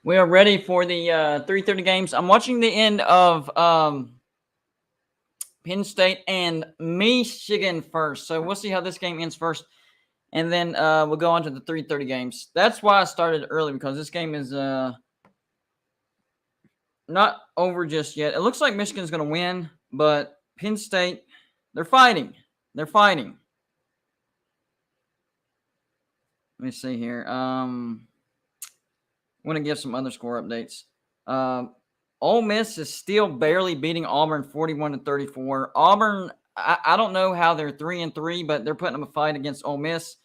We are ready for the 3:30 games. I'm watching the end of Penn State and Michigan first. So we'll see how this game ends first. And then we'll go on to the 3:30 games. That's why I started early, because this game is not over just yet. It looks like Michigan's going to win, but Penn State, they're fighting. They're fighting. Let me see here. I want to give some other score updates. Ole Miss is still barely beating Auburn 41-34. Auburn, I don't know how they're 3-3, but they're putting up a fight against Ole Miss.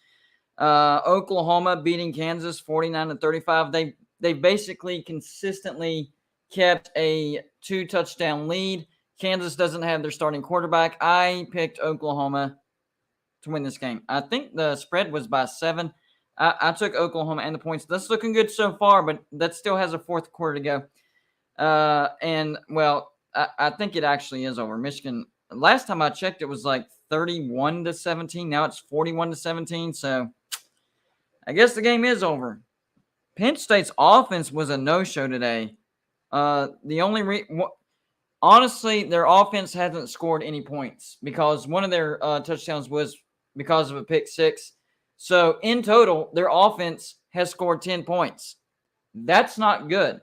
Oklahoma beating Kansas 49-35. They basically consistently kept a 2-touchdown lead. Kansas doesn't have their starting quarterback. I picked Oklahoma to win this game. I think the spread was by 7. I took Oklahoma and the points. That's looking good so far, but that still has a fourth quarter to go. I think it actually is over. Michigan, last time I checked, it was like 31-17. Now it's 41-17. So I guess the game is over. Penn State's offense was a no-show today. Honestly, their offense hasn't scored any points because one of their touchdowns was because of a pick six. So in total, their offense has scored 10 points. That's not good.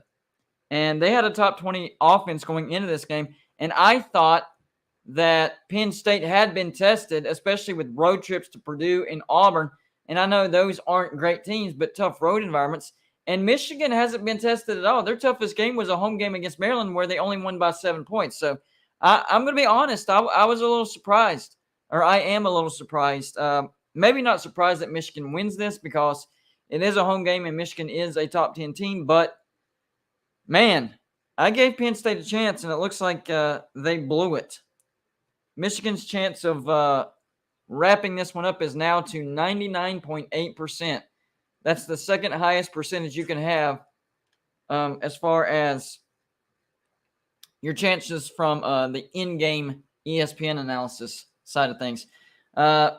And they had a top 20 offense going into this game. And I thought that Penn State had been tested, especially with road trips to Purdue and Auburn. And I know those aren't great teams, but tough road environments. And Michigan hasn't been tested at all. Their toughest game was a home game against Maryland where they only won by 7 points. So I'm going to be honest. I was a little surprised, or I am a little surprised. Maybe not surprised that Michigan wins this because it is a home game and Michigan is a top 10 team. But, man, I gave Penn State a chance, and it looks like they blew it. Michigan's chance of wrapping this one up is now to 99.8%. That's the second highest percentage you can have as far as your chances from the in-game ESPN analysis side of things.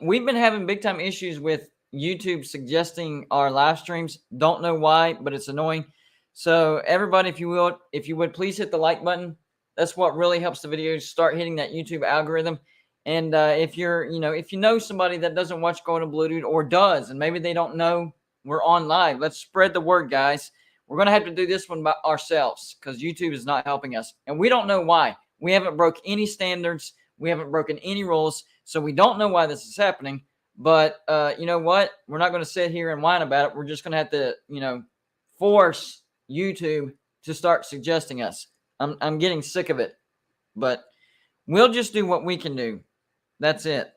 We've been having big-time issues with YouTube suggesting our live streams. Don't know why, but it's annoying. So everybody, if you would please hit the like button. That's what really helps the videos start hitting that YouTube algorithm. And if you know somebody that doesn't watch Going to Blue Dude or does, and maybe they don't know we're on live, let's spread the word, guys. We're going to have to do this one by ourselves because YouTube is not helping us. And we don't know why. We haven't broke any standards. We haven't broken any rules. So we don't know why this is happening. But you know what? We're not going to sit here and whine about it. We're just going to have to, force YouTube to start suggesting us. I'm getting sick of it. But we'll just do what we can do. That's it.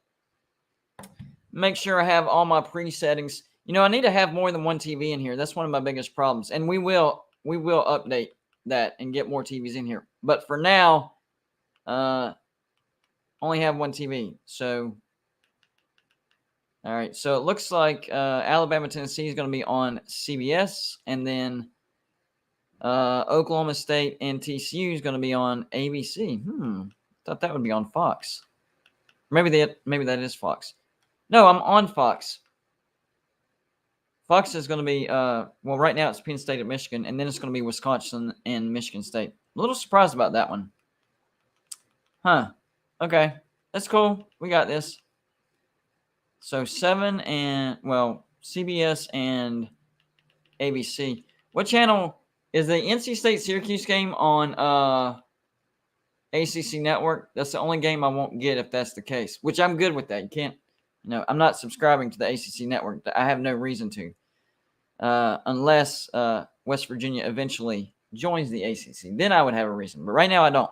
Make sure I have all my pre-settings. I need to have more than one TV in here. That's one of my biggest problems. And we will update that and get more TVs in here. But for now, only have one TV. So, all right. So it looks like Alabama, Tennessee is going to be on CBS. And then Oklahoma State and TCU is going to be on ABC. Thought that would be on Fox. Maybe that is Fox. No, I'm on Fox. Fox is going to be, right now it's Penn State at Michigan, and then it's going to be Wisconsin and Michigan State. A little surprised about that one. Okay. That's cool. We got this. So 7 and, CBS and ABC. What channel is the NC State Syracuse game on ACC Network? That's the only game I won't get if that's the case, which I'm good with that. You can't, I'm not subscribing to the ACC Network. I have no reason to. Unless West Virginia eventually joins the ACC. Then I would have a reason. But right now I don't.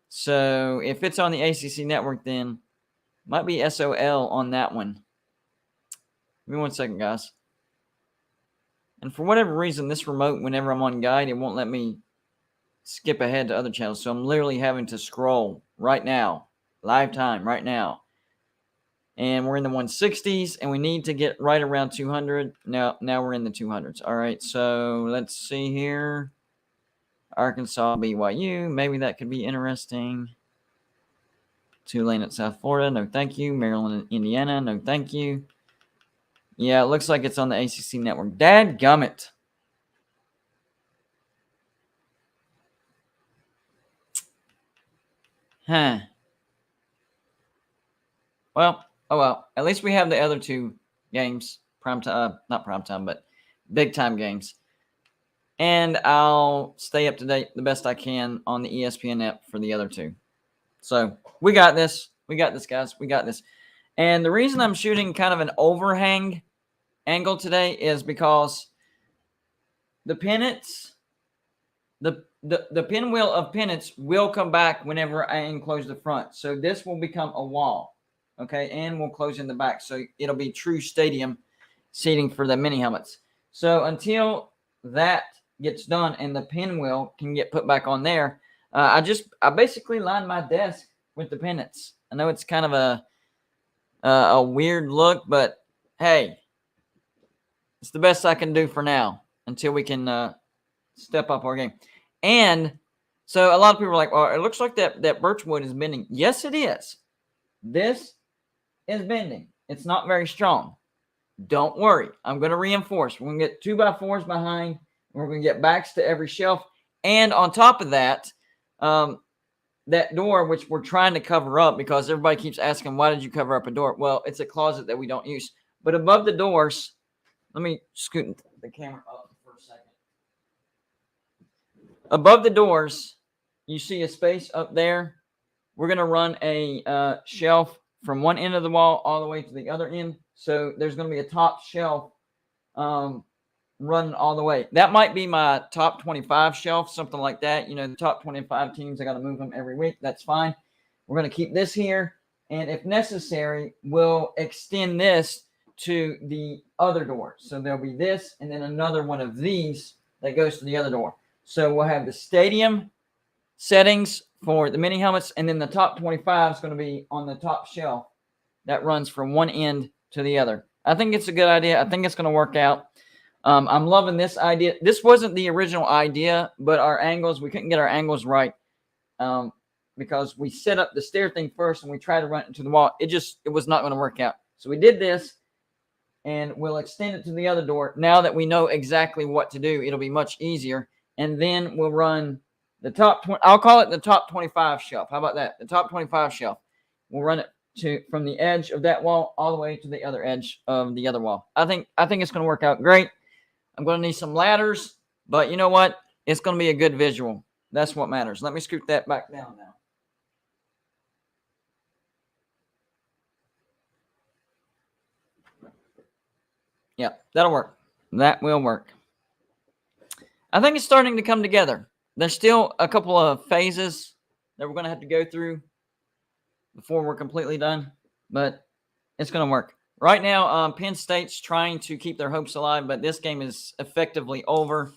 So if it's on the ACC network, then might be SOL on that one. Give me 1 second, guys. And for whatever reason, this remote, whenever I'm on guide, it won't let me skip ahead to other channels. So I'm literally having to scroll right now. Live time right now. And we're in the 160s, and we need to get right around 200. Now we're in the 200s. All right, so let's see here. Arkansas, BYU. Maybe that could be interesting. Tulane at South Florida. No, thank you. Maryland and Indiana. No, thank you. Yeah, it looks like it's on the ACC network. Dadgummit. Huh. Well, oh well. At least we have the other two games, prime time, not prime time, but big time games. And I'll stay up to date the best I can on the ESPN app for the other two. So we got this. We got this, guys. We got this. And the reason I'm shooting kind of an overhang angle today is because the pennants, the pinwheel of pennants will come back whenever I enclose the front. So this will become a wall, okay, and we'll close in the back. So it'll be true stadium seating for the mini helmets. So until that gets done and the pinwheel can get put back on there, I basically line my desk with the pennants. I know it's kind of a weird look, but hey, it's the best I can do for now until we can step up our game. And so a lot of people are like, well, it looks like that birchwood is bending. Yes, it is. This is bending. It's not very strong. Don't worry. I'm going to reinforce. We're going to get 2x4s behind. We're going to get backs to every shelf. And on top of that, that door, which we're trying to cover up because everybody keeps asking, why did you cover up a door? Well, it's a closet that we don't use. But above the doors, let me scoot the camera up for a second. Above the doors, you see a space up there. We're going to run a shelf from one end of the wall all the way to the other end. So there's going to be a top shelf running all the way. That might be my top 25 shelf, something like that. You know, the top 25 teams, I got to move them every week. That's fine. We're going to keep this here. And if necessary, we'll extend this to the other door. So there'll be this and then another one of these that goes to the other door. So we'll have the stadium settings for the mini helmets, and then the top 25 is going to be on the top shelf that runs from one end to the other. I think it's a good idea. I think it's going to work out. I'm loving this idea. This wasn't the original idea, but our angles, we couldn't get our angles right because we set up the stair thing first and we tried to run it into the wall. It was not going to work out. So we did this, and we'll extend it to the other door. Now that we know exactly what to do, it'll be much easier. And then we'll run the top 20. I'll call it the top 25 shelf. How about that? The top 25 shelf. We'll run it from the edge of that wall all the way to the other edge of the other wall. I think it's going to work out great. I'm going to need some ladders, but you know what? It's going to be a good visual. That's what matters. Let me scoot that back down now. Yeah, that'll work. That will work. I think it's starting to come together. There's still a couple of phases that we're going to have to go through before we're completely done, but it's going to work. Right now, Penn State's trying to keep their hopes alive, but this game is effectively over.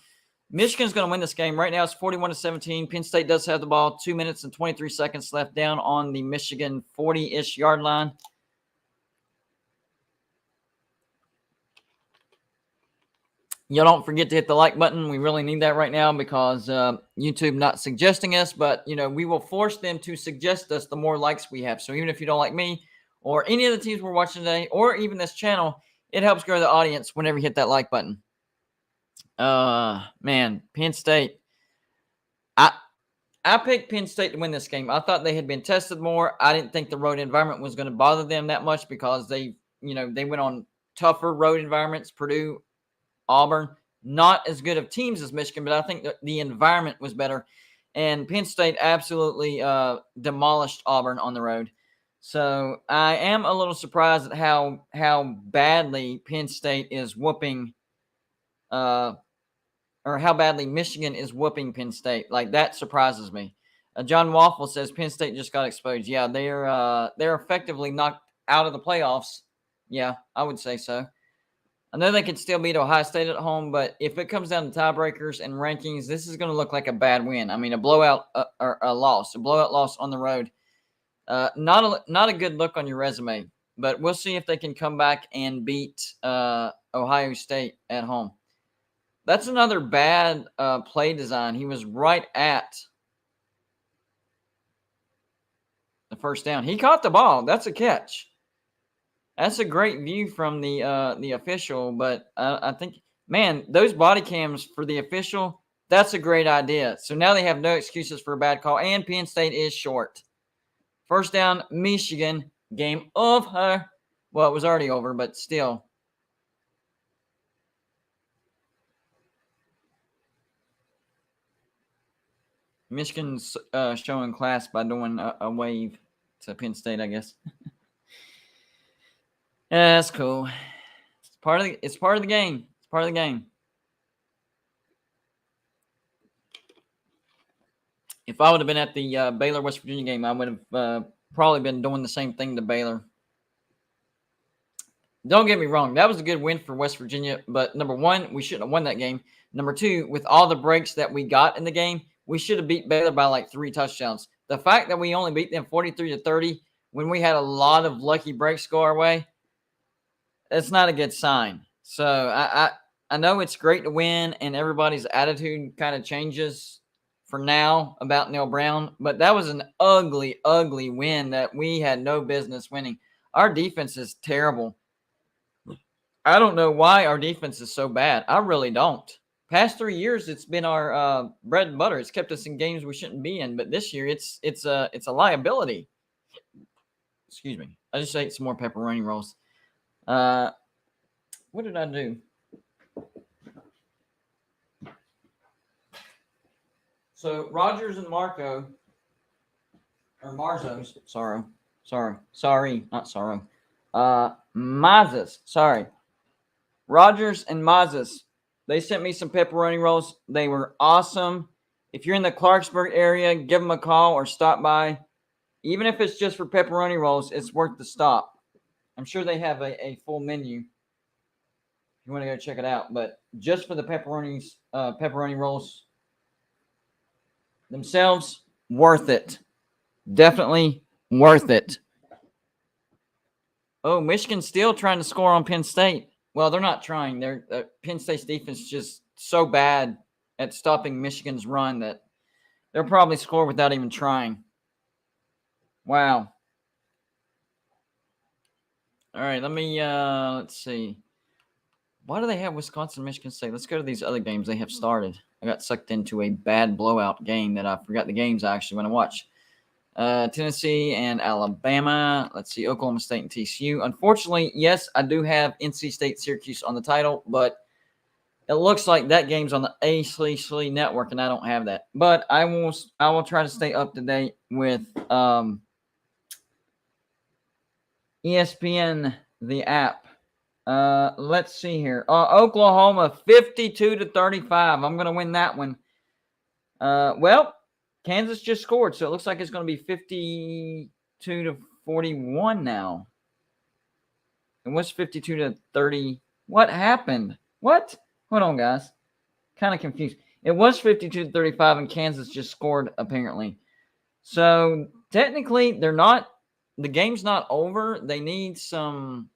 Michigan's going to win this game. Right now, it's 41-17. Penn State does have the ball. 2 minutes and 23 seconds left down on the Michigan 40-ish yard line. Y'all don't forget to hit the like button. We really need that right now because YouTube not suggesting us, but we will force them to suggest us the more likes we have. So even if you don't like me or any of the teams we're watching today, or even this channel, it helps grow the audience whenever you hit that like button. Man, Penn State. I picked Penn State to win this game. I thought they had been tested more. I didn't think the road environment was going to bother them that much because they went on tougher road environments. Purdue, Auburn, not as good of teams as Michigan, but I think the environment was better. And Penn State absolutely demolished Auburn on the road. So I am a little surprised at how badly Penn State is whooping, or how badly Michigan is whooping Penn State. Like, that surprises me. John Waffle says Penn State just got exposed. Yeah, they're effectively knocked out of the playoffs. Yeah, I would say so. I know they could still beat Ohio State at home, but if it comes down to tiebreakers and rankings, this is going to look like a bad win. I mean, a blowout or a loss on the road. Not a good look on your resume, but we'll see if they can come back and beat Ohio State at home. That's another bad play design. He was right at the first down. He caught the ball. That's a catch. That's a great view from the official, but I think, man, those body cams for the official, that's a great idea. So now they have no excuses for a bad call, and Penn State is short. First down, Michigan, game over. Well, it was already over, but still. Michigan's showing class by doing a wave to Penn State, I guess. Yeah, that's cool. It's part of the game. It's part of the game. If I would have been at the Baylor West Virginia game, I would have probably been doing the same thing to Baylor. Don't get me wrong, that was a good win for West Virginia, but number one, we shouldn't have won that game. Number two, with all the breaks that we got in the game, we should have beat Baylor by like 3 touchdowns. The fact that we only beat them 43-30 when we had a lot of lucky breaks go our way, that's not a good sign. So I know it's great to win, and everybody's attitude kind of changes for now about Neil Brown, but that was an ugly, ugly win that we had no business winning. Our defense is terrible. I don't know why our defense is so bad. I really don't. Past 3 years, it's been our bread and butter. It's kept us in games we shouldn't be in, but this year it's a liability. Excuse me. I just ate some more pepperoni rolls. What did I do? So Rogers and Marco, or Marzos, sorry, not sorrow. Mazes, sorry. Rogers and Mazes, they sent me some pepperoni rolls. They were awesome. If you're in the Clarksburg area, give them a call or stop by. Even if it's just for pepperoni rolls, it's worth the stop. I'm sure they have a full menu if you want to go check it out. But just for the pepperoni rolls themselves, worth it. Definitely worth it. Oh, Michigan's still trying to score on Penn State. Well, they're not trying. Penn State's defense is just so bad at stopping Michigan's run that they'll probably score without even trying. Wow. All right, let me let's see. Why do they have Wisconsin, Michigan State? Let's go to these other games they have started. I got sucked into a bad blowout game that I forgot the games I actually want to watch. Tennessee and Alabama. Let's see, Oklahoma State and TCU. Unfortunately, yes, I do have NC State Syracuse on the title, but it looks like that game's on the A/SLE network, and I don't have that. But I will try to stay up to date with ESPN, the app. Let's see here. Oklahoma 52-35. I'm going to win that one. Well, Kansas just scored, so it looks like it's going to be 52-41 now. And what's 52-30? What happened? What? Hold on, guys. Kind of confused. It was 52-35, and Kansas just scored, apparently. So, technically, the game's not over. They need some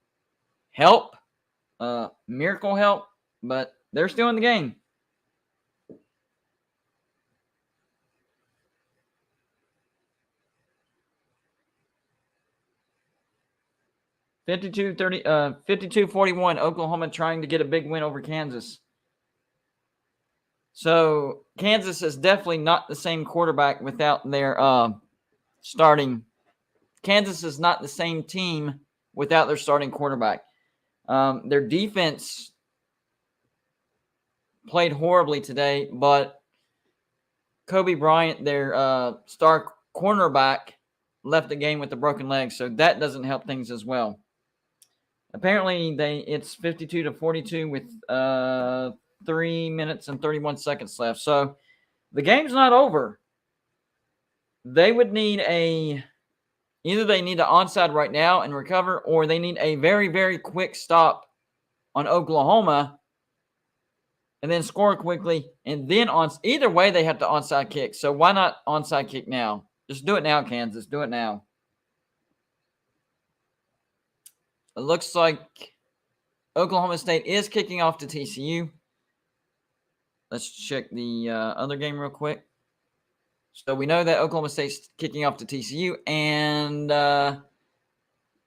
help, miracle help, but they're still in the game. 52-41, Oklahoma trying to get a big win over Kansas. So Kansas is definitely not the same quarterback without their starting. Kansas is not the same team without their starting quarterback. Their defense played horribly today, but Kobe Bryant, their star cornerback, left the game with a broken leg, so that doesn't help things as well. Apparently, it's 52-42 with 3 minutes and 31 seconds left. So the game's not over. They would need either they need an onside right now and recover, or they need a very, very quick stop on Oklahoma and then score quickly. And then either way, they have to onside kick. So why not onside kick now? Just do it now, Kansas. Do it now. It looks like Oklahoma State is kicking off to TCU. Let's check the other game real quick. So we know that Oklahoma State's kicking off to TCU, and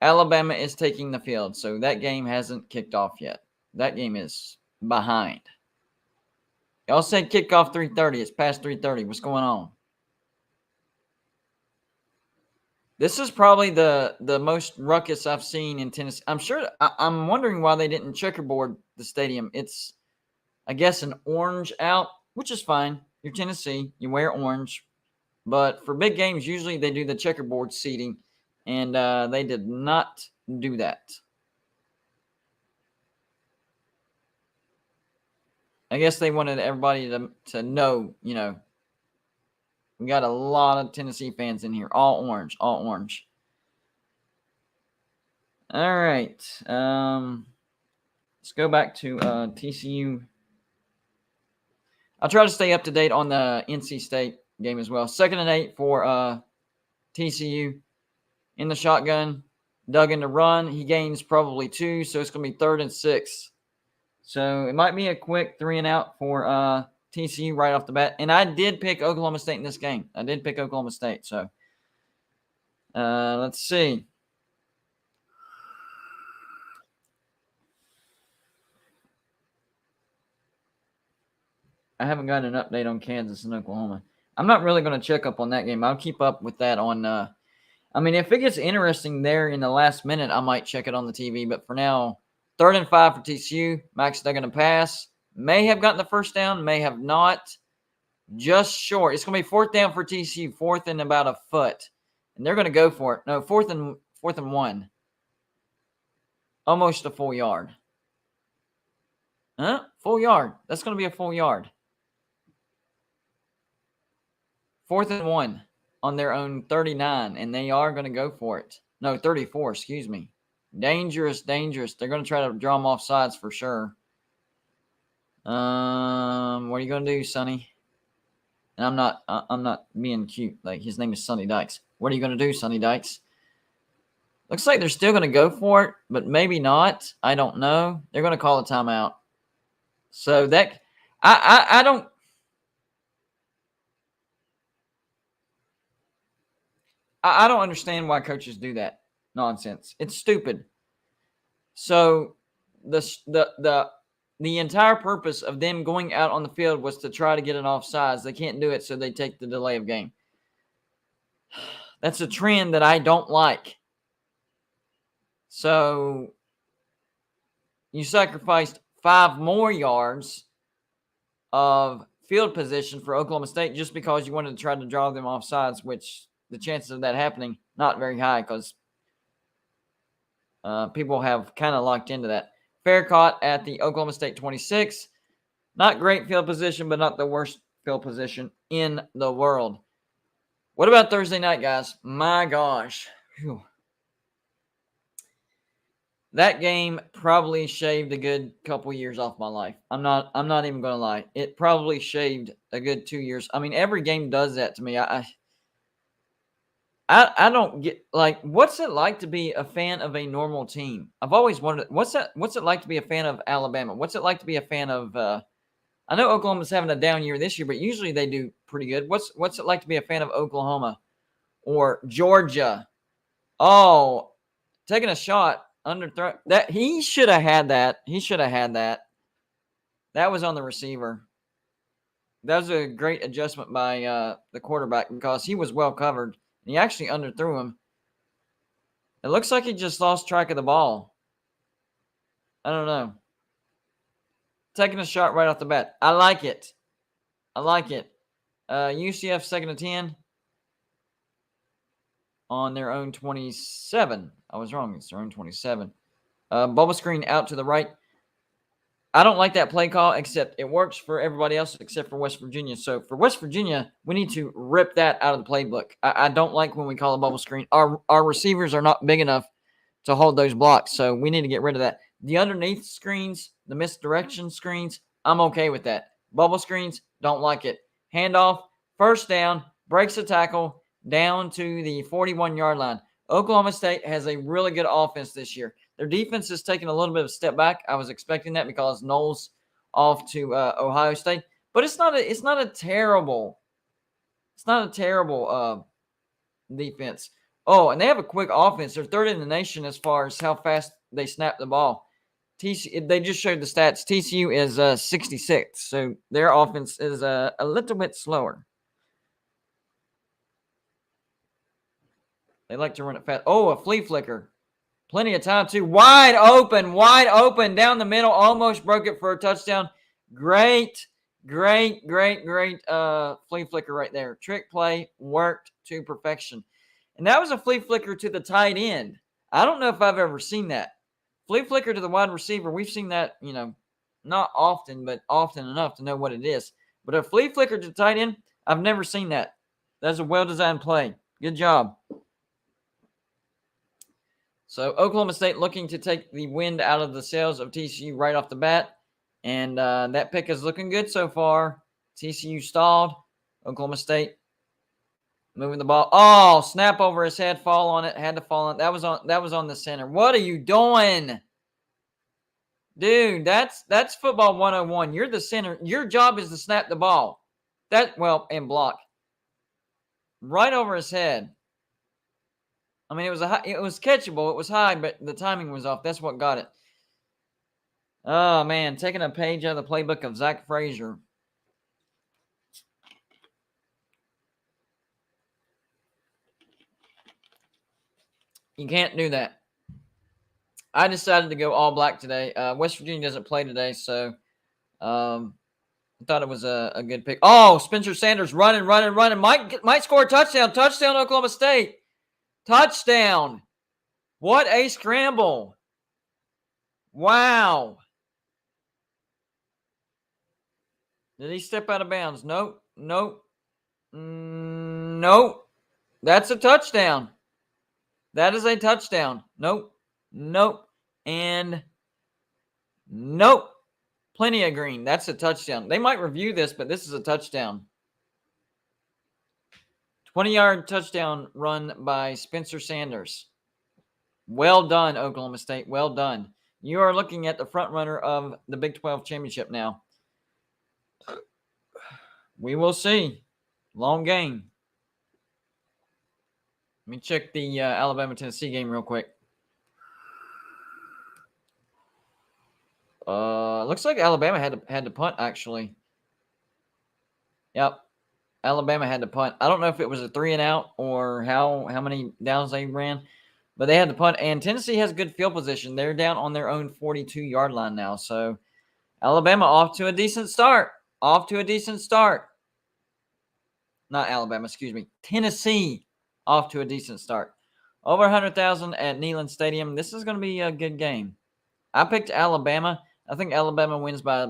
Alabama is taking the field, so that game hasn't kicked off yet. That game is behind. Y'all said kickoff 3:30. It's past 3:30. What's going on? This is probably the most ruckus I've seen in Tennessee. I'm sure. I'm wondering why they didn't checkerboard the stadium. It's, I guess, an orange out, which is fine. You're Tennessee. You wear orange. But for big games, usually they do the checkerboard seating, and they did not do that. I guess they wanted everybody to know, we got a lot of Tennessee fans in here. All orange, all orange. All right. Let's go back to TCU. I'll try to stay up to date on the NC State game as well. 2nd and 8 for TCU in the shotgun. Duggan to run. He gains probably 2, so it's going to be 3rd and 6. So it might be a quick 3 and out for TCU right off the bat. And I did pick Oklahoma State in this game. I did pick Oklahoma State. So let's see. I haven't got an update on Kansas and Oklahoma. I'm not really going to check up on that game. I'll keep up with that on if it gets interesting there in the last minute, I might check it on the TV. But for now, 3rd and 5 for TCU. Max Duggan to pass. May have gotten the first down, may have not. Just short. It's going to be 4th down for TCU, 4th and about a foot. And they're going to go for it. No, 4th and 1. Almost a full yard. Huh? Full yard. That's going to be a full yard. 4th and 1 on their own 39, and they are going to go for it. No, 34, excuse me. Dangerous. They're going to try to draw them off sides for sure. What are you going to do, Sonny? And I'm not being cute. Like, his name is Sonny Dykes. What are you going to do, Sonny Dykes? Looks like they're still going to go for it, but maybe not. I don't know. They're going to call a timeout. So that I don't. I don't understand why coaches do that nonsense. It's stupid. So the entire purpose of them going out on the field was to try to get an offsides. They can't do it, so they take the delay of game. That's a trend that I don't like. So you sacrificed 5 more yards of field position for Oklahoma State just because you wanted to try to draw them off sides, which the chances of that happening, not very high because people have kind of locked into that. Fair caught at the Oklahoma State 26. Not great field position, but not the worst field position in the world. What about Thursday night, guys? My gosh. Whew. That game probably shaved a good couple years off my life. I'm not even going to lie. It probably shaved a good 2 years. I mean, every game does that to me. I don't get, like, what's it like to be a fan of a normal team? I've always wondered, what's it like to be a fan of Alabama? What's it like to be a fan of I know Oklahoma's having a down year this year, but usually they do pretty good. What's it like to be a fan of Oklahoma or Georgia? Oh, taking a shot. Underthrow that he should have had that. That was on the receiver. That was a great adjustment by the quarterback because he was well covered. And he actually underthrew him. It looks like he just lost track of the ball. I don't know. Taking a shot right off the bat. I like it. UCF 2nd and 10 on their own 27. I was wrong. It's their own 27. Bubble screen out to the right. I don't like that play call, except it works for everybody else except for West Virginia. So for West Virginia, we need to rip that out of the playbook. I don't like when we call a bubble screen. Our receivers are not big enough to hold those blocks, so we need to get rid of that. The underneath screens, the misdirection screens, I'm okay with that. Bubble screens, don't like it. Handoff, first down, breaks the tackle, down to the 41-yard line. Oklahoma State has a really good offense this year. Their defense is taking a little bit of a step back. I was expecting that because Knowles off to Ohio State, but it's not a terrible defense. Oh, and they have a quick offense. They're third in the nation as far as how fast they snap the ball. They just showed the stats. TCU is 66th, so their offense is a little bit slower. They like to run it fast. Oh, a flea flicker. Plenty of time, too. Wide open, down the middle. Almost broke it for a touchdown. Great flea flicker right there. Trick play worked to perfection. And that was a flea flicker to the tight end. I don't know if I've ever seen that. Flea flicker to the wide receiver. We've seen that, not often, but often enough to know what it is. But a flea flicker to the tight end, I've never seen that. That's a well-designed play. Good job. So Oklahoma State looking to take the wind out of the sails of TCU right off the bat. And that pick is looking good so far. TCU stalled. Oklahoma State moving the ball. Oh, snap over his head, fall on it, had to fall on it. That was on the center. What are you doing? Dude, that's football 101. You're the center. Your job is to snap the ball. And block. Right over his head. I mean, it was catchable. It was high, but the timing was off. That's what got it. Oh, man, taking a page out of the playbook of Zach Frazier. You can't do that. I decided to go all black today. West Virginia doesn't play today, so I thought it was a good pick. Oh, Spencer Sanders running. Might score a touchdown. Touchdown, Oklahoma State. Touchdown. What a scramble. Wow. Did he step out of bounds? Nope. That's a touchdown. That is a touchdown. Nope. And nope. Plenty of green. That's a touchdown. They might review this, but this is a touchdown. 20-yard touchdown run by Spencer Sanders. Well done, Oklahoma State. Well done. You are looking at the front runner of the Big 12 championship now. We will see. Long game. Let me check the Alabama-Tennessee game real quick. Looks like Alabama had to punt, actually. Yep. Alabama had to punt. I don't know if it was a 3-and-out or how many downs they ran, but they had to punt. And Tennessee has good field position. They're down on their own 42-yard line now. So Alabama off to a decent start. Not Alabama, excuse me. Tennessee off to a decent start. Over 100,000 at Neyland Stadium. This is going to be a good game. I picked Alabama. I think Alabama wins by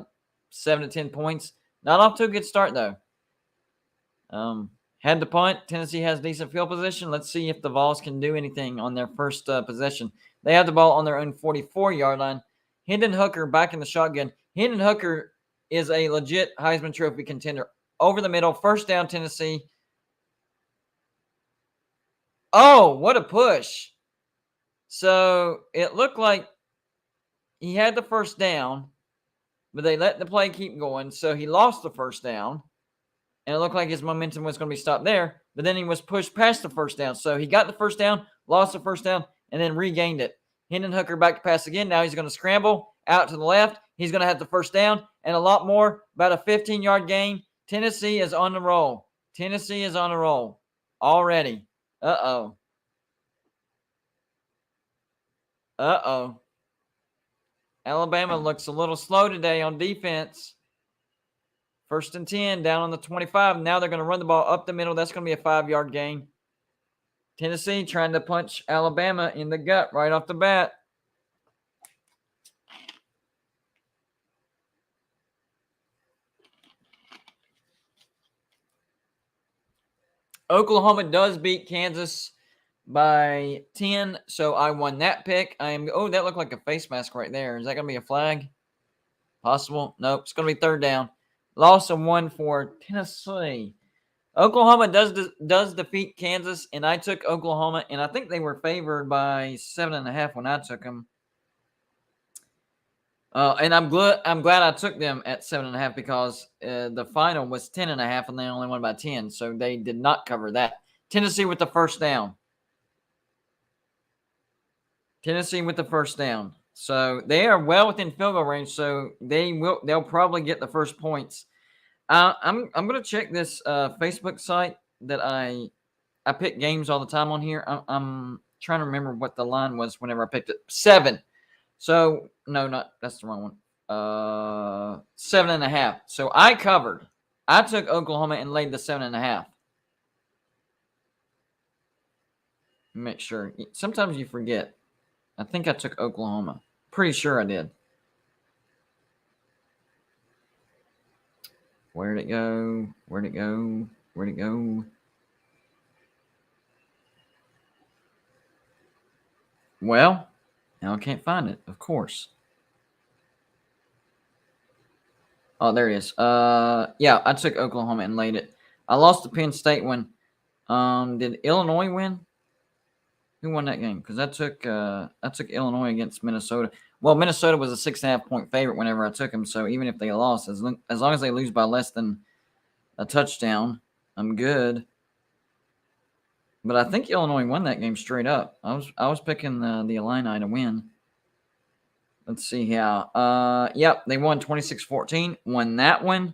7 to 10 points. Not off to a good start, though. Had to punt. Tennessee has decent field position. Let's see if the Vols can do anything on their first possession. They have the ball on their own 44-yard line. Hendon Hooker back in the shotgun. Hendon Hooker is a legit Heisman Trophy contender. Over the middle, first down, Tennessee. Oh, what a push. So it looked like he had the first down, but they let the play keep going. So he lost the first down, and it looked like his momentum was going to be stopped there. But then he was pushed past the first down. So he got the first down, lost the first down, and then regained it. Hendon Hooker back to pass again. Now he's going to scramble out to the left. He's going to have the first down and a lot more, about a 15-yard gain. Tennessee is on the roll. Already. Uh-oh. Alabama looks a little slow today on defense. 1st and 10 down on the 25. Now they're going to run the ball up the middle. That's going to be a 5-yard gain. Tennessee trying to punch Alabama in the gut right off the bat. Oklahoma does beat Kansas by 10, so I won that pick. That looked like a face mask right there. Is that going to be a flag? Possible? Nope. It's going to be 3rd down. Loss of 1 for Tennessee. Oklahoma does defeat Kansas, and I took Oklahoma, and I think they were favored by 7.5 when I took them. And I'm glad I took them at 7.5 because the final was 10.5, and they only won by 10, so they did not cover that. Tennessee with the first down. Tennessee with the first down. So they are well within field goal range. So they'll probably get the first points. I'm gonna check this Facebook site that I pick games all the time on here. I'm trying to remember what the line was whenever I picked it. 7. So no, not that's the wrong one. 7.5. So I covered. I took Oklahoma and laid the 7.5. Make sure. Sometimes you forget. I think I took Oklahoma. Pretty sure I did. Where'd it go? Where'd it go? Where'd it go? Well, now I can't find it, of course. Oh, there it is. Yeah, I took Oklahoma and laid it. I lost the Penn State one. Did Illinois win? Who won that game? Because I took Illinois against Minnesota. Well, Minnesota was a 6.5 point favorite whenever I took them. So even if they lost, as long as they lose by less than a touchdown, I'm good. But I think Illinois won that game straight up. I was picking the Illini to win. Let's see how. Yep, they won 26-14. Won that one.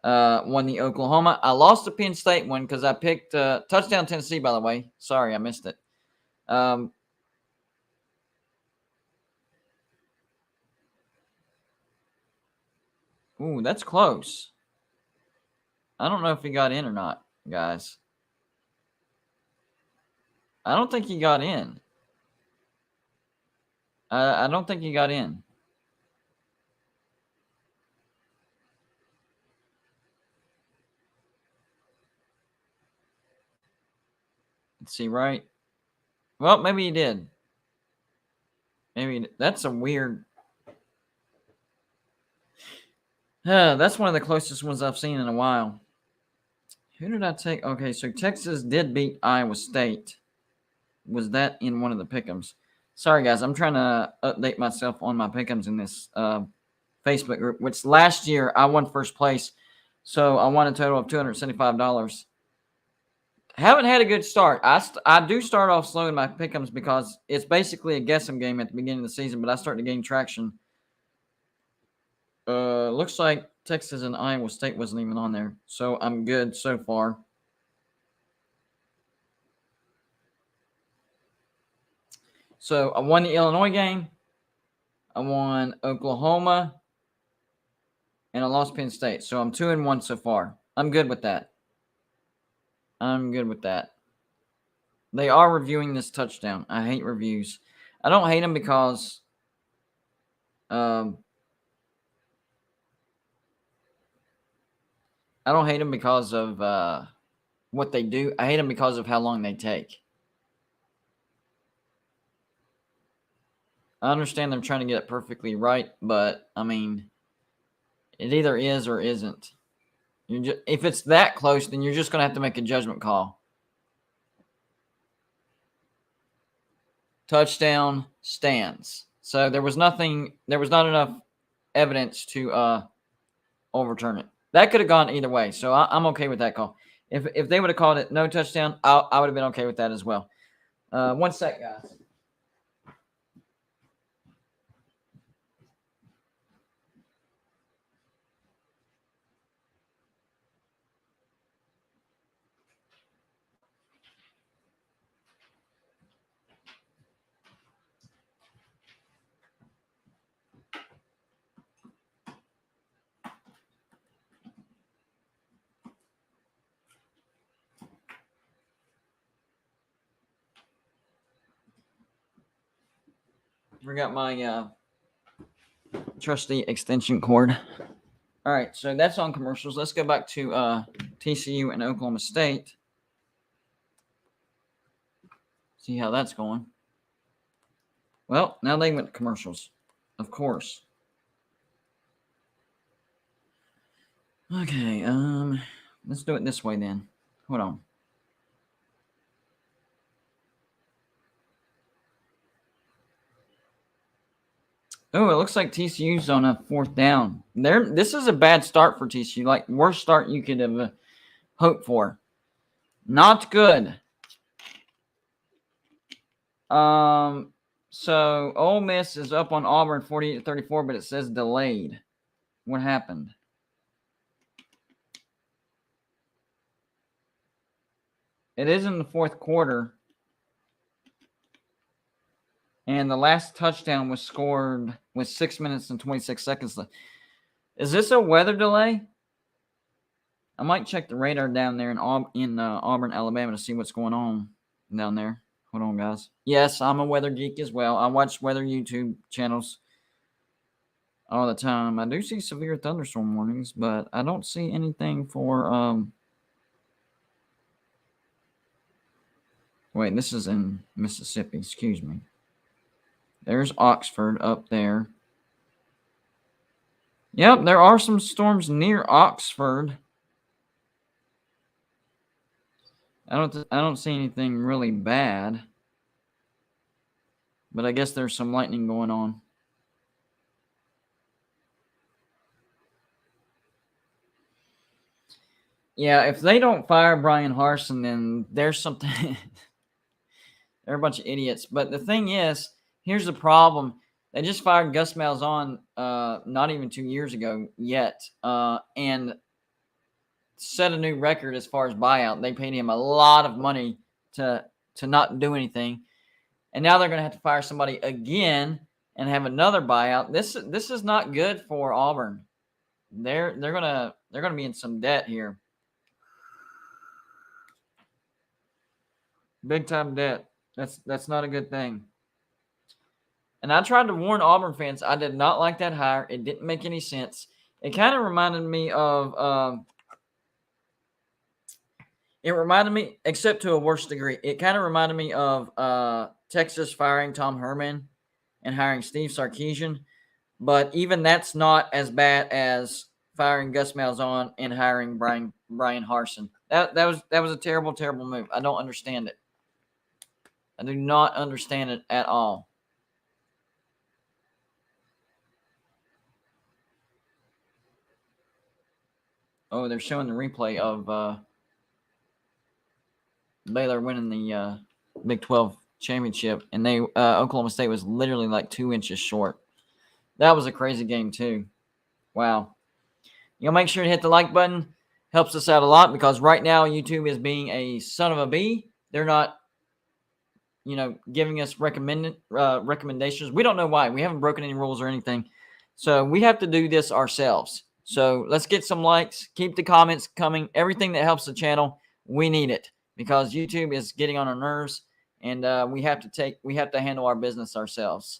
Won the Oklahoma. I lost the Penn State one because I picked touchdown Tennessee, by the way. Sorry, I missed it. Ooh, that's close. I don't know if he got in or not, guys. I don't think he got in. I don't think he got in. Let's see, right? Well, maybe he did. Maybe that's a weird. That's one of the closest ones I've seen in a while. Who did I take? Okay, so Texas did beat Iowa State. Was that in one of the pick'ems? Sorry, guys. I'm trying to update myself on my pick'ems in this Facebook group, which last year I won first place. So I won a total of $275. Haven't had a good start. I do start off slow in my pick'ems because it's basically a guessing game at the beginning of the season, but I start to gain traction. Looks like Texas and Iowa State wasn't even on there, so I'm good so far. So I won the Illinois game, I won Oklahoma, and I lost Penn State. So I'm 2-1 so far. I'm good with that. They are reviewing this touchdown. I hate reviews. I don't hate them because I don't hate them because of what they do. I hate them because of how long they take. I understand them trying to get it perfectly right, but I mean, it either is or isn't. If it's that close, then you're just going to have to make a judgment call. Touchdown stands. So there was not enough evidence to overturn it. That could have gone either way, so I'm okay with that call. If they would have called it no touchdown, I would have been okay with that as well. 1 sec, guys. Forgot my trusty extension cord. All right, so that's on commercials. Let's go back to TCU and Oklahoma State. See how that's going. Well, now they went to commercials, of course. Okay, let's do it this way then. Hold on. Oh, it looks like TCU's on a 4th down. This is a bad start for TCU. Like, worst start you could have hoped for. Not good. So Ole Miss is up on Auburn 48-34, but it says delayed. What happened? It is in the fourth quarter. And the last touchdown was scored with 6 minutes and 26 seconds left. Is this a weather delay? I might check the radar down there in Auburn, Alabama to see what's going on down there. Hold on, guys. Yes, I'm a weather geek as well. I watch weather YouTube channels all the time. I do see severe thunderstorm warnings, but I don't see anything for wait, this is in Mississippi. Excuse me. There's Oxford up there. Yep, there are some storms near Oxford. I don't see anything really bad. But I guess there's some lightning going on. Yeah, if they don't fire Brian Harsin, then there's something. They're a bunch of idiots. But the thing is, here's the problem. They just fired Gus Malzahn not even 2 years ago yet, and set a new record as far as buyout. They paid him a lot of money to not do anything, and now they're going to have to fire somebody again and have another buyout. This is not good for Auburn. They're gonna be in some debt here. Big time debt. That's not a good thing. And I tried to warn Auburn fans. I did not like that hire. It didn't make any sense. It kind of reminded me of except to a worse degree, it kind of reminded me of Texas firing Tom Herman and hiring Steve Sarkisian. But even that's not as bad as firing Gus Malzahn and hiring Brian Harsin. That was a terrible, terrible move. I don't understand it. I do not understand it at all. Oh, they're showing the replay of Baylor winning the Big 12 championship, and Oklahoma State was literally like 2 inches short. That was a crazy game too. Wow. You'll make sure to hit the like button. Helps us out a lot because right now YouTube is being a son of a bee. They're not, giving us recommendations. We don't know why. We haven't broken any rules or anything. So we have to do this ourselves. So let's get some likes. Keep the comments coming. Everything that helps the channel, we need it because YouTube is getting on our nerves, and we have to handle our business ourselves.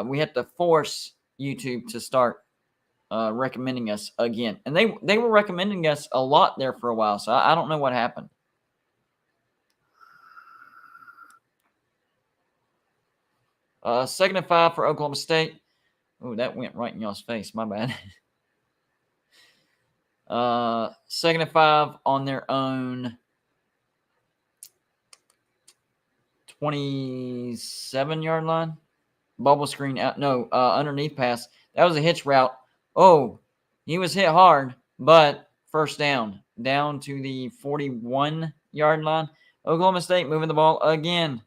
We have to force YouTube to start recommending us again. And they were recommending us a lot there for a while, so I don't know what happened. Second and 5 for Oklahoma State. Oh, that went right in y'all's face. My bad. Second and 5 on their own 27-yard line. Bubble screen out. No, underneath pass. That was a hitch route. Oh, he was hit hard, but first down to the 41-yard line. Oklahoma State moving the ball again.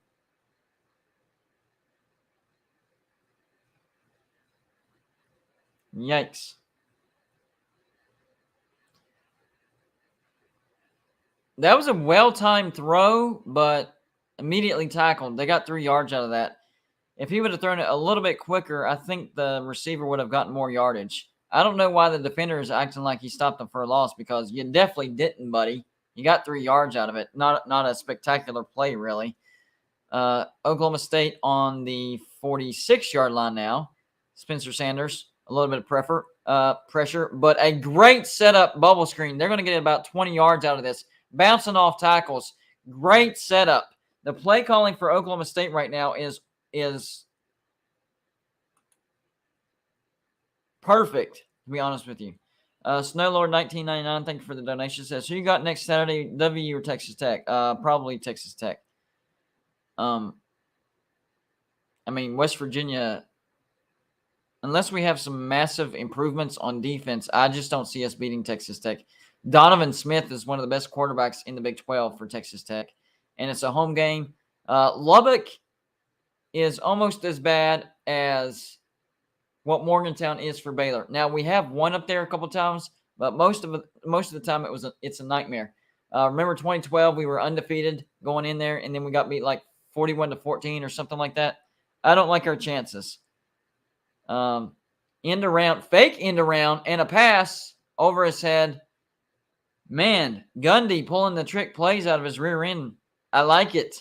Yikes. That was a well-timed throw, but immediately tackled. They got 3 yards out of that. If he would have thrown it a little bit quicker, I think the receiver would have gotten more yardage. I don't know why the defender is acting like he stopped him for a loss because you definitely didn't, buddy. You got 3 yards out of it. Not a spectacular play, really. Oklahoma State on the 46-yard line now. Spencer Sanders, a little bit of pressure, but a great setup bubble screen. They're going to get about 20 yards out of this. Bouncing off tackles. Great setup. The play calling for Oklahoma State right now is perfect, to be honest with you. Snowlord 1999, thank you for the donation. Says, who you got next Saturday, WU or Texas Tech? Probably Texas Tech. West Virginia, unless we have some massive improvements on defense, I just don't see us beating Texas Tech. Donovan Smith is one of the best quarterbacks in the Big 12 for Texas Tech, and it's a home game. Lubbock, is almost as bad as what Morgantown is for Baylor. Now, we have won up there a couple times, but most of the time it's a nightmare. Remember 2012, we were undefeated going in there, and then we got beat like 41-14 or something like that. I don't like our chances. End around, fake end around, and a pass over his head. Man, Gundy pulling the trick plays out of his rear end. I like it.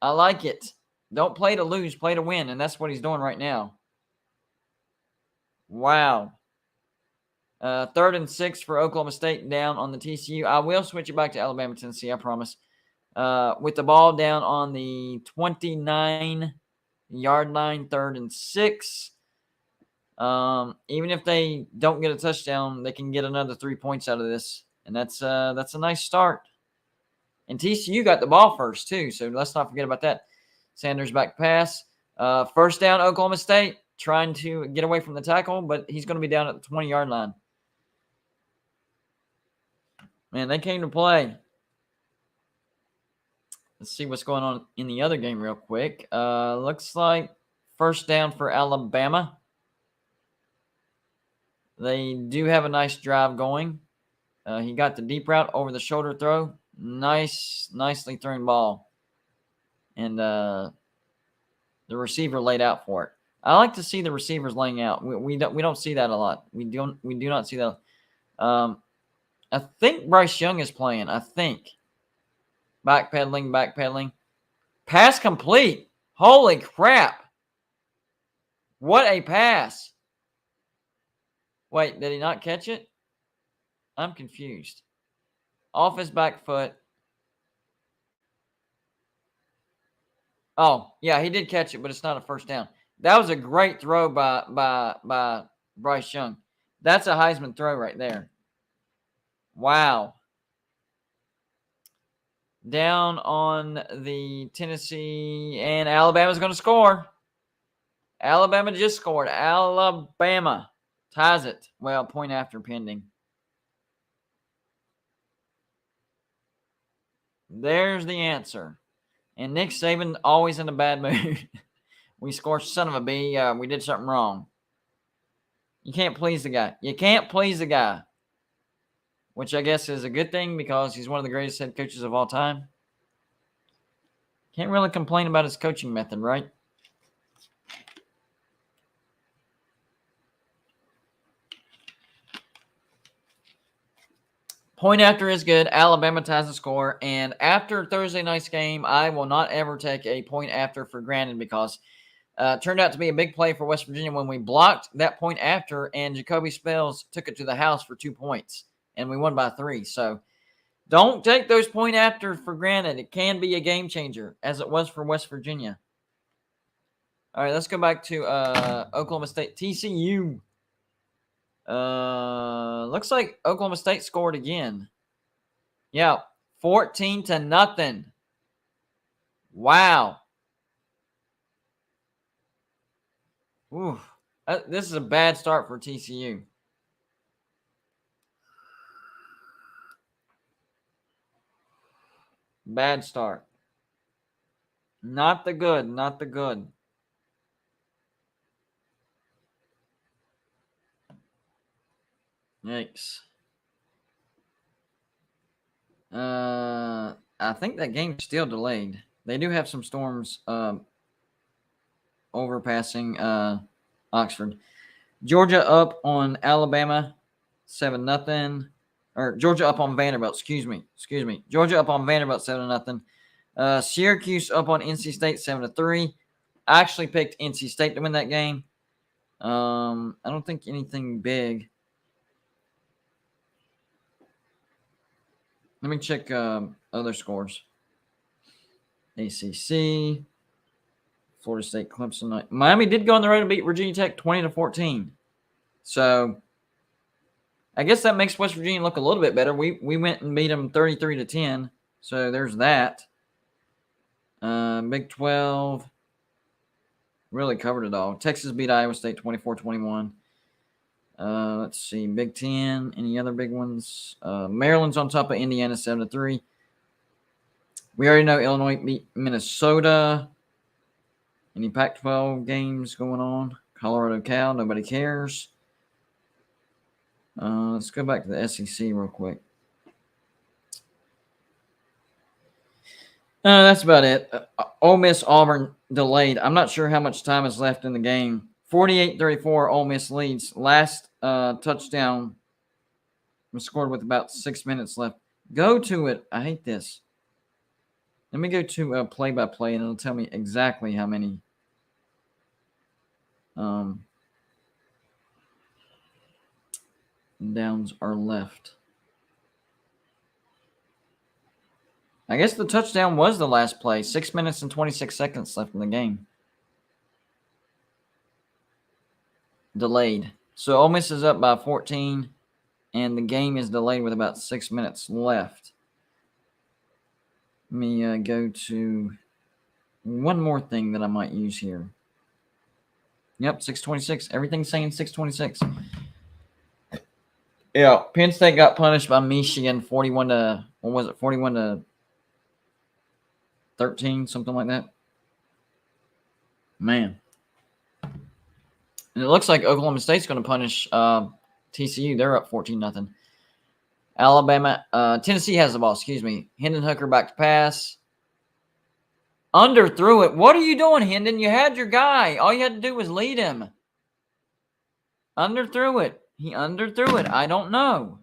I like it. Don't play to lose, play to win, and that's what he's doing right now. Wow. 3rd and 6 for Oklahoma State down on the TCU. I will switch it back to Alabama, Tennessee, I promise. With the ball down on the 29-yard line, 3rd and 6. Even if they don't get a touchdown, they can get another 3 points out of this, and that's a nice start. And TCU got the ball first too, so let's not forget about that. Sanders back pass. First down, Oklahoma State, trying to get away from the tackle, but he's going to be down at the 20-yard line. Man, they came to play. Let's see what's going on in the other game real quick. Looks like first down for Alabama. They do have a nice drive going. He got the deep route over the shoulder throw. Nicely thrown ball. And the receiver laid out for it. I like to see the receivers laying out. We don't see that a lot. We do not see that. I think Bryce Young is playing. I think. Backpedaling. Pass complete. Holy crap. What a pass. Wait, did he not catch it? I'm confused. Off his back foot. Oh, yeah, he did catch it, but it's not a first down. That was a great throw by Bryce Young. That's a Heisman throw right there. Wow. Down on the Tennessee, and Alabama's going to score. Alabama just scored. Alabama ties it. Well, point after pending. There's the answer. And Nick Saban always in a bad mood. We scored, son of a B. We did something wrong. You can't please the guy. Which I guess is a good thing because he's one of the greatest head coaches of all time. Can't really complain about his coaching method, right? Point after is good. Alabama ties the score. And after Thursday night's game, I will not ever take a point after for granted because it turned out to be a big play for West Virginia when we blocked that point after and Jacoby Spells took it to the house for 2 points. And we won by 3. So don't take those point after for granted. It can be a game changer, as it was for West Virginia. All right, let's go back to Oklahoma State. TCU. Looks like Oklahoma State scored again. Yeah, 14-0. Wow. Ooh, this is a bad start for TCU. Bad start. Not the good. Yikes. I think that game's still delayed. They do have some storms overpassing Oxford. Georgia up on Alabama 7-0. Or Georgia up on Vanderbilt. Excuse me. Georgia up on Vanderbilt 7-0. Syracuse up on NC State 7-3. I actually picked NC State to win that game. I don't think anything big. Let me check other scores. ACC, Florida State, Clemson. Miami did go on the road and beat Virginia Tech 20-14. So I guess that makes West Virginia look a little bit better. We went and beat them 33-10. So there's that. Big 12 really covered it all. Texas beat Iowa State 24-21. Let's see. Big 10. Any other big ones? Maryland's on top of Indiana 7-3. We already know Illinois beat Minnesota. Any Pac-12 games going on? Colorado Cal, nobody cares. Let's go back to the SEC real quick. That's about it. Ole Miss Auburn delayed. I'm not sure how much time is left in the game. 48-34, Ole Miss leads. Last touchdown was scored with about 6 minutes left. Go to it. I hate this. Let me go to play-by-play, and it'll tell me exactly how many downs are left. I guess the touchdown was the last play. 6 minutes and 26 seconds left in the game. Delayed. So Ole Miss is up by 14, and the game is delayed with about 6 minutes left. Let me go to one more thing that I might use here. Yep, 6:26. Everything's saying 6:26. Yeah, Penn State got punished by Michigan 41 to 13, something like that. Man. And it looks like Oklahoma State's going to punish TCU. They're up 14-0. Alabama, Tennessee has the ball, excuse me. Hendon Hooker back to pass. Underthrew it. What are you doing, Hendon? You had your guy. All you had to do was lead him. Underthrew it. He underthrew it. I don't know.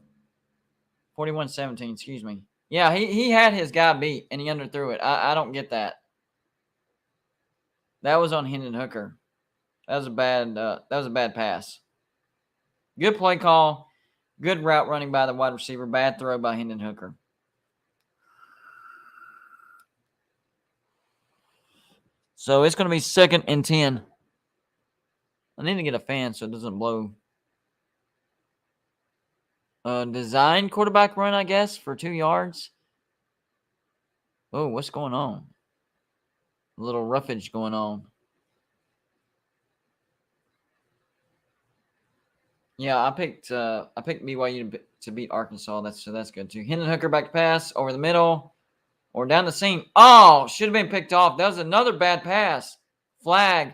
41-17, excuse me. Yeah, he had his guy beat, and he underthrew it. I don't get that. That was on Hendon Hooker. That was a bad pass. Good play call. Good route running by the wide receiver. Bad throw by Hendon Hooker. So it's going to be 2nd and 10. I need to get a fan so it doesn't blow. Design quarterback run, I guess, for 2 yards. Oh, what's going on? A little roughage going on. Yeah, I picked BYU to beat Arkansas. That's good too. Hendon Hooker back to pass over the middle or down the seam. Oh, should have been picked off. That was another bad pass. Flag.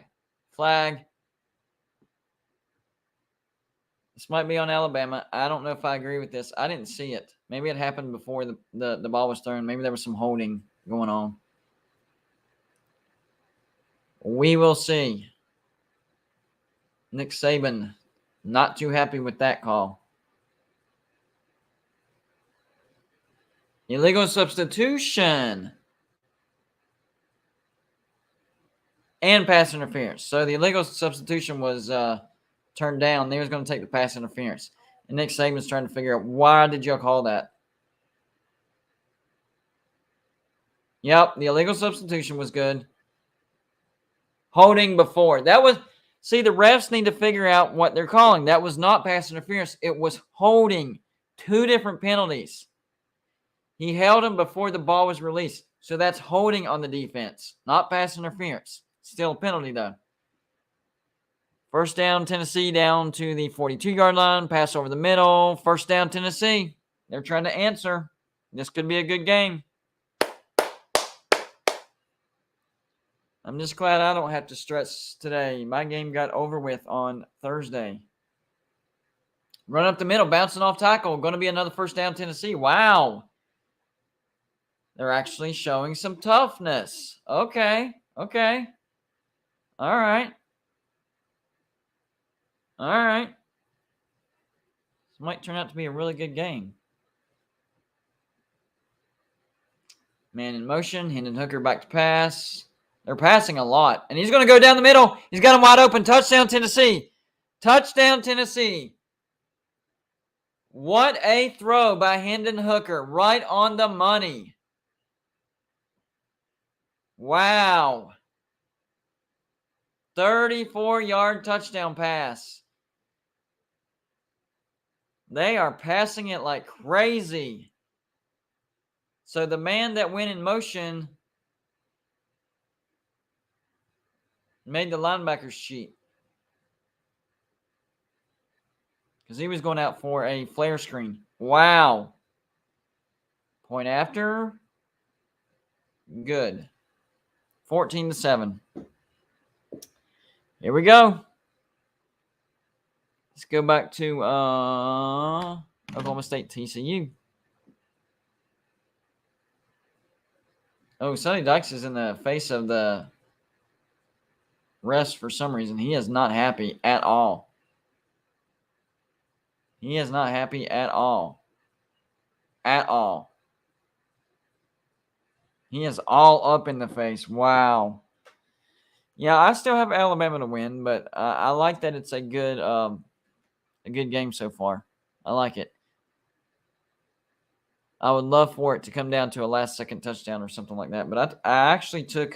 This might be on Alabama. I don't know if I agree with this. I didn't see it. Maybe it happened before the ball was thrown. Maybe there was some holding going on. We will see. Nick Saban, not too happy with that call. Illegal substitution. And pass interference. So the illegal substitution was turned down. They was going to take the pass interference. And Nick Saban's trying to figure out, why did y'all call that? Yep, the illegal substitution was good. Holding before. See, the refs need to figure out what they're calling. That was not pass interference. It was holding. 2 different penalties. He held him before the ball was released. So that's holding on the defense, not pass interference. Still a penalty, though. First down, Tennessee down to the 42-yard line. Pass over the middle. First down, Tennessee. They're trying to answer. This could be a good game. I'm just glad I don't have to stress today. My game got over with on Thursday. Run up the middle, bouncing off tackle. Going to be another first down, Tennessee. Wow. They're actually showing some toughness. Okay. All right. This might turn out to be a really good game. Man in motion. Hendon Hooker back to pass. They're passing a lot. And he's going to go down the middle. He's got him wide open. Touchdown, Tennessee. Touchdown, Tennessee. What a throw by Hendon Hooker. Right on the money. Wow. 34-yard touchdown pass. They are passing it like crazy. So the man that went in motion made the linebackers cheat. Because he was going out for a flare screen. Wow. Point after. Good. 14-7. Here we go. Let's go back to Oklahoma State TCU. Oh, Sonny Dykes is in the face of the refs for some reason. He is not happy at all. He is not happy at all. At all. He is all up in the face. Wow. Yeah, I still have Alabama to win, but I like that it's a good game so far. I like it. I would love for it to come down to a last-second touchdown or something like that. But I actually took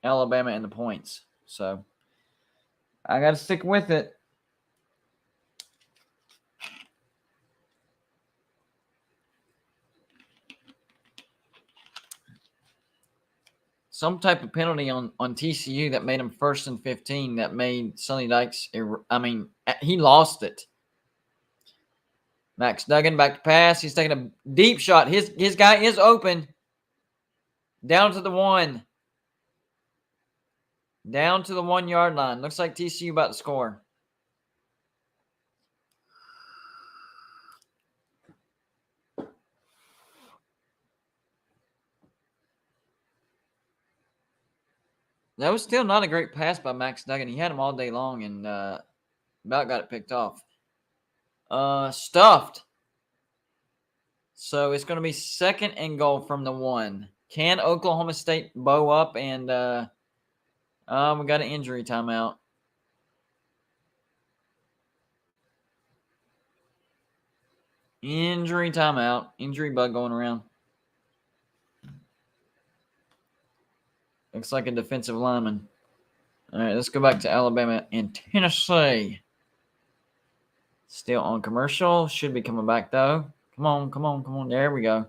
Alabama in the points, so I got to stick with it. Some type of penalty on TCU that made him 1st and 15 that made Sonny Dykes. He lost it. Max Duggan back to pass. He's taking a deep shot. His guy is open. Down to the 1. Down to the 1 yard line. Looks like TCU about to score. That was still not a great pass by Max Duggan. He had him all day long and about got it picked off. Stuffed. So it's going to be 2nd and goal from the 1. Can Oklahoma State bow up? And we got an injury timeout. Injury timeout. Injury bug going around. Looks like a defensive lineman. All right, let's go back to Alabama and Tennessee. Still on commercial. Should be coming back, though. Come on. There we go.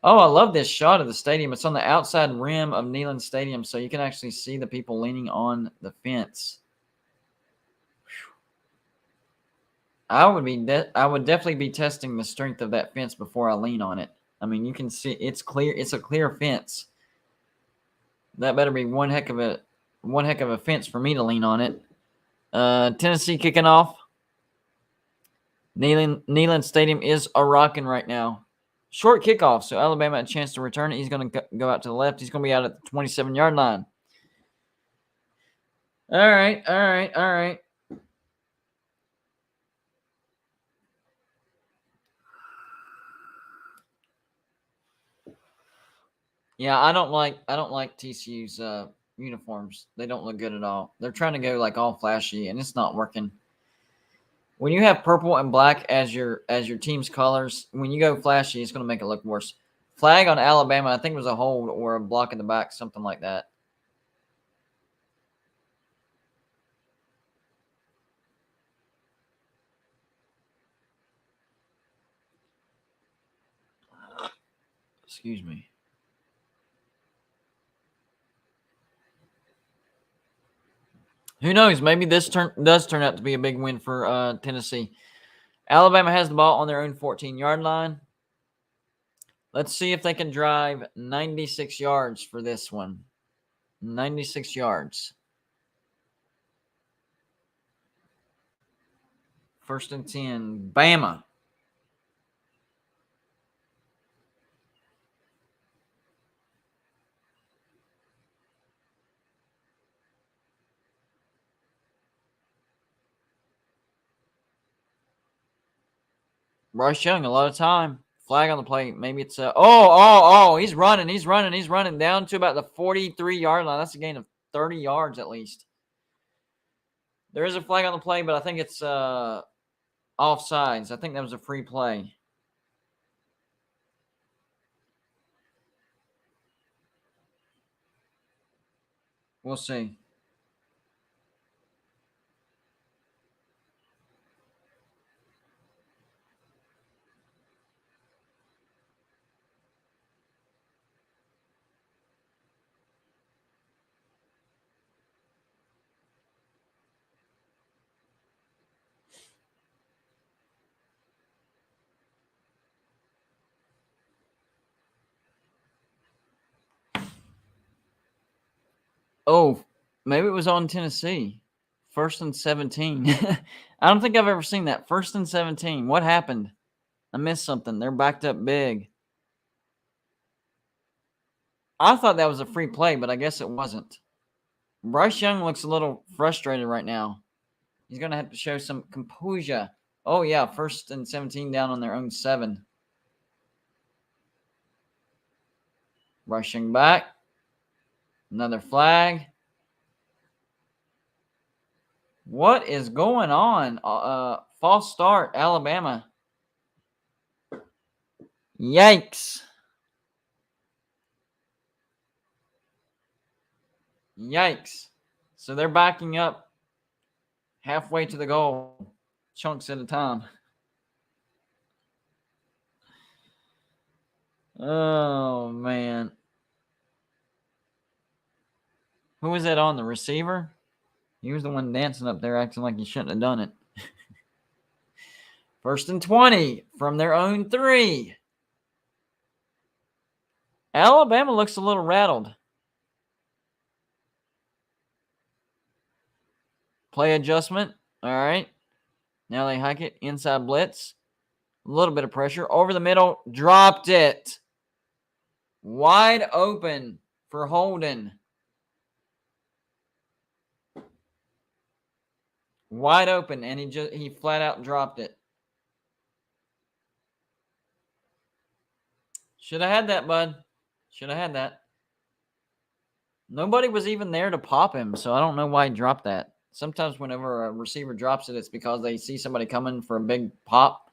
Oh, I love this shot of the stadium. It's on the outside rim of Neyland Stadium, so you can actually see the people leaning on the fence. I would definitely be testing the strength of that fence before I lean on it. I mean, you can see it's clear. It's a clear fence. That better be one heck of a fence for me to lean on it. Tennessee kicking off. Neyland Stadium is a rocking right now. Short kickoff, so Alabama had a chance to return it. He's going to go out to the left. He's going to be out at the 27-yard line. All right. Yeah, I don't like TCU's uniforms. They don't look good at all. They're trying to go like all flashy, and it's not working. When you have purple and black as your team's colors, when you go flashy, it's going to make it look worse. Flag on Alabama, I think it was a hold or a block in the back, something like that. Excuse me. Who knows? Maybe this does turn out to be a big win for Tennessee. Alabama has the ball on their own 14-yard line. Let's see if they can drive 96 yards for this one. 96 yards. 1st and 10. Bama. Bryce Young, a lot of time. Flag on the play. Maybe it's he's running down to about the 43-yard line. That's a gain of 30 yards at least. There is a flag on the play, but I think it's offsides. I think that was a free play. We'll see. Oh, maybe it was on Tennessee. 1st and 17. I don't think I've ever seen that. 1st and 17. What happened? I missed something. They're backed up big. I thought that was a free play, but I guess it wasn't. Bryce Young looks a little frustrated right now. He's going to have to show some composure. Oh, yeah. 1st and 17 down on their own 7. Bryce Young back. Another flag. What is going on? False start, Alabama. Yikes. Yikes. So they're backing up halfway to the goal, chunks at a time. Oh, man. Who was that on? The receiver? He was the one dancing up there acting like he shouldn't have done it. 1st and 20 from their own 3. Alabama looks a little rattled. Play adjustment. All right. Now they hike it. Inside blitz. A little bit of pressure. Over the middle. Dropped it. Wide open for Holden. Wide open, and he flat out dropped it. Should have had that, bud. Should have had that. Nobody was even there to pop him, so I don't know why he dropped that. Sometimes whenever a receiver drops it, it's because they see somebody coming for a big pop.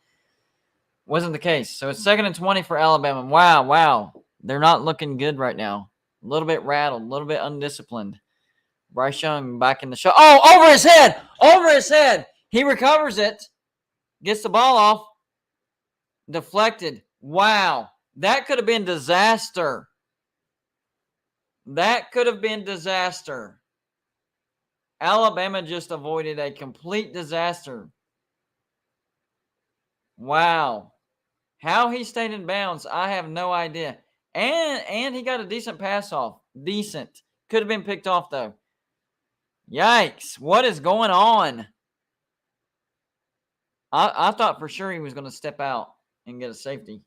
Wasn't the case. So it's 2nd and 20 for Alabama. Wow. They're not looking good right now. A little bit rattled, a little bit undisciplined. Bryce Young back in the shot. Oh, over his head. Over his head. He recovers it. Gets the ball off. Deflected. Wow. That could have been disaster. That could have been disaster. Alabama just avoided a complete disaster. Wow. How he stayed in bounds, I have no idea. And he got a decent pass off. Decent. Could have been picked off, though. Yikes. What is going on? I thought for sure he was going to step out and get a safety.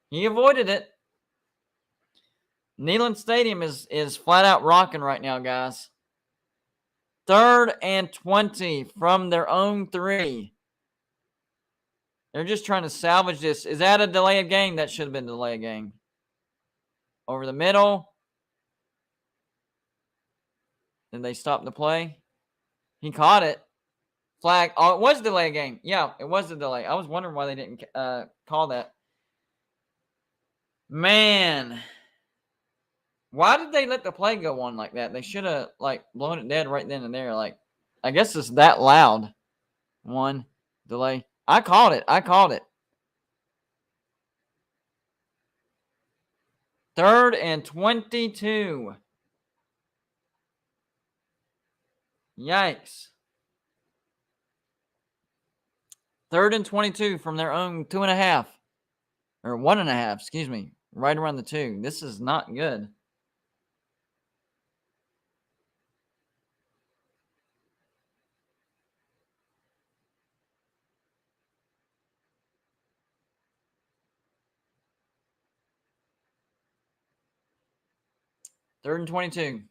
He avoided it. Neyland Stadium is flat out rocking right now, guys. 3rd and 20 from their own 3. They're just trying to salvage this. Is that a delay of game? That should have been a delay of game. Over the middle. Did they stop the play? He caught it. Flag. Oh, it was a delay of game. Yeah, it was a delay. I was wondering why they didn't call that. Man. Why did they let the play go on like that? They should have, blown it dead right then and there. I guess it's that loud. 1, delay. I called it. 3rd and 22. Yikes. 3rd and 22 from their own 2.5. Or 1.5, excuse me. Right around the 2. This is not good. Third and 22.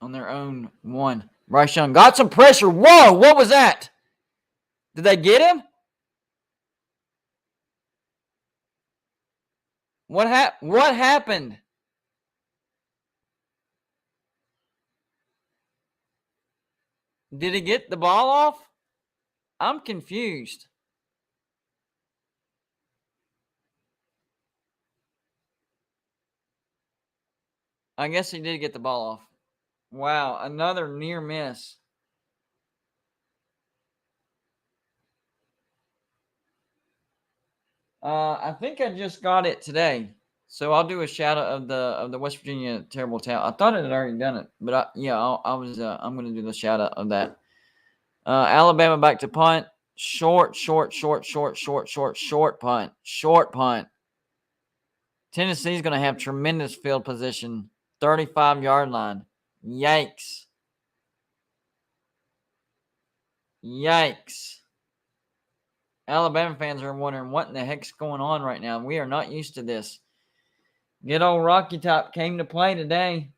On their own 1. Bryce Young got some pressure. Whoa, what was that? Did they get him? What happened? Did he get the ball off? I'm confused. I guess he did get the ball off. Wow, another near miss. I think I just got it today, so I'll do a shout out of the West Virginia terrible towel. I thought it had already done it, but I'm going to do the shout out of that. Alabama back to punt. Short punt. Tennessee's going to have tremendous field position. 35-yard line. Yikes. Yikes. Alabama fans are wondering what in the heck's going on right now. We are not used to this. Good old Rocky Top came to play today.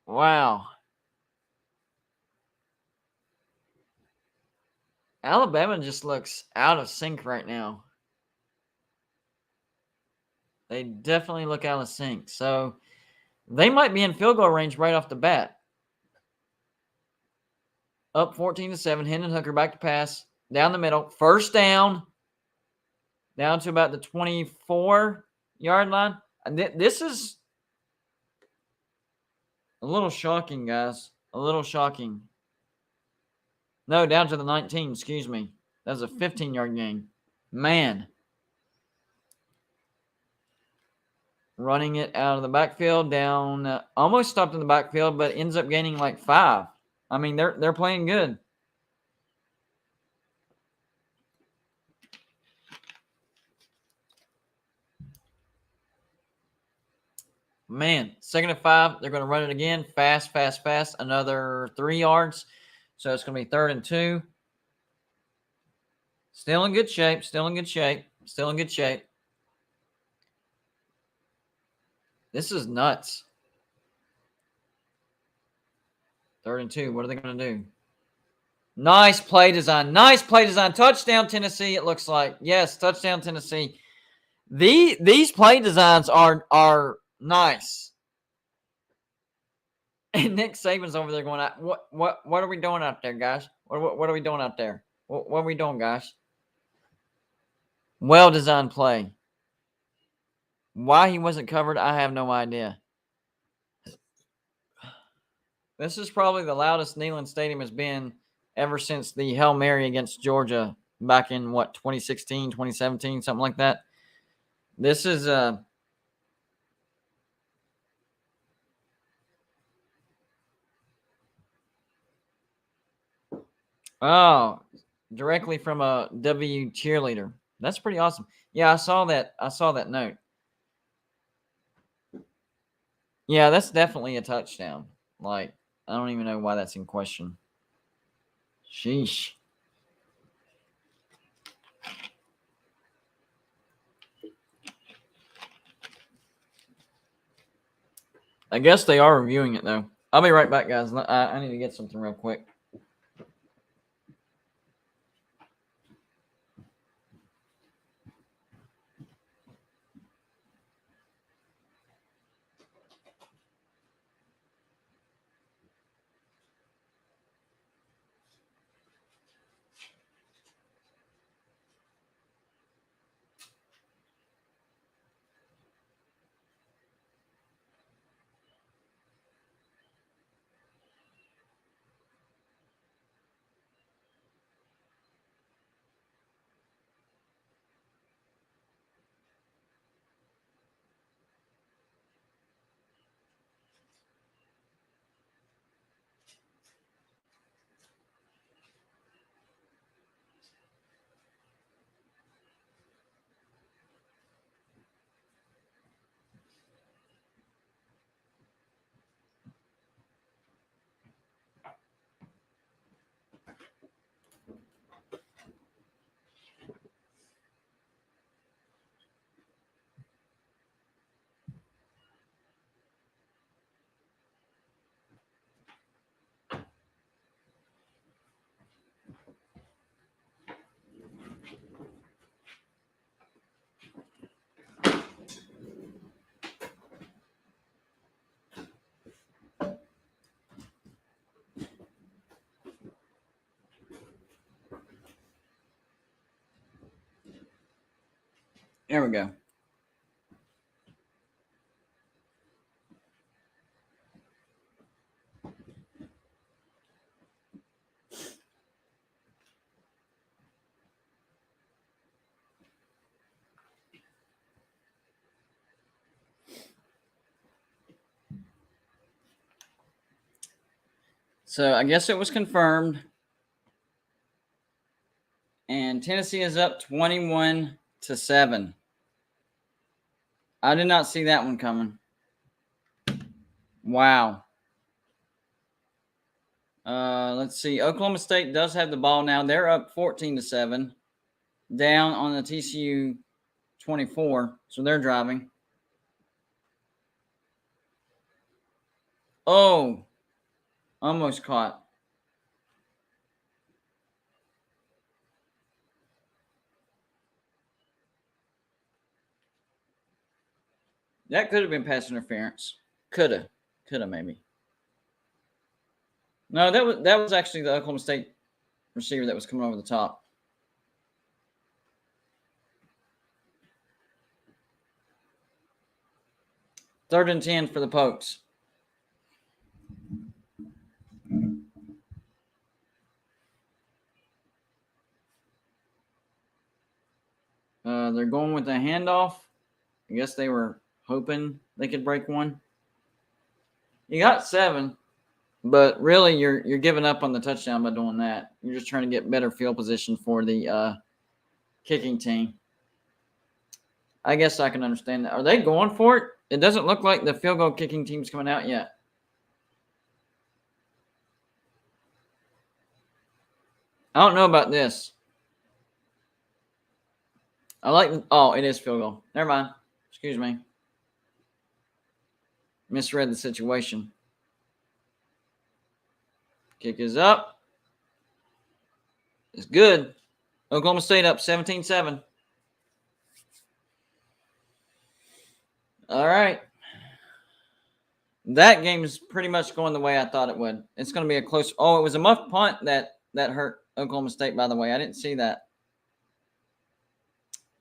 Wow. Alabama just looks out of sync right now. They definitely look out of sync. So they might be in field goal range right off the bat. Up 14-7. Hendon Hooker back to pass. Down the middle. First down. Down to about the 24-yard line. And this is a little shocking, guys. A little shocking. No, down to the 19. Excuse me. That was a 15-yard gain. Man. Running it out of the backfield, down, almost stopped in the backfield, but ends up gaining like 5. I mean, they're playing good. Man, 2nd and 5. They're going to run it again. Fast. Another 3 yards. So it's going to be 3rd and 2. Still in good shape. This is nuts. 3rd and 2. What are they going to do? Nice play design. Touchdown, Tennessee, it looks like. Yes, touchdown, Tennessee. These play designs are nice. And Nick Saban's over there going, what are we doing out there, guys? What are we doing out there? What are we doing, guys? Well-designed play. Why he wasn't covered, I have no idea. This is probably the loudest Neyland Stadium has been ever since the Hail Mary against Georgia back in, 2016, 2017, something like that. This is directly from a W cheerleader. That's pretty awesome. Yeah, I saw that note. Yeah, that's definitely a touchdown. Like, I don't even know why that's in question. Sheesh. I guess they are reviewing it, though. I'll be right back, guys. I need to get something real quick. There we go. So I guess it was confirmed. And Tennessee is up 21-7. I did not see that one coming. Wow. Let's see. Oklahoma State does have the ball now. They're up 14-7. Down on the TCU 24. So they're driving. Oh. Almost caught. That could have been pass interference. Coulda maybe. No, that was actually the Oklahoma State receiver that was coming over the top. Third and 10 for the Pokes. They're going with a handoff. I guess they were hoping they could break one. You got 7, but really you're giving up on the touchdown by doing that. You're just trying to get better field position for the kicking team. I guess I can understand that. Are they going for it? It doesn't look like the field goal kicking team's coming out yet. I don't know about this. It is field goal. Never mind. Excuse me. Misread the situation. Kick is up. It's good. Oklahoma State up 17-7. All right. That game is pretty much going the way I thought it would. It's going to be a close. Oh, it was a muffed punt that hurt Oklahoma State, by the way. I didn't see that.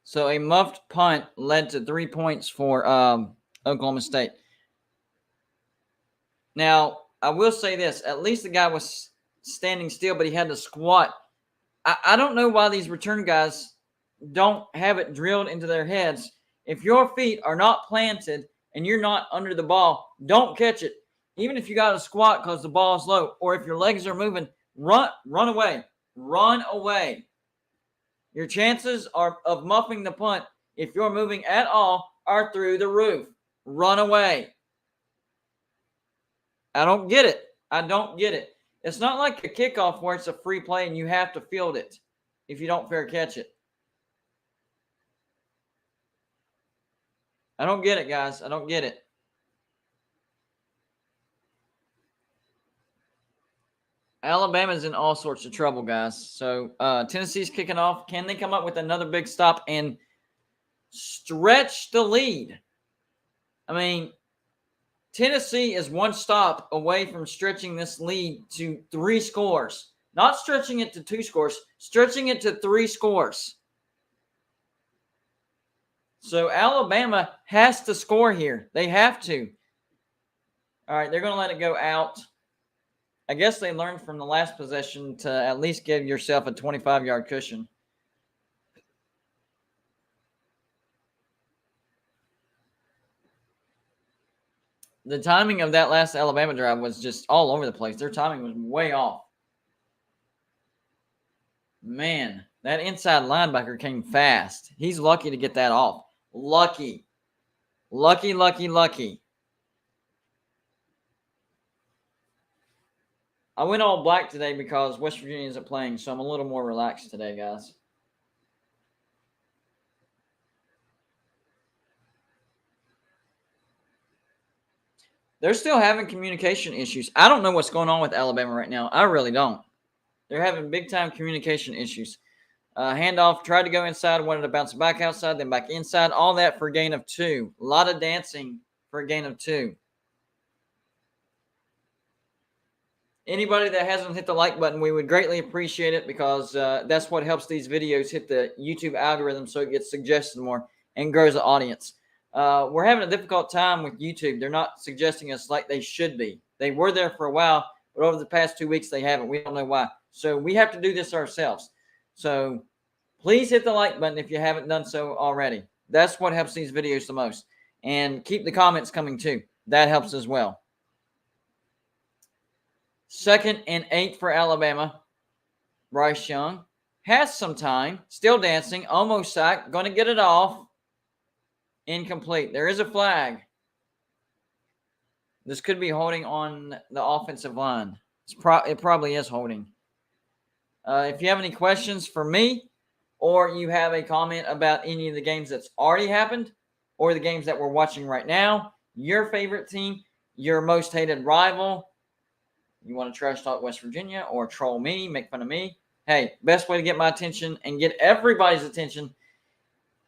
So a muffed punt led to 3 points for Oklahoma State. Now, I will say this. At least the guy was standing still, but he had to squat. I don't know why these return guys don't have it drilled into their heads. If your feet are not planted and you're not under the ball, don't catch it. Even if you got to squat because the ball is low, or if your legs are moving, run away. Run away. Your chances of muffing the punt, if you're moving at all, are through the roof. Run away. I don't get it. I don't get it. It's not like a kickoff where it's a free play and you have to field it if you don't fair catch it. I don't get it, guys. I don't get it. Alabama's in all sorts of trouble, guys. So Tennessee's kicking off. Can they come up with another big stop and stretch the lead? I mean, Tennessee is one stop away from stretching this lead to 3 scores. Not stretching it to 2 scores, stretching it to 3 scores. So Alabama has to score here. They have to. All right, they're going to let it go out. I guess they learned from the last possession to at least give yourself a 25-yard cushion. The timing of that last Alabama drive was just all over the place. Their timing was way off. Man, that inside linebacker came fast. He's lucky to get that off. Lucky. I went all black today because West Virginia isn't playing, so I'm a little more relaxed today, guys. They're still having communication issues. I don't know what's going on with Alabama right now. I really don't. They're having big-time communication issues. Handoff, tried to go inside, wanted to bounce back outside, then back inside. All that for a gain of 2. A lot of dancing for a gain of 2. Anybody that hasn't hit the like button, we would greatly appreciate it because that's what helps these videos hit the YouTube algorithm so it gets suggested more and grows the audience. We're having a difficult time with YouTube. They're not suggesting us like they should be. They were there for a while, but over the past 2 weeks, they haven't. We don't know why. So we have to do this ourselves. So please hit the like button if you haven't done so already. That's what helps these videos the most. And keep the comments coming too. That helps as well. 2nd and 8 for Alabama. Bryce Young has some time. Still dancing. Almost sacked. Going to get it off. Incomplete. There is a flag. This could be holding on the offensive line. It probably is holding. If you have any questions for me, or you have a comment about any of the games that's already happened, or the games that we're watching right now, your favorite team, your most hated rival, you want to trash talk West Virginia or troll me, make fun of me, hey, best way to get my attention and get everybody's attention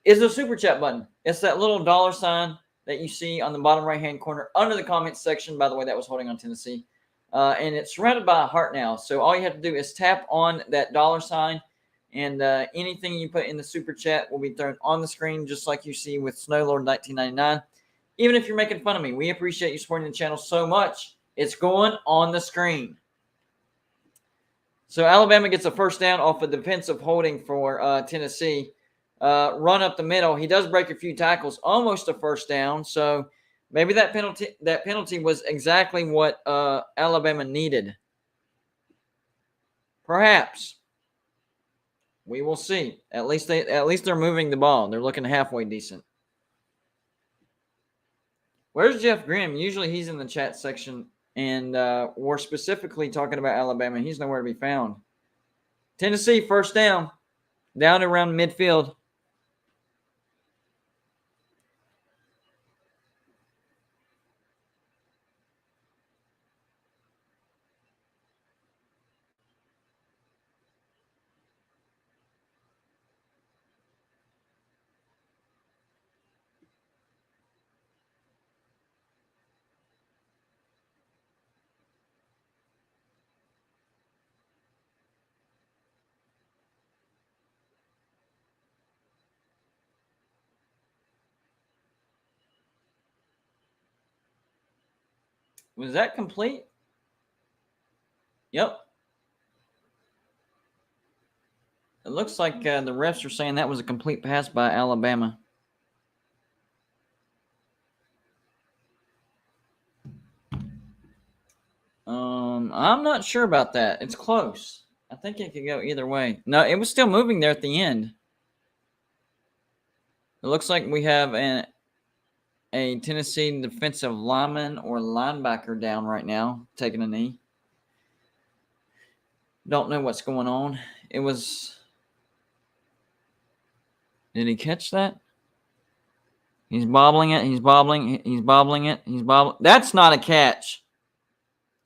is the super chat button. It's that little $ that you see on the bottom right-hand corner under the comments section. By the way, that was holding on Tennessee. And it's surrounded by a heart now. So all you have to do is tap on that $, and anything you put in the super chat will be thrown on the screen, just like you see with Snowlord 1999. Even if you're making fun of me, we appreciate you supporting the channel so much. It's going on the screen. So Alabama gets a first down off a defensive holding for Tennessee. Run up the middle. He does break a few tackles, almost a first down. So maybe that penalty was exactly what Alabama needed. Perhaps. We will see. At least they're moving the ball. They're looking halfway decent. Where's Jeff Grimm? Usually he's in the chat section, and we're specifically talking about Alabama. He's nowhere to be found. Tennessee first down around midfield. Was that complete? Yep. It looks like the refs are saying that was a complete pass by Alabama. I'm not sure about that. It's close. I think it could go either way. No, it was still moving there at the end. It looks like we have a Tennessee defensive lineman or linebacker down right now, taking a knee. Don't know what's going on. It was... Did he catch that? He's bobbling it. He's bobbling it. He's bobbling it. He's bobbling. That's not a catch.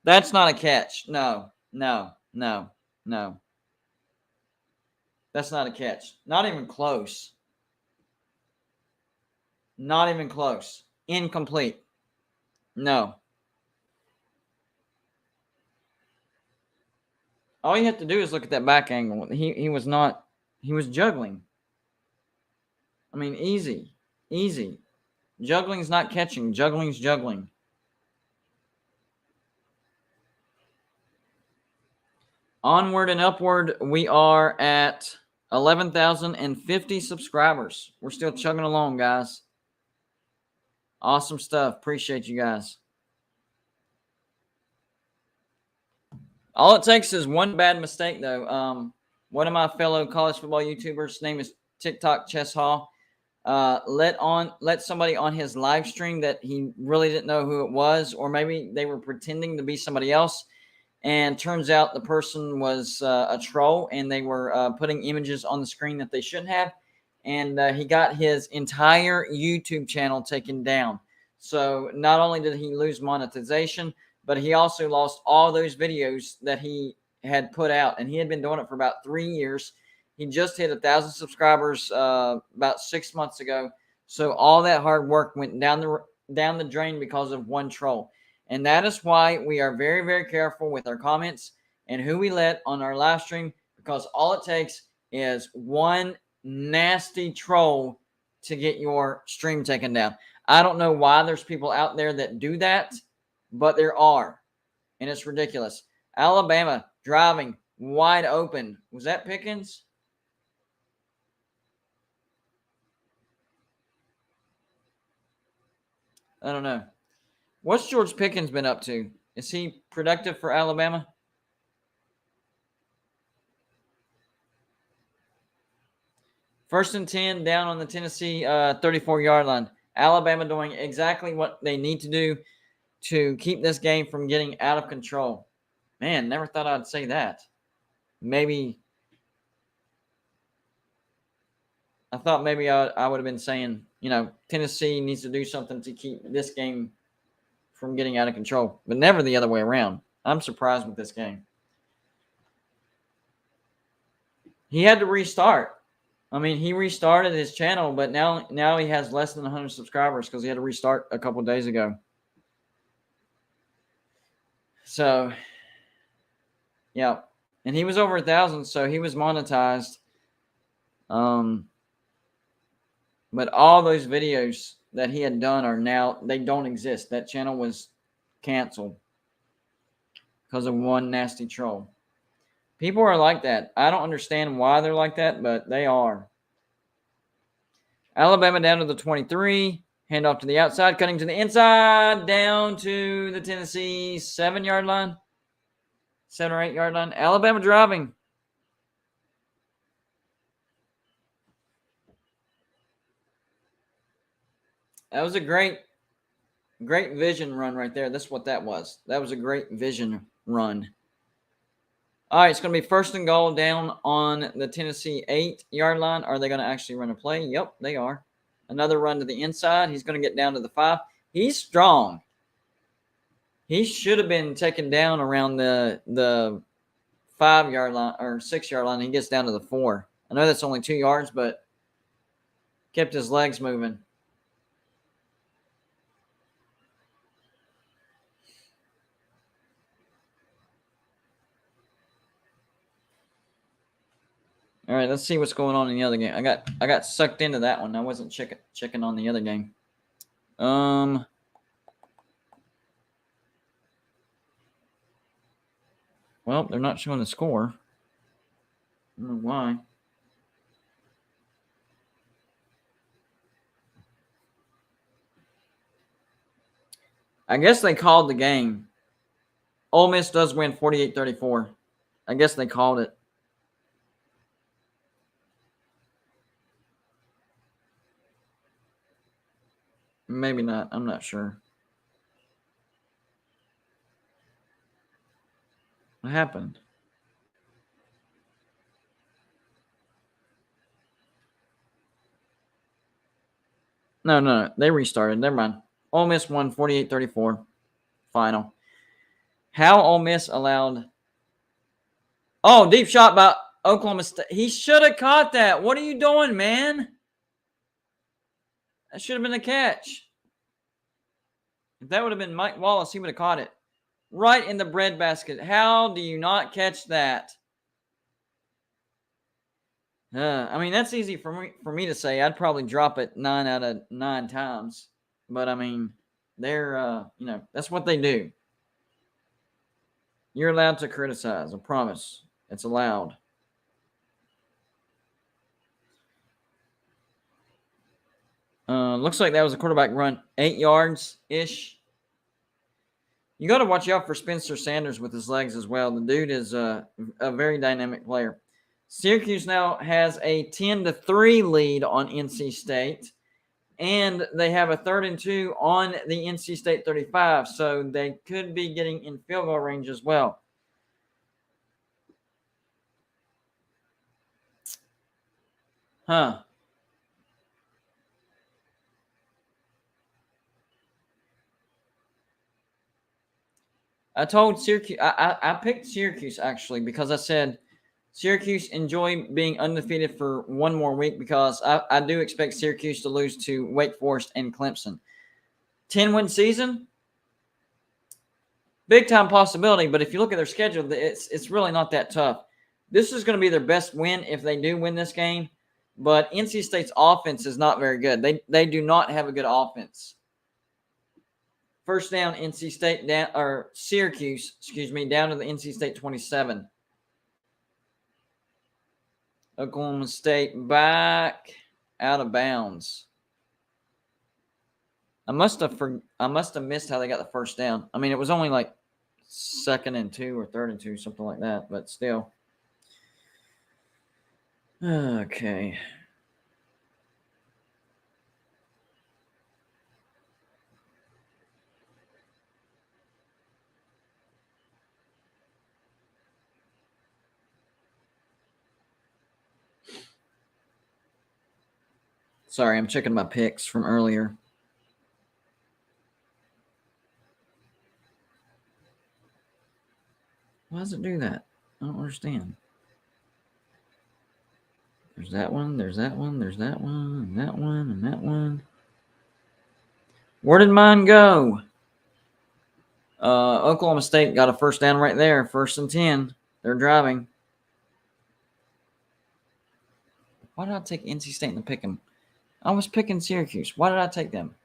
That's not a catch. No. That's not a catch. Not even close. Not even close. Incomplete. No. All you have to do is look at that back angle. He was not. He was juggling. I mean, easy. Easy. Juggling's not catching. Juggling's juggling. Onward and upward, we are at 11,050 subscribers. We're still chugging along, guys. Awesome stuff. Appreciate you guys. All it takes is one bad mistake, though. One of my fellow college football YouTubers, his name is TikTok Chess Hall, let somebody on his live stream that he really didn't know who it was, or maybe they were pretending to be somebody else. And turns out the person was a troll, and they were putting images on the screen that they shouldn't have. And he got his entire YouTube channel taken down. So not only did he lose monetization, but he also lost all those videos that he had put out. And he had been doing it for about 3 years. He just hit 1,000 subscribers about 6 months ago. So all that hard work went down the drain because of one troll. And that is why we are very, very careful with our comments and who we let on our live stream, because all it takes is one nasty troll to get your stream taken down. I don't know why there's people out there that do that, but there are, and it's ridiculous. Alabama driving wide open. Was that Pickens? I don't know. What's George Pickens been up to? Is he productive for Alabama? First and 10 down on the Tennessee 34-yard line. Alabama doing exactly what they need to do to keep this game from getting out of control. Man, never thought I'd say that. Maybe I thought maybe I would have been saying, Tennessee needs to do something to keep this game from getting out of control, but never the other way around. I'm surprised with this game. He had to restart. I mean, he restarted his channel, but now he has less than 100 subscribers because he had to restart a couple of days ago. So, yeah. And he was over 1,000, so he was monetized. But all those videos that he had done are now, they don't exist. That channel was canceled because of one nasty troll. People are like that. I don't understand why they're like that, but they are. Alabama down to the 23. Handoff to the outside, cutting to the inside, down to the Tennessee 7-yard line. 7 or 8-yard line. Alabama driving. That was a great vision run right there. That's what that was. That was a great vision run. All right, it's going to be first and goal down on the Tennessee 8-yard line. Are they going to actually run a play? Yep, they are. Another run to the inside. He's going to get down to the 5. He's strong. He should have been taken down around the 5-yard line or 6-yard line. He gets down to the 4. I know that's only 2 yards, but kept his legs moving. All right, let's see what's going on in the other game. I got sucked into that one. I wasn't checking on the other game. Well, they're not showing the score. I don't know why. I guess they called the game. Ole Miss does win 48-34. I guess they called it. Maybe not. I'm not sure. What happened? No. They restarted. Never mind. Ole Miss won 48-34. Final. How Ole Miss allowed... Oh, deep shot by Oklahoma State. He should have caught that. What are you doing, man? That should have been a catch. If that would have been Mike Wallace, he would have caught it. Right in the breadbasket. How do you not catch that? I mean, that's easy for me to say. I'd probably drop it 9 out of 9 times. But, I mean, they're, that's what they do. You're allowed to criticize. I promise. It's allowed. Looks like that was a quarterback run. 8 yards-ish. You got to watch out for Spencer Sanders with his legs as well. The dude is a very dynamic player. Syracuse now has a 10-3 lead on NC State, and they have a 3rd and 2 on the NC State 35, so they could be getting in field goal range as well. Huh. I told Syracuse, I picked Syracuse actually because I said Syracuse enjoy being undefeated for one more week because I do expect Syracuse to lose to Wake Forest and Clemson. 10-win season, big time possibility, but if you look at their schedule, it's really not that tough. This is going to be their best win if they do win this game, but NC State's offense is not very good. They do not have a good offense. First down, NC State down or Syracuse, down to the NC State 27. Oklahoma State back out of bounds. I must have missed how they got the first down. I mean, it was only like 2nd and 2 or 3rd and 2, something like that. But still. Okay. Sorry, I'm checking my picks from earlier. Why does it do that? I don't understand. There's that one, there's that one, there's that one, and that one, and that one. Where did mine go? Oklahoma State got a first down right there. 1st and 10. They're driving. Why did I take NC State and pick them? I was picking Syracuse. Why did I take them?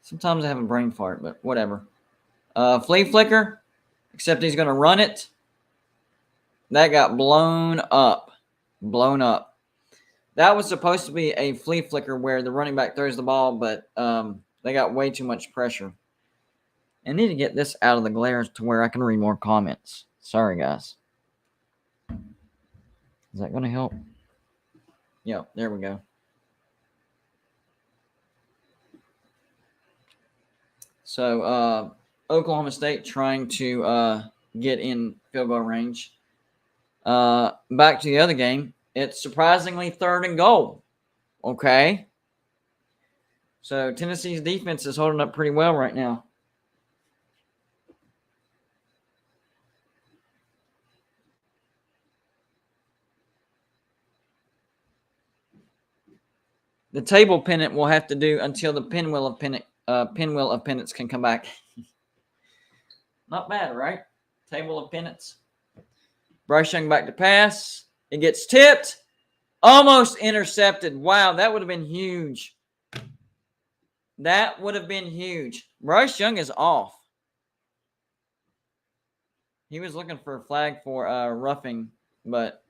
Sometimes I have a brain fart, but whatever. Flea flicker, except he's going to run it. That got blown up. Blown up. That was supposed to be a flea flicker where the running back throws the ball, but they got way too much pressure. I need to get this out of the glare to where I can read more comments. Sorry, guys. Is that going to help? Yeah, there we go. So, Oklahoma State trying to get in field goal range. Back to the other game. It's surprisingly 3rd and goal. Okay. So, Tennessee's defense is holding up pretty well right now. The table pennant will have to do until the pinwheel of pennants can come back. Not bad, right? Table of pennants. Bryce Young back to pass. It gets tipped. Almost intercepted. Wow, that would have been huge. That would have been huge. Bryce Young is off. He was looking for a flag for roughing, but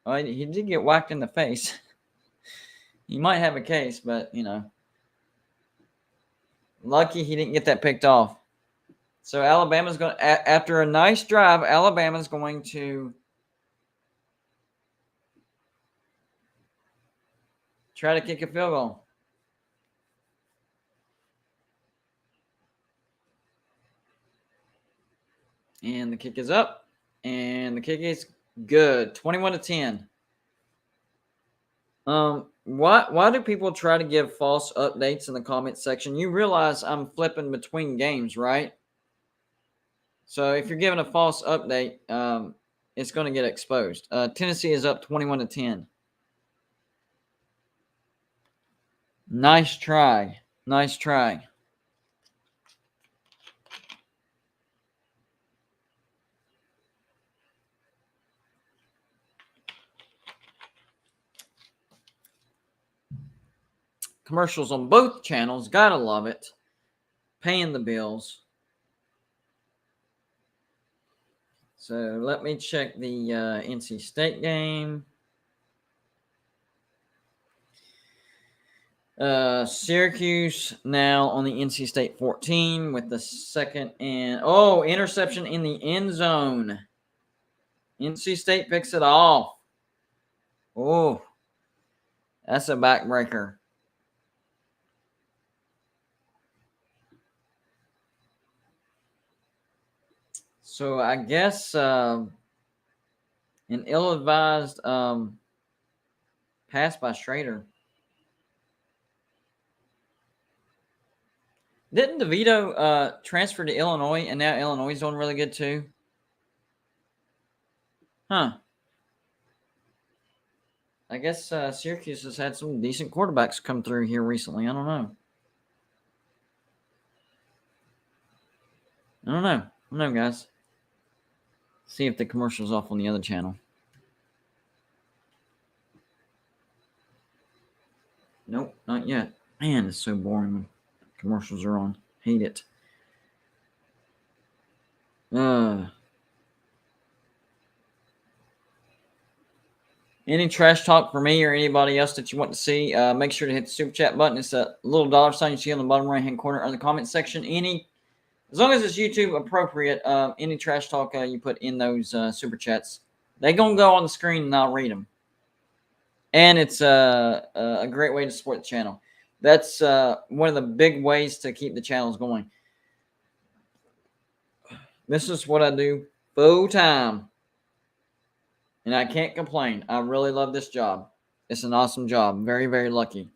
he did get whacked in the face. He might have a case, but, lucky he didn't get that picked off. So Alabama's going to, after a nice drive, Alabama's going to try to kick a field goal. And the kick is up. And the kick is good. 21-10. Why do people try to give false updates in the comment section? You realize I'm flipping between games, right? So if you're giving a false update, it's going to get exposed. Tennessee is up 21-10. Nice try. Nice try. Commercials on both channels. Gotta love it. Paying the bills. So let me check the NC State game. Syracuse now on the NC State 14 with the 2nd and interception in the end zone. NC State picks it off. Oh, that's a backbreaker. So I guess an ill-advised pass by Schrader. Didn't DeVito transfer to Illinois, and now Illinois is doing really good too? Huh. I guess Syracuse has had some decent quarterbacks come through here recently. I don't know, guys. See if the commercial's off on the other channel. Nope, not yet. Man, it's so boring when commercials are on. Hate it. Any trash talk for me or anybody else that you want to see, make sure to hit the super chat button. It's a little $ sign you see on the bottom right-hand corner of the comment section. Any as long as it's YouTube appropriate, any trash talk you put in those super chats, they gonna go on the screen and I'll read them. And it's a great way to support the channel. That's one of the big ways to keep the channels going. This is what I do full time. And I can't complain. I really love this job. It's an awesome job. Very, very lucky.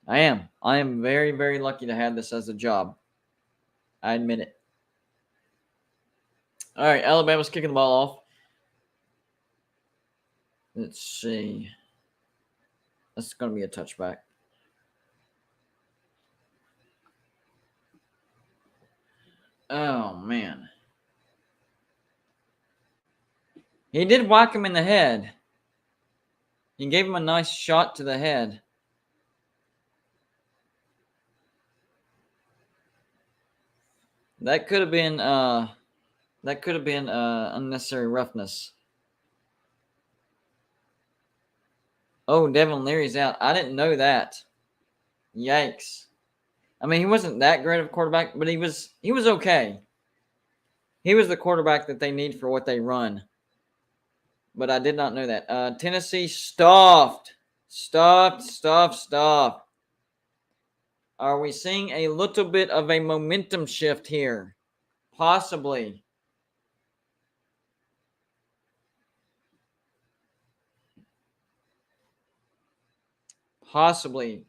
I am. I am very, very lucky to have this as a job. I admit it. All right, Alabama's kicking the ball off. Let's see. That's going to be a touchback. Oh, man. He did whack him in the head. He gave him a nice shot to the head. That could have been unnecessary roughness. Oh, Devin Leary's out. I didn't know that. Yikes. I mean, he wasn't that great of a quarterback, but he was okay. He was the quarterback that they need for what they run. But I did not know that. Tennessee stuffed. Are we seeing a little bit of a momentum shift here? Possibly. Possibly.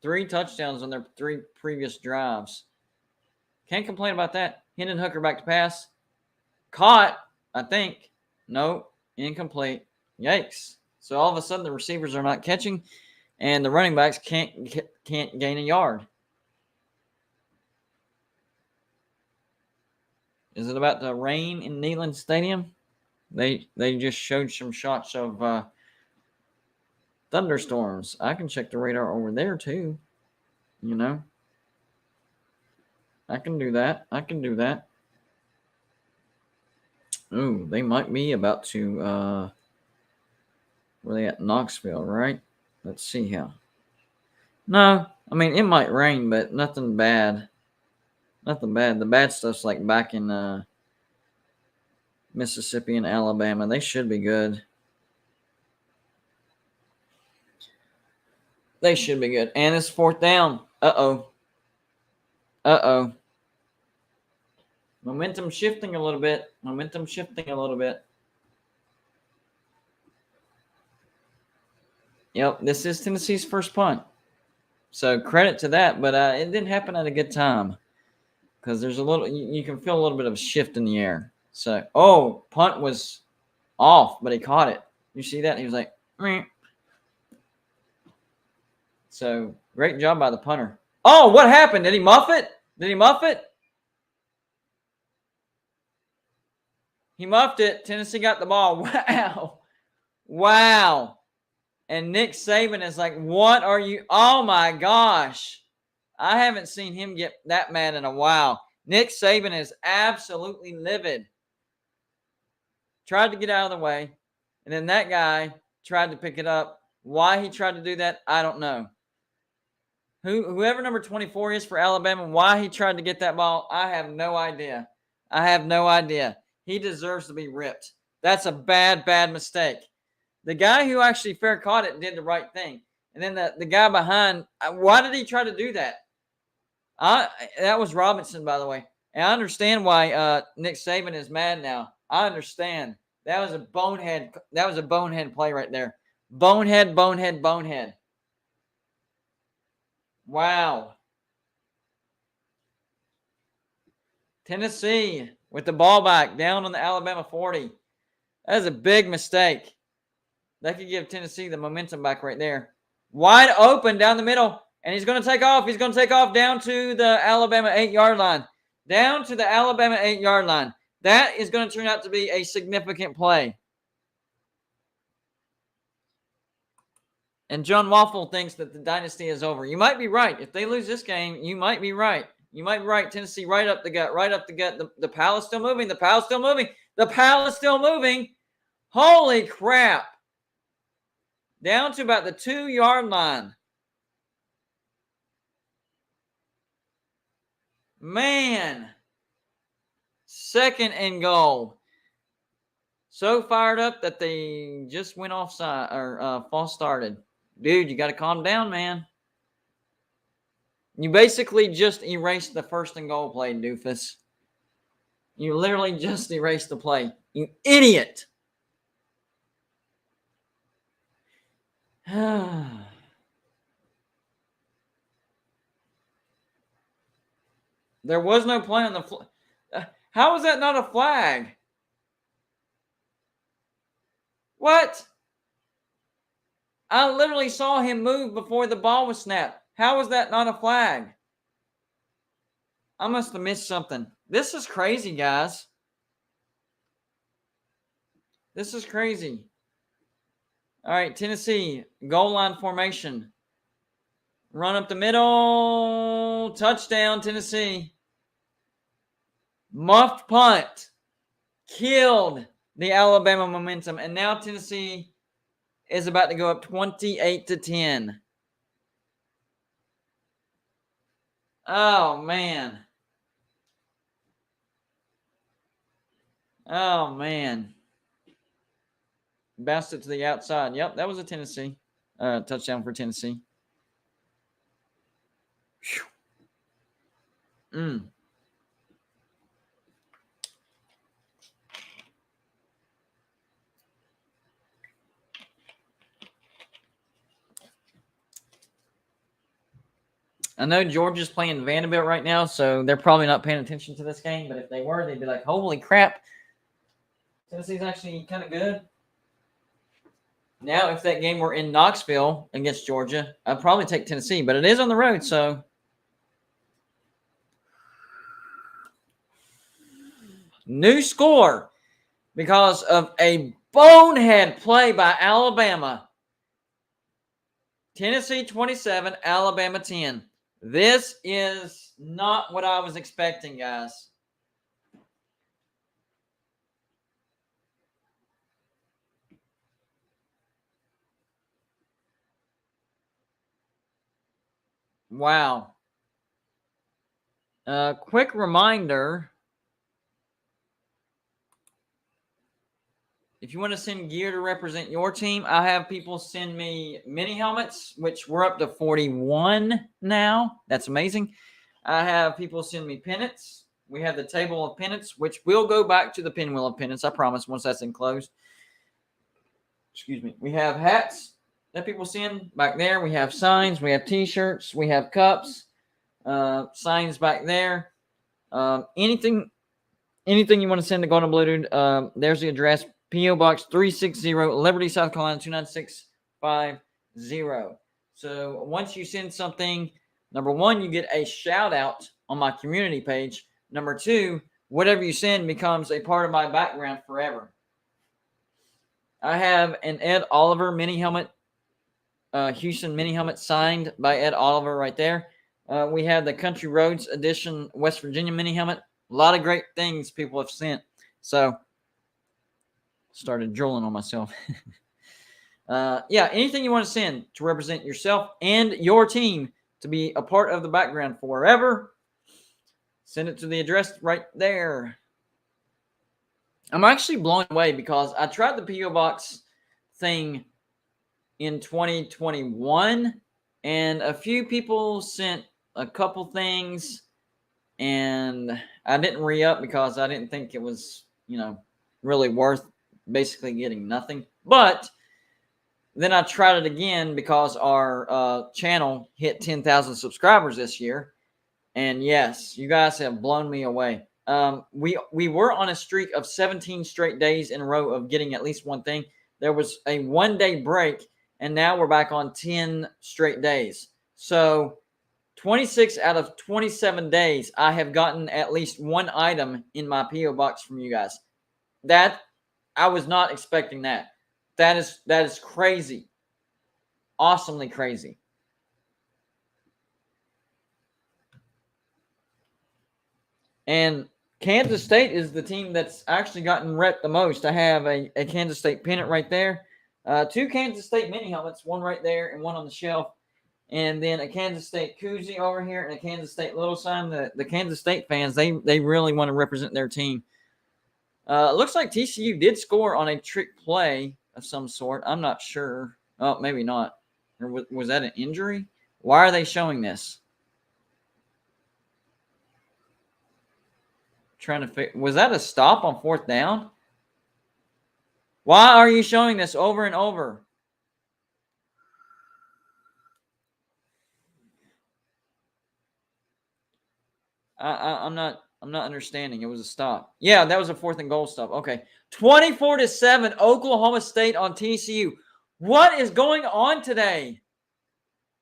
3 touchdowns on their 3 previous drives. Can't complain about that. Hendon Hooker back to pass. Caught, I think. No, incomplete. Yikes. So all of a sudden the receivers are not catching and the running backs can't gain a yard. Is it about to rain in Neyland Stadium? They just showed some shots of thunderstorms. I can check the radar over there too. You know. I can do that. Ooh, they might be about to where they at? Knoxville, right? Let's see here. No, I mean it might rain, but nothing bad. Nothing bad. The bad stuff's like back in Mississippi and Alabama. They should be good. They should be good. And it's 4th down. Uh-oh. Momentum shifting a little bit. Yep, this is Tennessee's first punt. So credit to that, but it didn't happen at a good time. Because there's a little, you can feel a little bit of a shift in the air. So, punt was off, but he caught it. You see that? He was like, meh. So, great job by the punter. Oh, what happened? Did he muff it? He muffed it. Tennessee got the ball. Wow. And Nick Saban is like, what are you? Oh, my gosh. I haven't seen him get that mad in a while. Nick Saban is absolutely livid. Tried to get out of the way. And then that guy tried to pick it up. Why he tried to do that, I don't know. Whoever number 24 is for Alabama, why he tried to get that ball, I have no idea. He deserves to be ripped. That's a bad, bad mistake. The guy who actually fair caught it did the right thing. And then the guy behind, why did he try to do that? That was Robinson, by the way. And I understand why Nick Saban is mad now. I understand. That was a bonehead play right there. Bonehead. Wow. Tennessee with the ball back down on the Alabama 40. That is a big mistake. That could give Tennessee the momentum back right there. Wide open down the middle. And he's going to take off. Down to the Alabama 8-yard line. That is going to turn out to be a significant play. And John Waffle thinks that the dynasty is over. You might be right. If they lose this game, you might be right. Tennessee right up the gut. The pal is still moving. Holy crap. Down to about the 2-yard line. Man. Second and goal. So fired up that they just went offside or false started. Dude, you got to calm down, man. You basically just erased the first and goal play, doofus. You literally just erased the play. You idiot. There was no play on the flag. How is that not a flag? What? I literally saw him move before the ball was snapped. How is that not a flag? I must have missed something. This is crazy, guys. This is crazy. All right, Tennessee, goal line formation. Run up the middle. Touchdown, Tennessee. Muffed punt. Killed the Alabama momentum. And now Tennessee is about to go up 28-10. Oh, man. Oh, man. Bounced it to the outside. Yep, that was a Tennessee touchdown for Tennessee. Whew. I know Georgia's playing Vanderbilt right now, so they're probably not paying attention to this game. But if they were, they'd be like, holy crap. Tennessee's actually kind of good. Now, if that game were in Knoxville against Georgia, I'd probably take Tennessee. But it is on the road, so. New score because of a bonehead play by Alabama. Tennessee 27, Alabama 10. This is not what I was expecting, guys. Wow. Quick reminder. If you want to send gear to represent your team, I have people send me mini helmets, which we're up to 41 now. That's amazing. I have people send me pennants. We have the table of pennants, which will go back to the pinwheel of pennants, I promise, once that's enclosed. Excuse me. We have hats that people send back there. We have signs. We have T-shirts. We have cups. Signs back there. Anything you want to send to Golden Blue Dude, there's the address. P.O. Box 360, Liberty, South Carolina, 29650. So once you send something, number one, you get a shout out on my community page. Number two, whatever you send becomes a part of my background forever. I have an Ed Oliver mini helmet, Houston mini helmet signed by Ed Oliver right there. We have the Country Roads Edition West Virginia mini helmet. A lot of great things people have sent. So, started drooling on myself. Yeah, anything you want to send to represent yourself and your team to be a part of the background forever, send it to the address right there. I'm actually blown away because I tried the P.O. Box thing in 2021, and a few people sent a couple things, and I didn't re-up because I didn't think it was, really worth basically getting nothing. But then I tried it again because our channel hit 10,000 subscribers this year. And yes, you guys have blown me away. We were on a streak of 17 straight days in a row of getting at least one thing. There was a 1-day break, and now we're back on 10 straight days. So 26 out of 27 days, I have gotten at least one item in my P.O. Box from you guys. That I was not expecting that. That is crazy. Awesomely crazy. And Kansas State is the team that's actually gotten repped the most. I have a Kansas State pennant right there. 2 Kansas State mini helmets, one right there and one on the shelf. and then a Kansas State koozie over here and a Kansas State little sign. The Kansas State fans, they really want to represent their team. It looks like TCU did score on a trick play of some sort. I'm not sure. Oh, maybe not. Or was that an injury? Why are they showing this? Trying to figure. Was that a stop on 4th down? Why are you showing this over and over? I'm not understanding. It was a stop. Yeah, that was a 4th and goal stop. Okay. 24-7 Oklahoma State on TCU. What is going on today?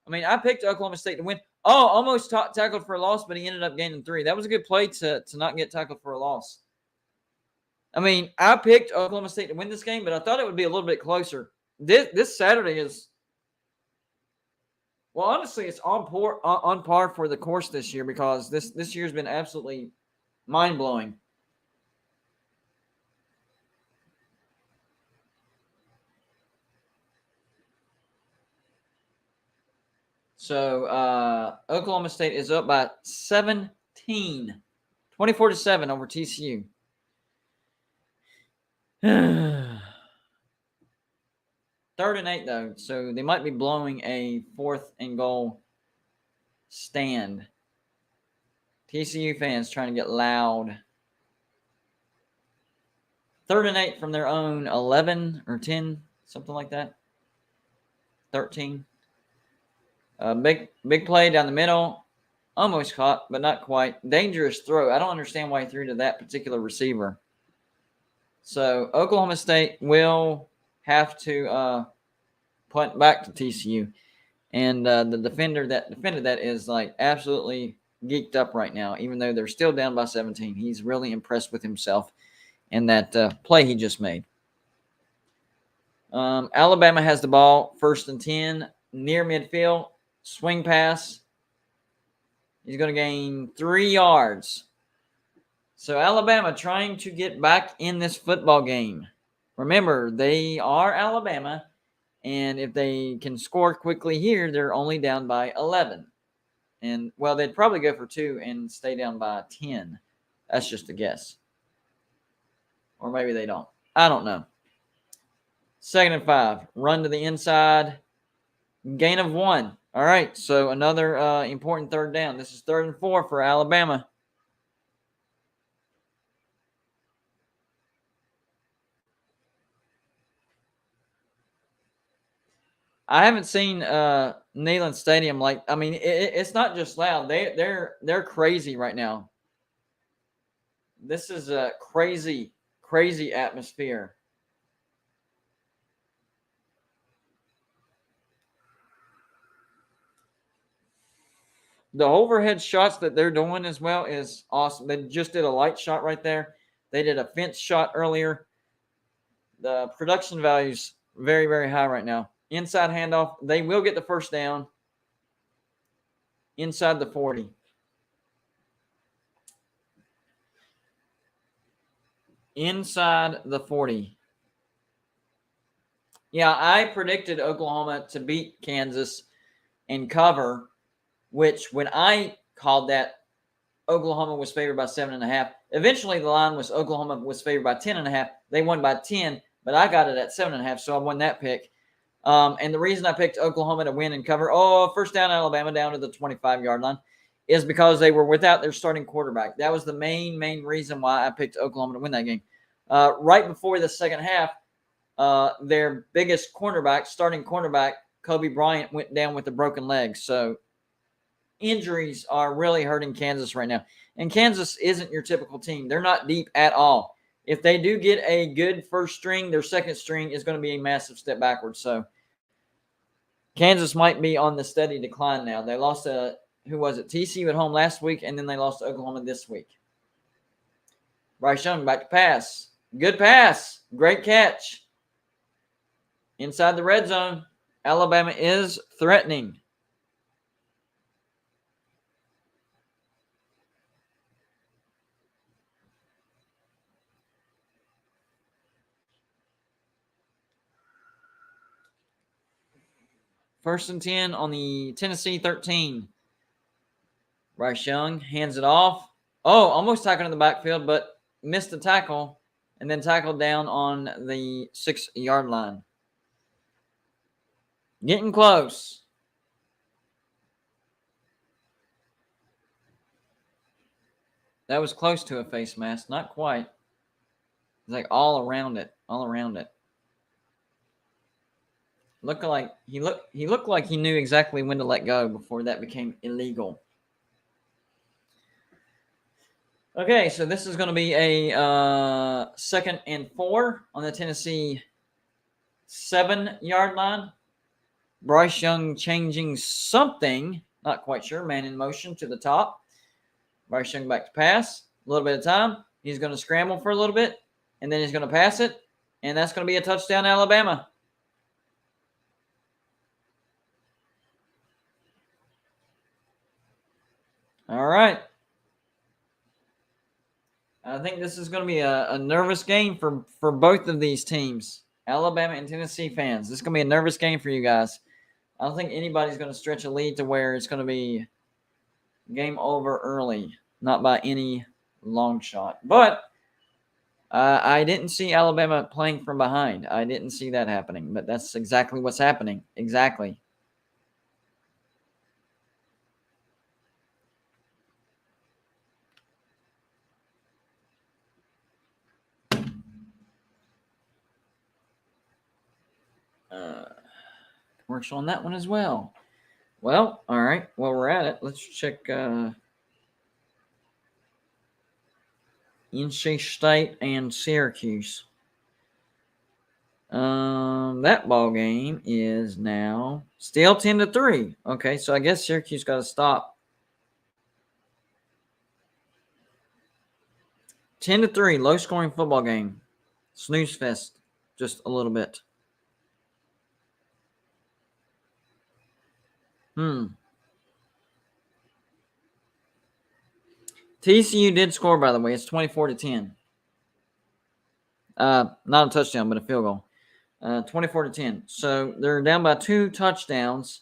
I mean, I picked Oklahoma State to win. Oh, almost tackled for a loss, but he ended up gaining 3. That was a good play to not get tackled for a loss. I mean, I picked Oklahoma State to win this game, but I thought it would be a little bit closer. This Saturday is, well, honestly, it's on par for the course this year because this year's been absolutely mind-blowing. So Oklahoma State is up by 17, 24-7 over TCU. 3rd and 8 though, so they might be blowing a 4th and goal stand. TCU fans trying to get loud. 3rd and 8 from their own 11 or 10, something like that. 13. Big play down the middle. Almost caught, but not quite. Dangerous throw. I don't understand why he threw to that particular receiver. So Oklahoma State will have to punt back to TCU. And the defender that defended that is like absolutely geeked up right now, even though they're still down by 17. He's really impressed with himself in that play he just made. Alabama has the ball, 1st and 10, near midfield. Swing pass. He's going to gain 3 yards. So Alabama trying to get back in this football game. Remember, they are Alabama, and if they can score quickly here, they're only down by 11. And, well, they'd probably go for 2 and stay down by 10. That's just a guess. Or maybe they don't. I don't know. 2nd and 5. Run to the inside. Gain of 1. All right, so another important 3rd down. This is 3rd and 4 for Alabama. I haven't seen Neyland Stadium like. I mean, it's not just loud. They're crazy right now. This is a crazy atmosphere. The overhead shots that they're doing as well is awesome. They just did a light shot right there. They did a fence shot earlier. The production value's very, very high right now. Inside handoff. They will get the 1st down. Inside the 40. Inside the 40. Yeah, I predicted Oklahoma to beat Kansas and cover, which when I called that, Oklahoma was favored by 7.5. Eventually, the line was Oklahoma was favored by 10.5. They won by 10, but I got it at 7.5, so I won that pick. And the reason I picked Oklahoma to win and cover, 1st down Alabama down to the 25-yard line, is because they were without their starting quarterback. That was the main reason why I picked Oklahoma to win that game. Right before the 2nd half, their biggest cornerback, starting cornerback, Kobe Bryant, went down with a broken leg. So injuries are really hurting Kansas right now. And Kansas isn't your typical team. They're not deep at all. If they do get a good 1st string, their 2nd string is going to be a massive step backwards. So Kansas might be on the steady decline now. They lost to, TCU at home last week, and then they lost to Oklahoma this week. Bryce Young back to pass. Good pass. Great catch. Inside the red zone. Alabama is threatening. First and 10 on the Tennessee 13. Bryce Young hands it off. Oh, almost tackled in the backfield, but missed the tackle and then tackled down on the 6-yard line. Getting close. That was close to a face mask. Not quite. It's like all around it. All around it. Looked like he looked like he knew exactly when to let go before that became illegal. Okay, so this is going to be a 2nd and 4 on the Tennessee 7-yard line. Bryce Young changing something, not quite sure. Man in motion to the top. Bryce Young back to pass. A little bit of time. He's going to scramble for a little bit, and then he's going to pass it, and that's going to be a touchdown, Alabama. All right. I think this is going to be a nervous game for both of these teams, Alabama and Tennessee fans. This is going to be a nervous game for you guys. I don't think anybody's going to stretch a lead to where it's going to be game over early, not by any long shot. But I didn't see Alabama playing from behind. I didn't see that happening, but that's exactly what's happening. Exactly. Commercial on that one as well. Well, all right. While we're at it, let's check NC State and Syracuse. That ball game is now still 10-3. Okay, so I guess Syracuse got to stop. 10-3, low scoring football game. Snooze fest, just a little bit. TCU did score, by the way. It's 24-10. Not a touchdown, but a field goal. 24-10. So they're down by 2 touchdowns.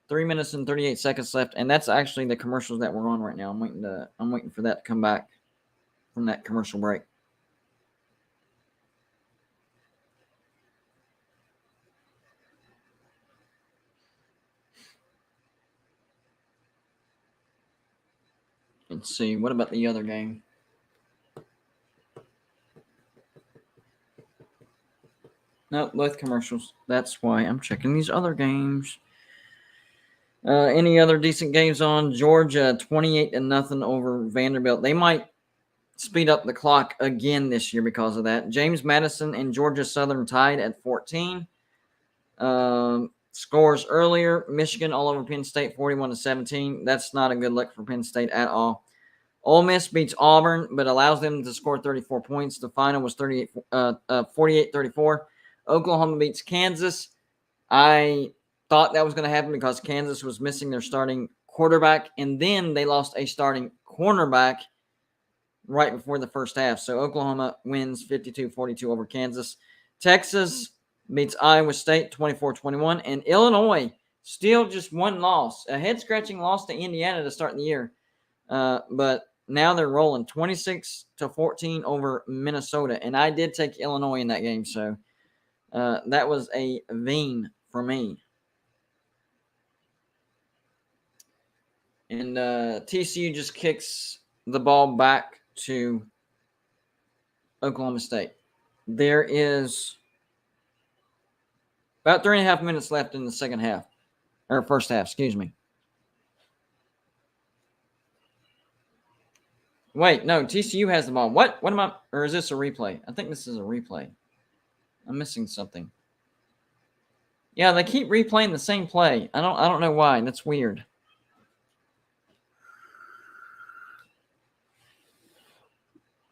3 minutes and 38 seconds left, and that's actually the commercials that we're on right now. I'm waiting for that to come back from that commercial break. Let's see. What about the other game? Nope, both commercials. That's why I'm checking these other games. Any other decent games on? Georgia 28-0 over Vanderbilt. They might speed up the clock again this year because of that. James Madison and Georgia Southern tied at 14. Scores earlier. Michigan all over Penn State 41-17. That's not a good look for Penn State at all. Ole Miss beats Auburn, but allows them to score 34 points. The final was 48-34. Oklahoma beats Kansas. I thought that was going to happen because Kansas was missing their starting quarterback, and then they lost a starting cornerback right before the first half. So Oklahoma wins 52-42 over Kansas. Texas beats Iowa State 24-21, and Illinois still just one loss, a head-scratching loss to Indiana to start the year. But now they're rolling 26-14 over Minnesota, and I did take Illinois in that game, so that was a vein for me. And TCU just kicks the ball back to Oklahoma State. There is about 3.5 minutes left in the second half, or first half, excuse me. Wait, no, TCU has the ball. What am I, or is this a replay? I think this is a replay. I'm missing something. Yeah, they keep replaying the same play. I don't know why. That's weird.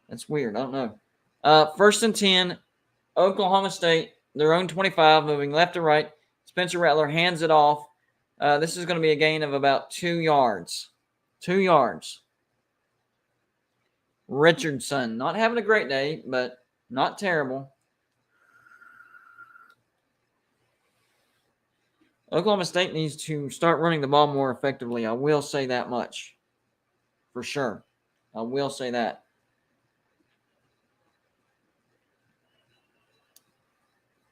That's weird. I don't know. First and 10, Oklahoma State, their own 25, moving left to right. Spencer Rattler hands it off. This is going to be a gain of about 2 yards. 2 yards. Richardson, not having a great day, but not terrible. Oklahoma State needs to start running the ball more effectively. I will say that much. For sure. I will say that.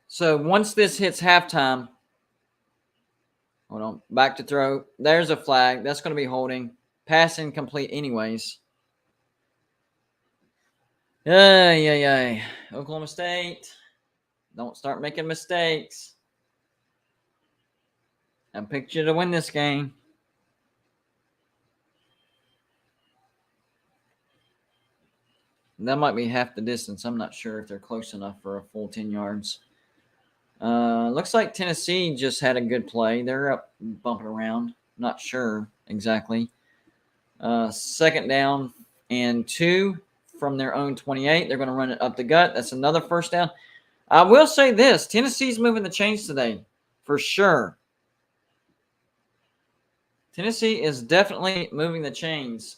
So once this hits halftime, hold on, back to throw. There's a flag. That's going to be holding. Pass incomplete anyways. Yeah. Oklahoma State, don't start making mistakes. I picked you to win this game. That might be half the distance. I'm not sure if they're close enough for a full 10 yards. Looks like Tennessee just had a good play. They're up bumping around. Not sure exactly. Second down and 2 from their own 28. They're going to run it up the gut. That's another first down. I will say this. Tennessee's moving the chains today for sure. Tennessee is definitely moving the chains.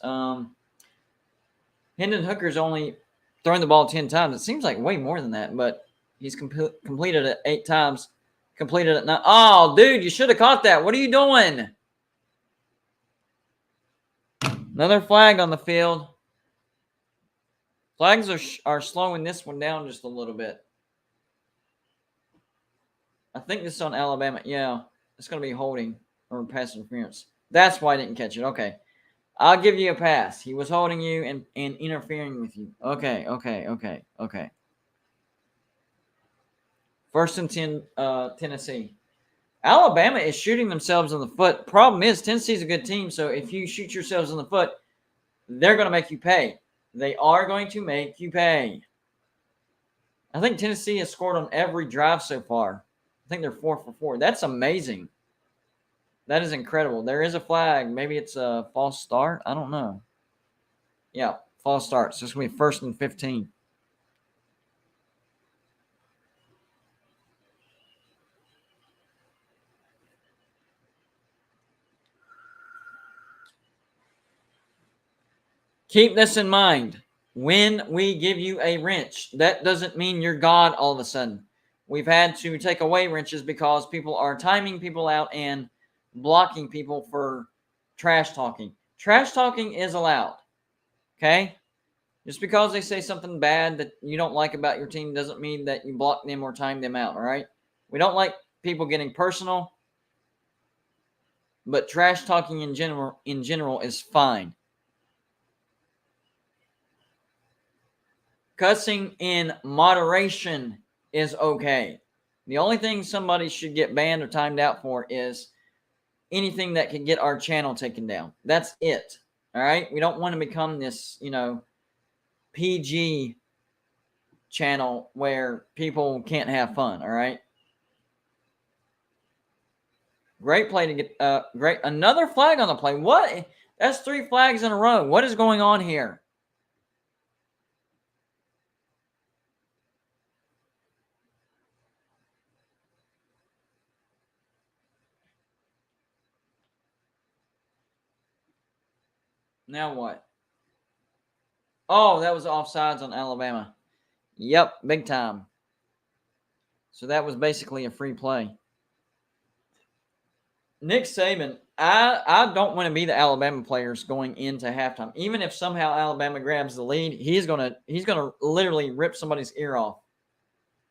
Hendon Hooker's only thrown the ball 10 times. It seems like way more than that, but he's completed it 8 times. Completed it 9. Oh, dude, you should have caught that. What are you doing? Another flag on the field. Flags are slowing this one down just a little bit. I think this is on Alabama. Yeah, it's going to be holding or pass interference. That's why I didn't catch it. Okay. I'll give you a pass. He was holding you and interfering with you. Okay. First and 10, Tennessee. Alabama is shooting themselves in the foot. Problem is, Tennessee's a good team, so if you shoot yourselves in the foot, they're going to make you pay. They are going to make you pay. I think Tennessee has scored on every drive so far. I think they're 4 for 4. That's amazing. That is incredible. There is a flag. Maybe it's a false start. I don't know. Yeah, false start. So it's going to be first and 15. Keep this in mind. When we give you a wrench, that doesn't mean you're God all of a sudden. We've had to take away wrenches because people are timing people out and blocking people for trash talking. Trash talking is allowed. Okay? Just because they say something bad that you don't like about your team doesn't mean that you block them or time them out, all right? We don't like people getting personal, but trash talking in general is fine. Cussing in moderation is okay. The only thing somebody should get banned or timed out for is anything that can get our channel taken down. That's it. All right? We don't want to become this, PG channel where people can't have fun, all right? Great play to get great. Another flag on the play. What? That's 3 flags in a row. What is going on here? Now what? Oh, that was offsides on Alabama. Yep, big time. So that was basically a free play. Nick Saban, I don't want to be the Alabama players going into halftime. Even if somehow Alabama grabs the lead, he's gonna literally rip somebody's ear off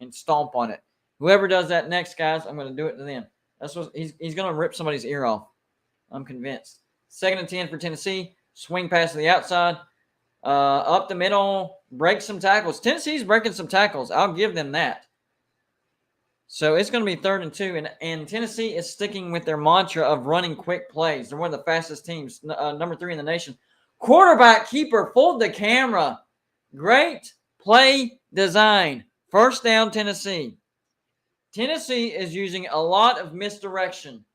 and stomp on it. Whoever does that next, guys, I'm gonna do it to them. That's what he's gonna rip somebody's ear off. I'm convinced. 2nd and 10 for Tennessee. Swing pass to the outside. Up the middle. Break some tackles. Tennessee's breaking some tackles. I'll give them that. So it's going to be 3rd and 2. And Tennessee is sticking with their mantra of running quick plays. They're one of the fastest teams. Number 3 in the nation. Quarterback keeper. Fold the camera. Great play design. First down, Tennessee. Tennessee is using a lot of misdirection.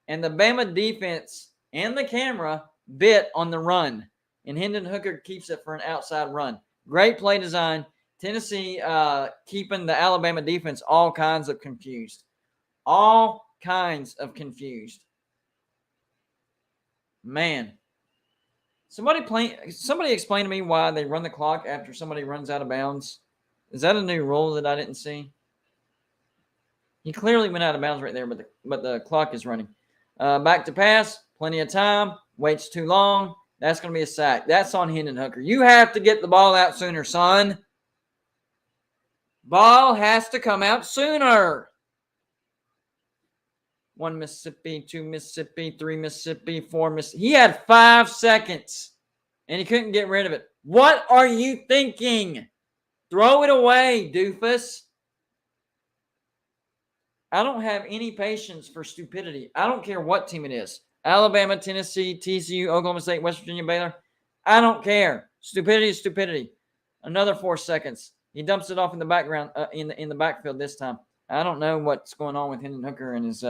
And the Bama defense and the camera bit on the run. And Hendon Hooker keeps it for an outside run. Great play design. Tennessee keeping the Alabama defense all kinds of confused. All kinds of confused. Man. Somebody explain to me why they run the clock after somebody runs out of bounds. Is that a new rule that I didn't see? He clearly went out of bounds right there, but the clock is running. Back to pass, plenty of time, waits too long. That's going to be a sack. That's on Hendon Hooker. You have to get the ball out sooner, son. Ball has to come out sooner. 1 Mississippi, 2 Mississippi, 3 Mississippi, 4 Mississippi. He had 5 seconds, and he couldn't get rid of it. What are you thinking? Throw it away, doofus. I don't have any patience for stupidity. I don't care what team it is. Alabama, Tennessee, TCU, Oklahoma State, West Virginia, Baylor. I don't care. Stupidity is stupidity. Another 4 seconds. He dumps it off in the background, in the backfield this time. I don't know what's going on with Hendon Hooker and his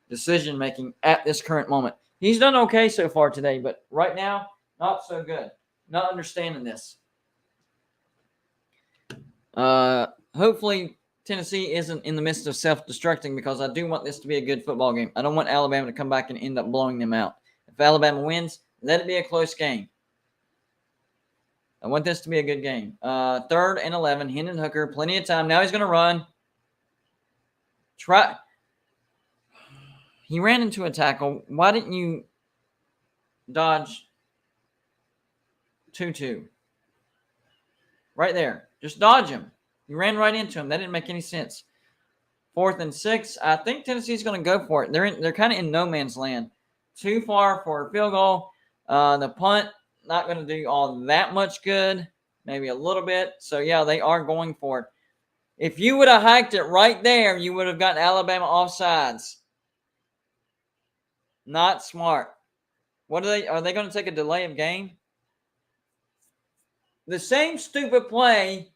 decision making at this current moment. He's done okay so far today, but right now, not so good. Not understanding this. Hopefully Tennessee isn't in the midst of self-destructing, because I do want this to be a good football game. I don't want Alabama to come back and end up blowing them out. If Alabama wins, let it be a close game. I want this to be a good game. 3rd and 11, Hendon Hooker, plenty of time. Now he's going to run. He ran into a tackle. Why didn't you dodge 2-2? Right there. Just dodge him. You ran right into him. That didn't make any sense. 4th and 6. I think Tennessee's going to go for it. They're kind of in no man's land. Too far for a field goal. The punt, not going to do all that much good. Maybe a little bit. So, yeah, they are going for it. If you would have hiked it right there, you would have gotten Alabama offsides. Not smart. Are they going to take a delay of game? The same stupid play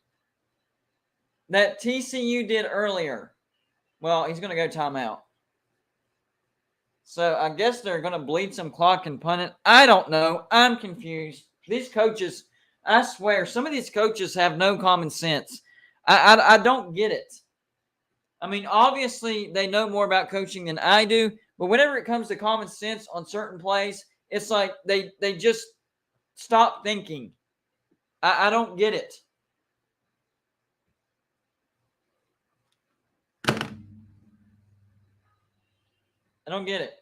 that TCU did earlier. Well, he's going to go timeout. So I guess they're going to bleed some clock and punt it. I don't know. I'm confused. These coaches, I swear, some of these coaches have no common sense. I don't get it. I mean, obviously, they know more about coaching than I do. But whenever it comes to common sense on certain plays, it's like they just stop thinking. I don't get it. I don't get it.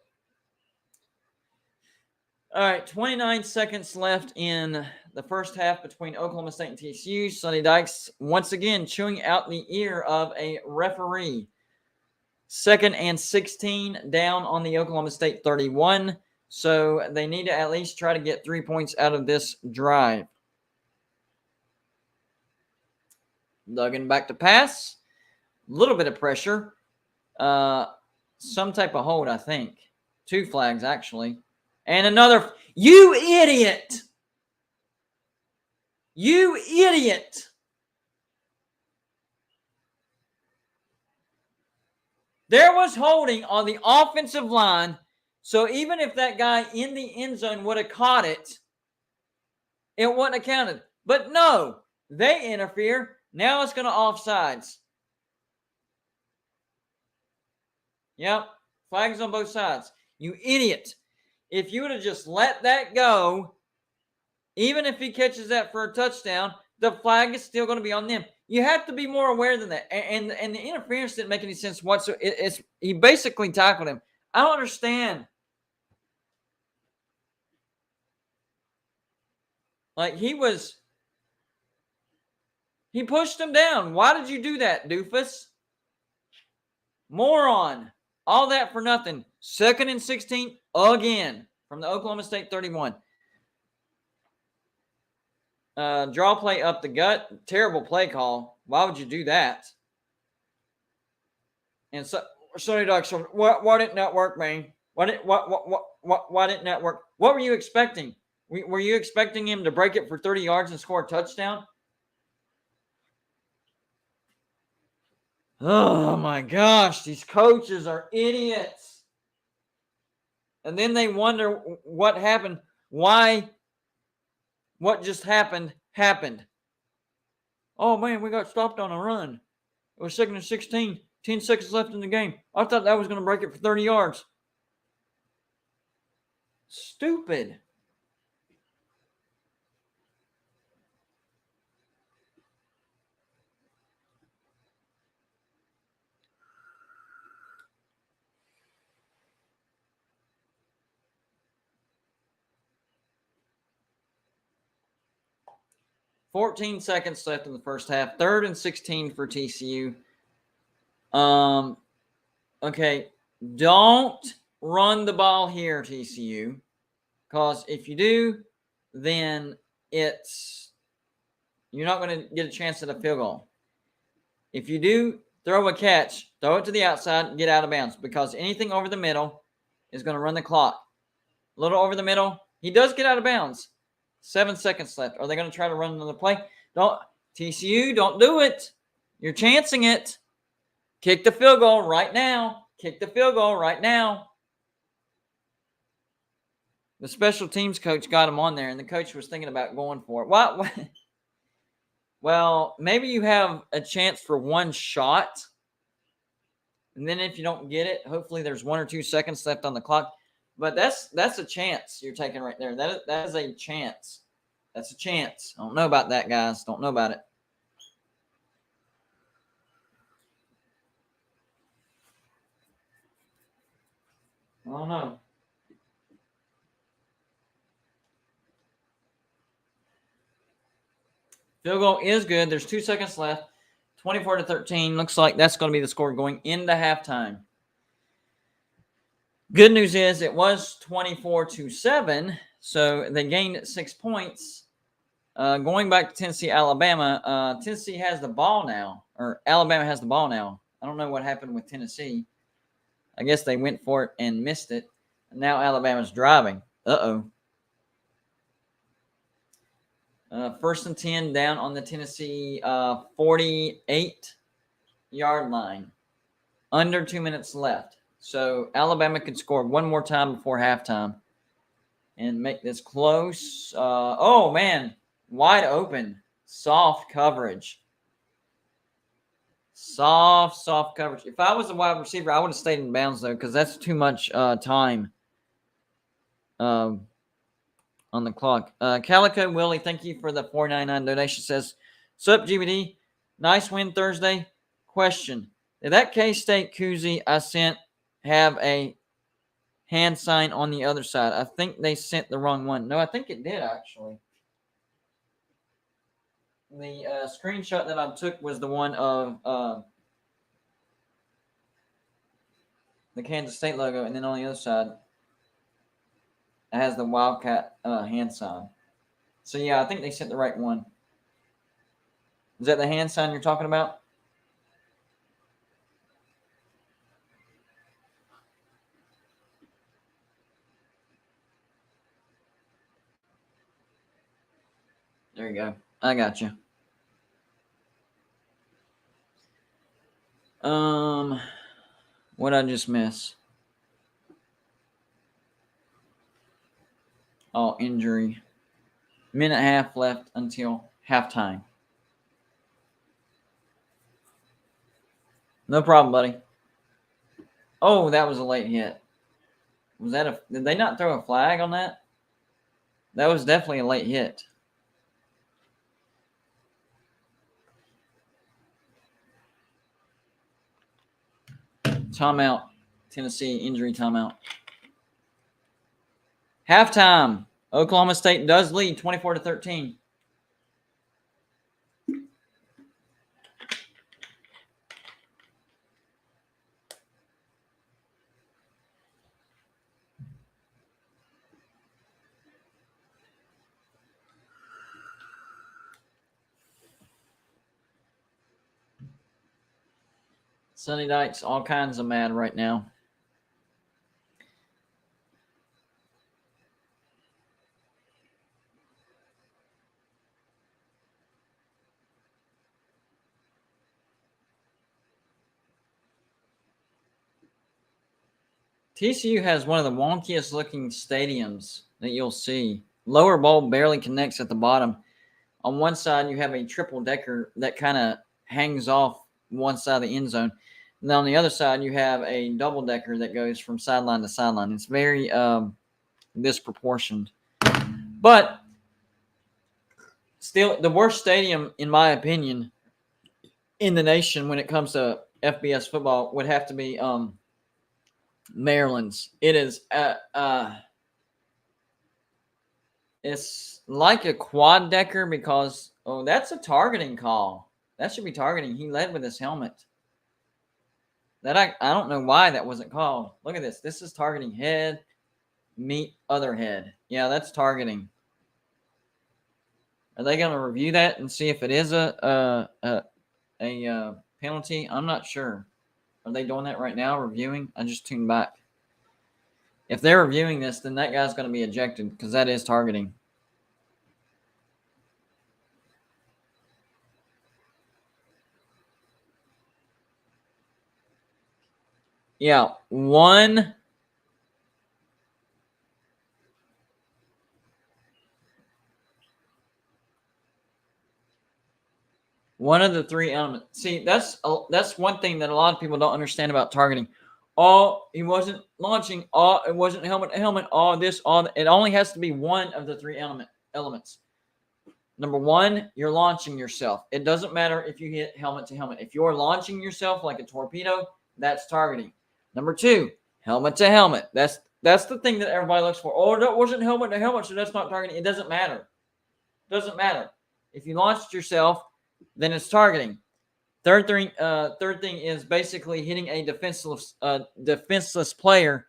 All right, 29 seconds left in the first half between Oklahoma State and TCU. Sonny Dykes once again chewing out the ear of a referee. 2nd and 16 down on the Oklahoma State 31. So they need to at least try to get 3 points out of this drive. Duggan back to pass. A little bit of pressure. Some type of hold, I think. 2 flags, actually. And another. You idiot! You idiot! There was holding on the offensive line. So even if that guy in the end zone would have caught it, it wouldn't have counted. But no, they interfere. Now it's going to offsides. Yep, flags on both sides. You idiot. If you would have just let that go, even if he catches that for a touchdown, the flag is still going to be on them. You have to be more aware than that. And the interference didn't make any sense whatsoever. He basically tackled him. I don't understand. Like, he pushed him down. Why did you do that, doofus? Moron. All that for nothing. 2nd and 16 again from the Oklahoma State 31. Draw play up the gut. Terrible play call. Why would you do that? And so, Sonny Dykes, why didn't that work, man? Why didn't that work? What were you expecting? Were you expecting him to break it for 30 yards and score a touchdown? Oh, my gosh. These coaches are idiots. And then they wonder what happened. Why what just happened. Oh, man, we got stopped on a run. It was 2nd and 16. 10 seconds left in the game. I thought that was going to break it for 30 yards. Stupid. 14 seconds left in the first half. 3rd and 16 for TCU. Okay, don't run the ball here, TCU, because if you do, then you're not going to get a chance at a field goal. If you do throw a catch, throw it to the outside and get out of bounds, because anything over the middle is going to run the clock. A little over the middle, he does get out of bounds. 7 seconds left. Are they going to try to run another play? TCU, don't do it. You're chancing it. Kick the field goal right now. Kick the field goal right now. The special teams coach got him on there, and the coach was thinking about going for it. What? Well, maybe you have a chance for one shot, and then if you don't get it, hopefully there's 1 or 2 seconds left on the clock. But that's a chance you're taking right there. That is a chance. That's a chance. I don't know about that, guys. Don't know about it. I don't know. Field goal is good. There's 2 seconds left. 24-13. Looks like that's going to be the score going into halftime. Good news is it was 24-7, so they gained 6 points. Going back to Tennessee, Alabama, Tennessee has the ball now, or Alabama has the ball now. I don't know what happened with Tennessee. I guess they went for it and missed it. Now Alabama's driving. Uh-oh. 1st and 10 down on the Tennessee 48-yard line. Under 2 minutes left. So Alabama could score one more time before halftime and make this close. Oh, man. Wide open. Soft coverage. Soft coverage. If I was a wide receiver, I would have stayed in bounds, though, because that's too much time on the clock. Calico Willie, thank you for the $4.99 donation. Says, sup, GBD? Nice win Thursday. Question. Did that K-State koozie I sent have a hand sign on the other side? I think they sent the wrong one. No, I think it did, actually. The screenshot that I took was the one of the Kansas State logo, and then on the other side, it has the Wildcat hand sign. So, yeah, I think they sent the right one. Is that the hand sign you're talking about? There you go. I got you. What'd I just miss? Oh, injury. Minute and a half left until halftime. No problem, buddy. Oh, that was a late hit. Did they not throw a flag on that? That was definitely a late hit. Timeout. Tennessee injury timeout. Halftime. Oklahoma State does lead 24-13. Sonny Dykes, all kinds of mad right now. TCU has one of the wonkiest looking stadiums that you'll see. Lower bowl barely connects at the bottom. On one side, you have a triple decker that kind of hangs off one side of the end zone. And then on the other side, you have a double decker that goes from sideline to sideline. It's very disproportioned. But still, the worst stadium, in my opinion, in the nation when it comes to FBS football would have to be Maryland's. It is it's like a quad decker because, oh, that's a targeting call. That should be targeting. He led with his helmet. That I don't know why that wasn't called. Look at this. This is targeting head, meet other head. Yeah, that's targeting. Are they going to review that and see if it is a penalty? I'm not sure. Are they doing that right now, reviewing? I just tuned back. If they're reviewing this, then that guy's going to be ejected because that is targeting. Yeah, one of the three elements. See, that's one thing that a lot of people don't understand about targeting. Oh, he wasn't launching. Oh, it wasn't helmet to helmet. Oh, this. Oh, it only has to be one of the three elements. Number one, you're launching yourself. It doesn't matter if you hit helmet to helmet. If you're launching yourself like a torpedo, that's targeting. Number two, helmet to helmet. That's the thing that everybody looks for. Oh, that wasn't helmet to helmet, so that's not targeting. It doesn't matter. It doesn't matter. If you launched yourself, then it's targeting. Third thing is basically hitting a defenseless player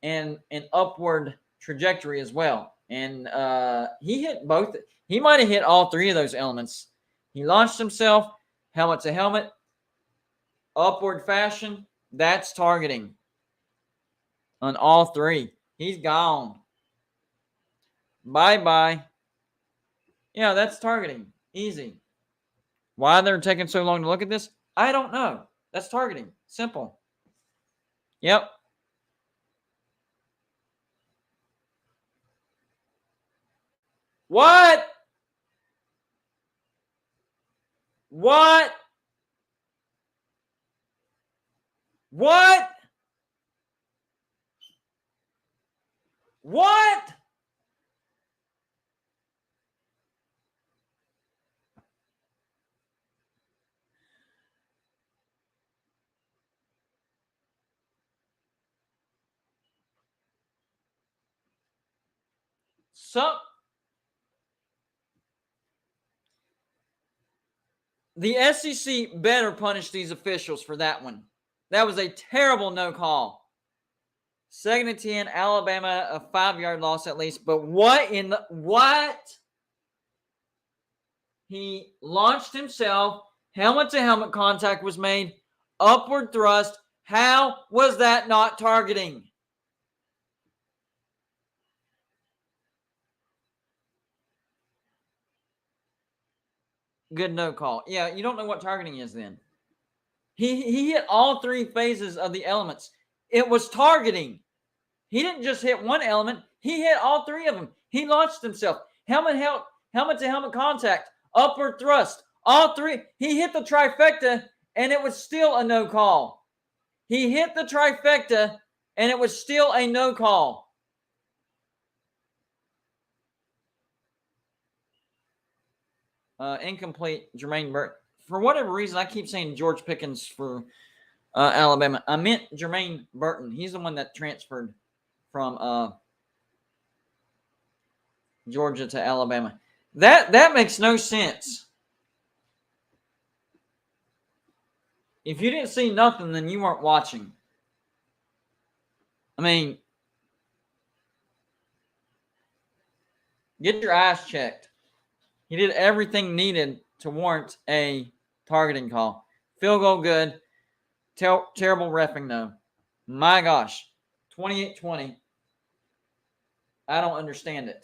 and an upward trajectory as well. And he hit both. He might have hit all three of those elements. He launched himself, helmet to helmet, upward fashion. That's targeting on all three. He's gone. Bye-bye. Yeah, that's targeting. Easy. Why they're taking so long to look at this? I don't know. That's targeting. Simple. Yep. What? What? What? What? The SEC better punish these officials for that one. That was a terrible no call. 2nd and 10, Alabama, a 5-yard loss at least. But what? He launched himself. Helmet to helmet contact was made. Upward thrust. How was that not targeting? Good no call. Yeah, you don't know what targeting is then. He hit all three phases of the elements. It was targeting. He didn't just hit one element. He hit all three of them. He launched himself. Helmet to helmet contact. Upward thrust. All three. He hit the trifecta, and it was still a no call. He hit the trifecta, and it was still a no call. Incomplete, Jermaine Burton. For whatever reason, I keep saying George Pickens for Alabama. I meant Jermaine Burton. He's the one that transferred from Georgia to Alabama. That makes no sense. If you didn't see nothing, then you weren't watching. I mean, get your eyes checked. He did everything needed to warrant a targeting call. Field goal good. Terrible reffing, though. My gosh. 28-20. I don't understand it.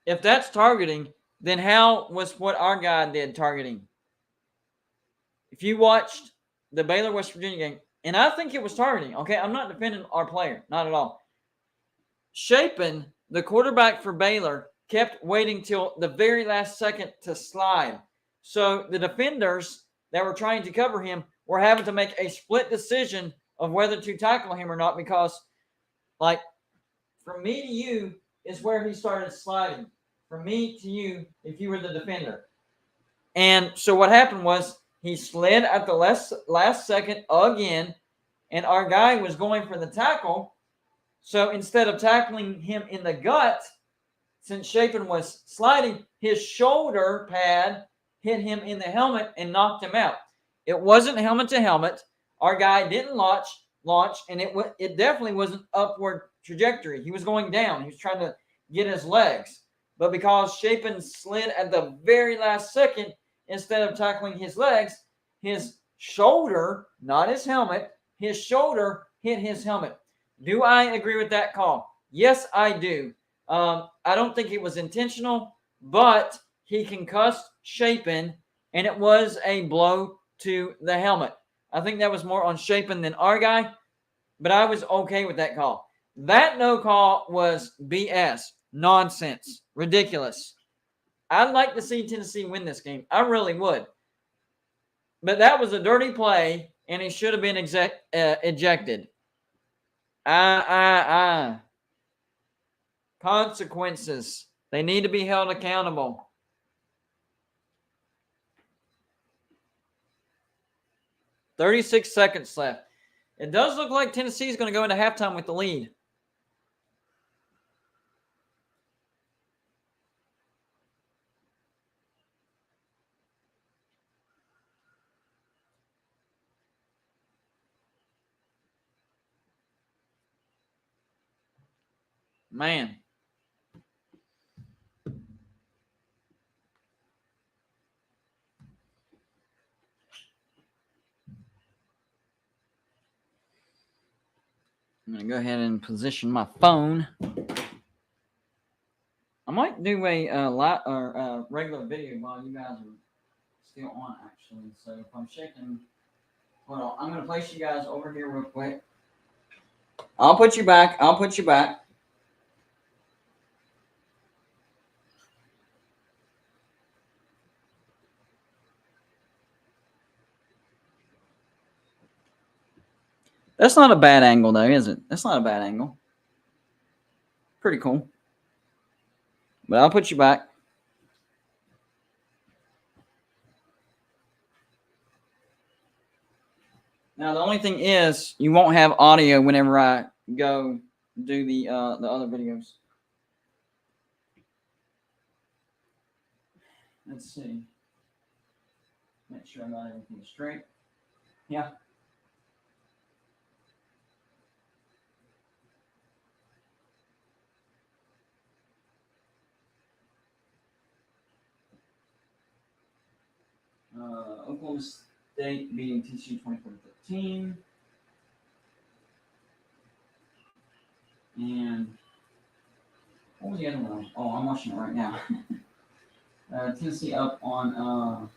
If that's targeting, then how was what our guy did targeting? If you watched the Baylor-West Virginia game, and I think it was targeting, okay? I'm not defending our player. Not at all. Shapen, the quarterback for Baylor, kept waiting till the very last second to slide. So the defenders that were trying to cover him were having to make a split decision of whether to tackle him or not because, like, from me to you is where he started sliding. From me to you, if you were the defender. And so what happened was he slid at the last second again, and our guy was going for the tackle, So instead of tackling him in the gut, since Shapen was sliding, his shoulder pad hit him in the helmet and knocked him out. It wasn't helmet to helmet. Our guy didn't launch, and it definitely was an upward trajectory. He was going down. He was trying to get his legs. But because Shapen slid at the very last second, instead of tackling his legs, his shoulder, not his helmet, his shoulder hit his helmet. Do I agree with that call? Yes, I do. I don't think it was intentional, but he concussed Shapen, and it was a blow to the helmet. I think that was more on Shapen than our guy, but I was okay with that call. That no call was BS, nonsense, ridiculous. I'd like to see Tennessee win this game. I really would. But that was a dirty play, and he should have been ejected. Consequences. They need to be held accountable. $36 seconds left. It does look like Tennessee is going to go into halftime with the lead. Man. I'm going to go ahead and position my phone. I might do a regular video while you guys are still on, actually. So if I'm shaking, hold on. I'm going to place you guys over here real quick. I'll put you back. That's not a bad angle, though, is it? That's not a bad angle. Pretty cool. But I'll put you back. Now, the only thing is you won't have audio whenever I go do the other videos. Let's see. Make sure I got everything straight. Yeah. Oklahoma State beating TCU 24-13. And what was the other one? Oh, I'm watching it right now. Tennessee up on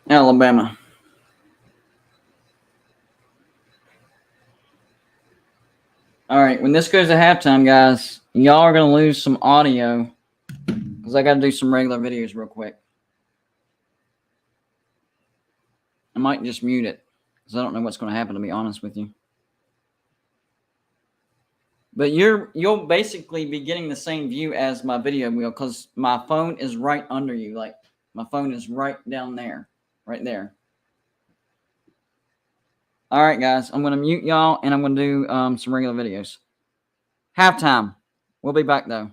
Alabama. All right, when this goes to halftime, guys, y'all are going to lose some audio because I got to do some regular videos real quick. I might just mute it because I don't know what's going to happen, to be honest with you. But you'll basically be getting the same view as my video will because my phone is right under you. Like, my phone is right down there, right there. All right, guys, I'm going to mute y'all, and I'm going to do some regular videos. Halftime. We'll be back, though.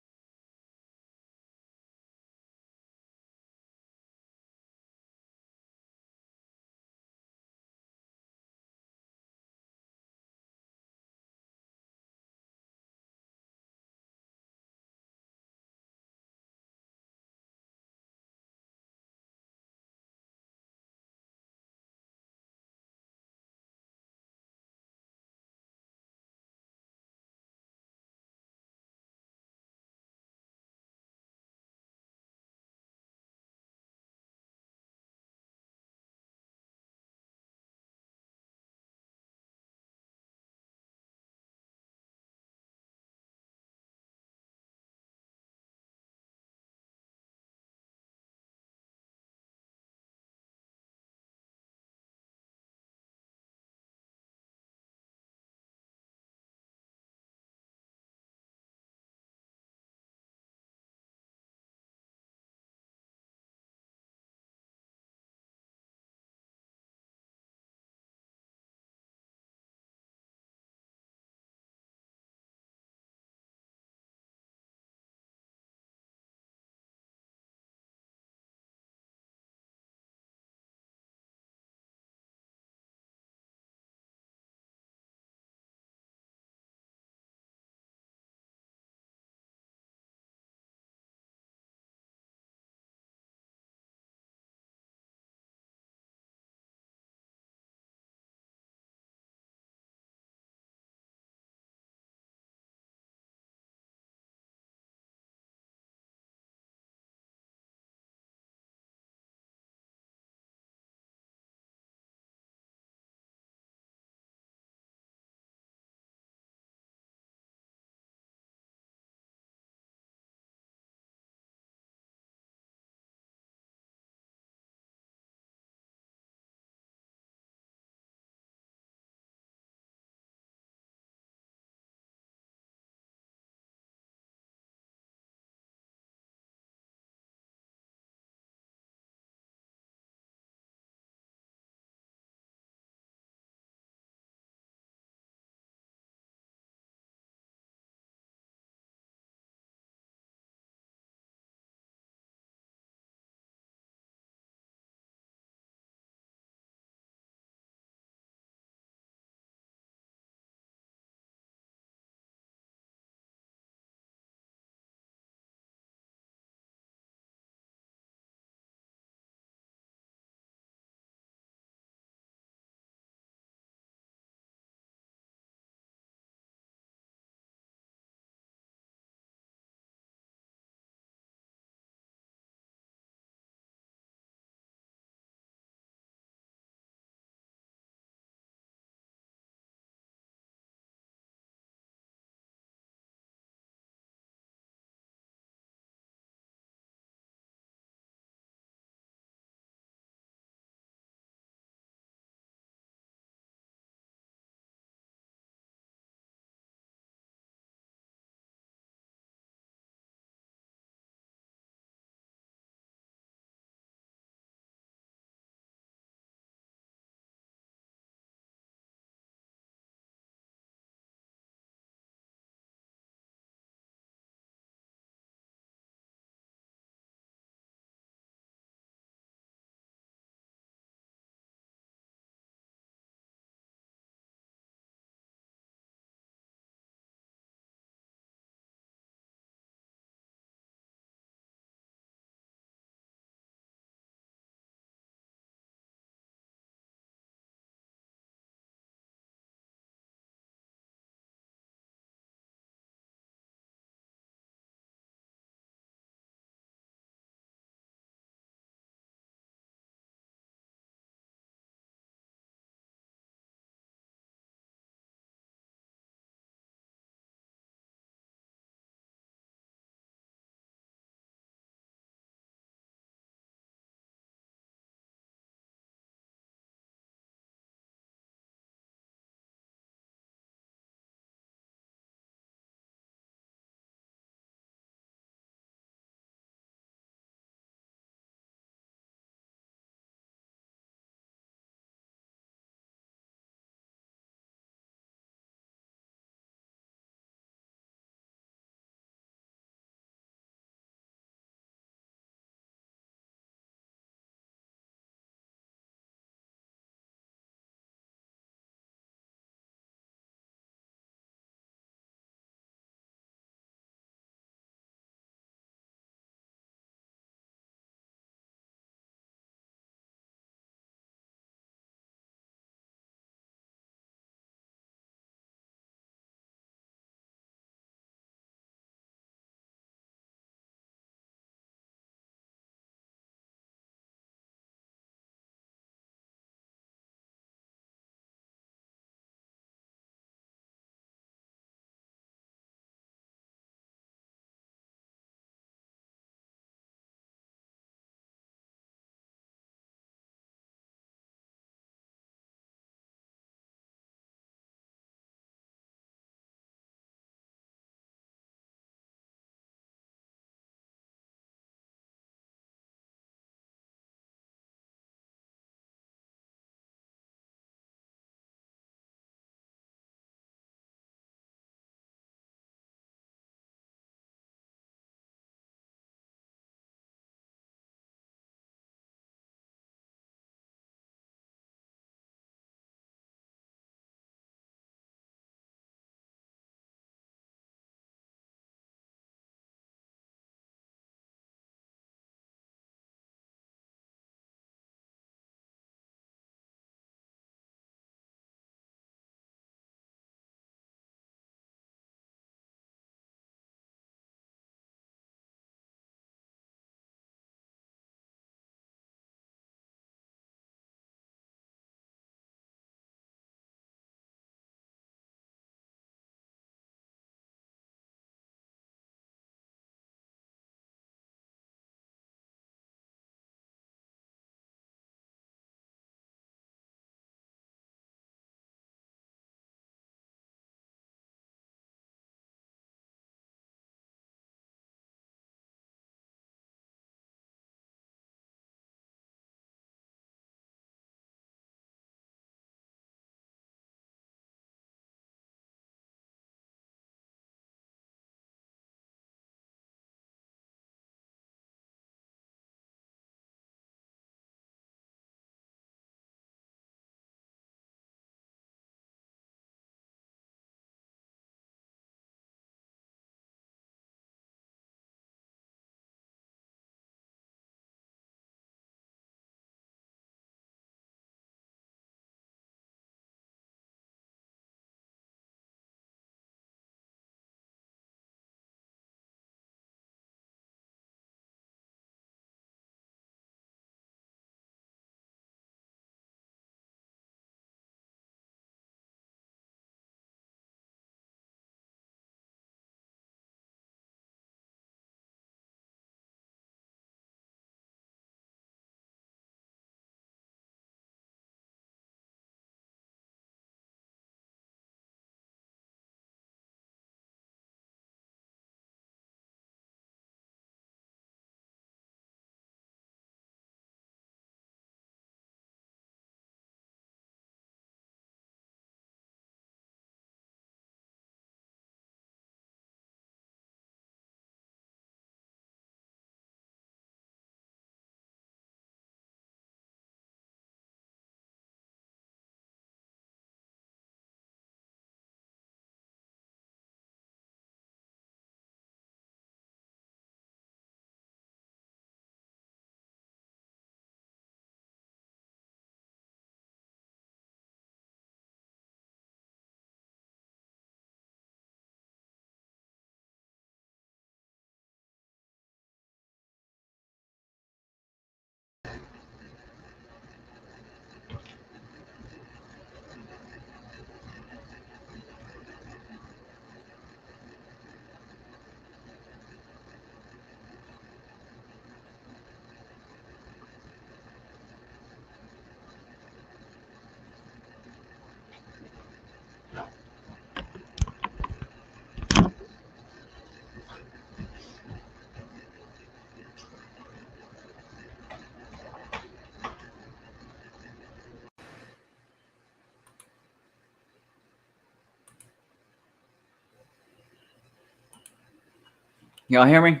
Y'all hear me?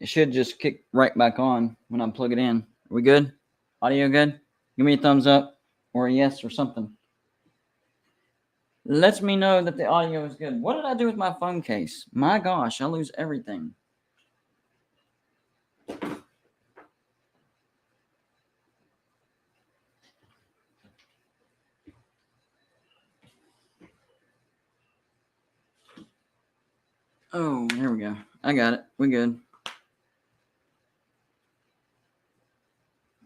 It should just kick right back on when I plug it in. Are we good? Audio good? Give me a thumbs up or a yes or something. Lets me know that the audio is good. What did I do with my phone case? My gosh, I lose everything. Oh, there we go. I got it. We good.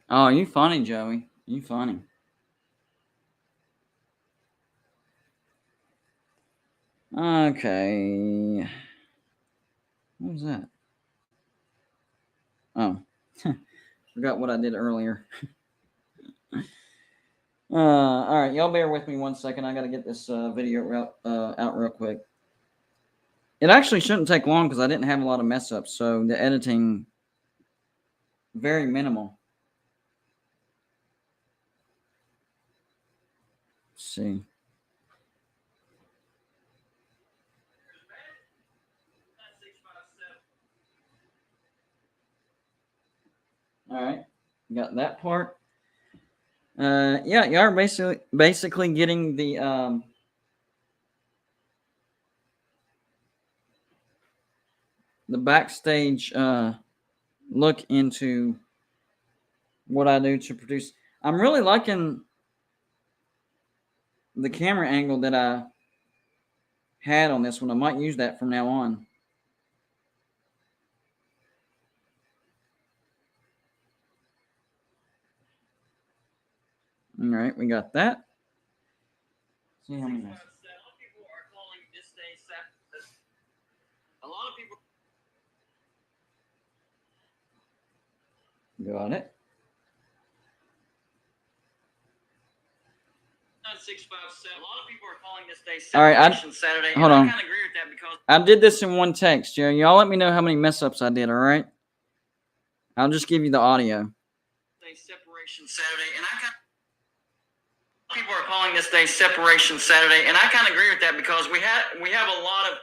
Oh, you funny, Joey. You funny. Okay. What was that? Oh, forgot what I did earlier. All right, y'all bear with me 1 second. I got to get this video out real quick. It actually shouldn't take long because I didn't have a lot of mess ups, so the editing very minimal. Let's see. All right, got that part. Yeah, you are basically getting the backstage look into what I do to produce. I'm really liking the camera angle that I had on this one. I might use that from now on. All right, we got that. See how many. A lot of people. Got it. 657. A lot of people are calling this day Celebration Saturday. Hold on. I kind of agree with that because I did this in one text, Joe. Y'all let me know how many mess ups I did, all right? I'll just give you the audio. Separation Saturday, and I kind of people are calling this day Separation Saturday, and I kind of agree with that because we have a lot of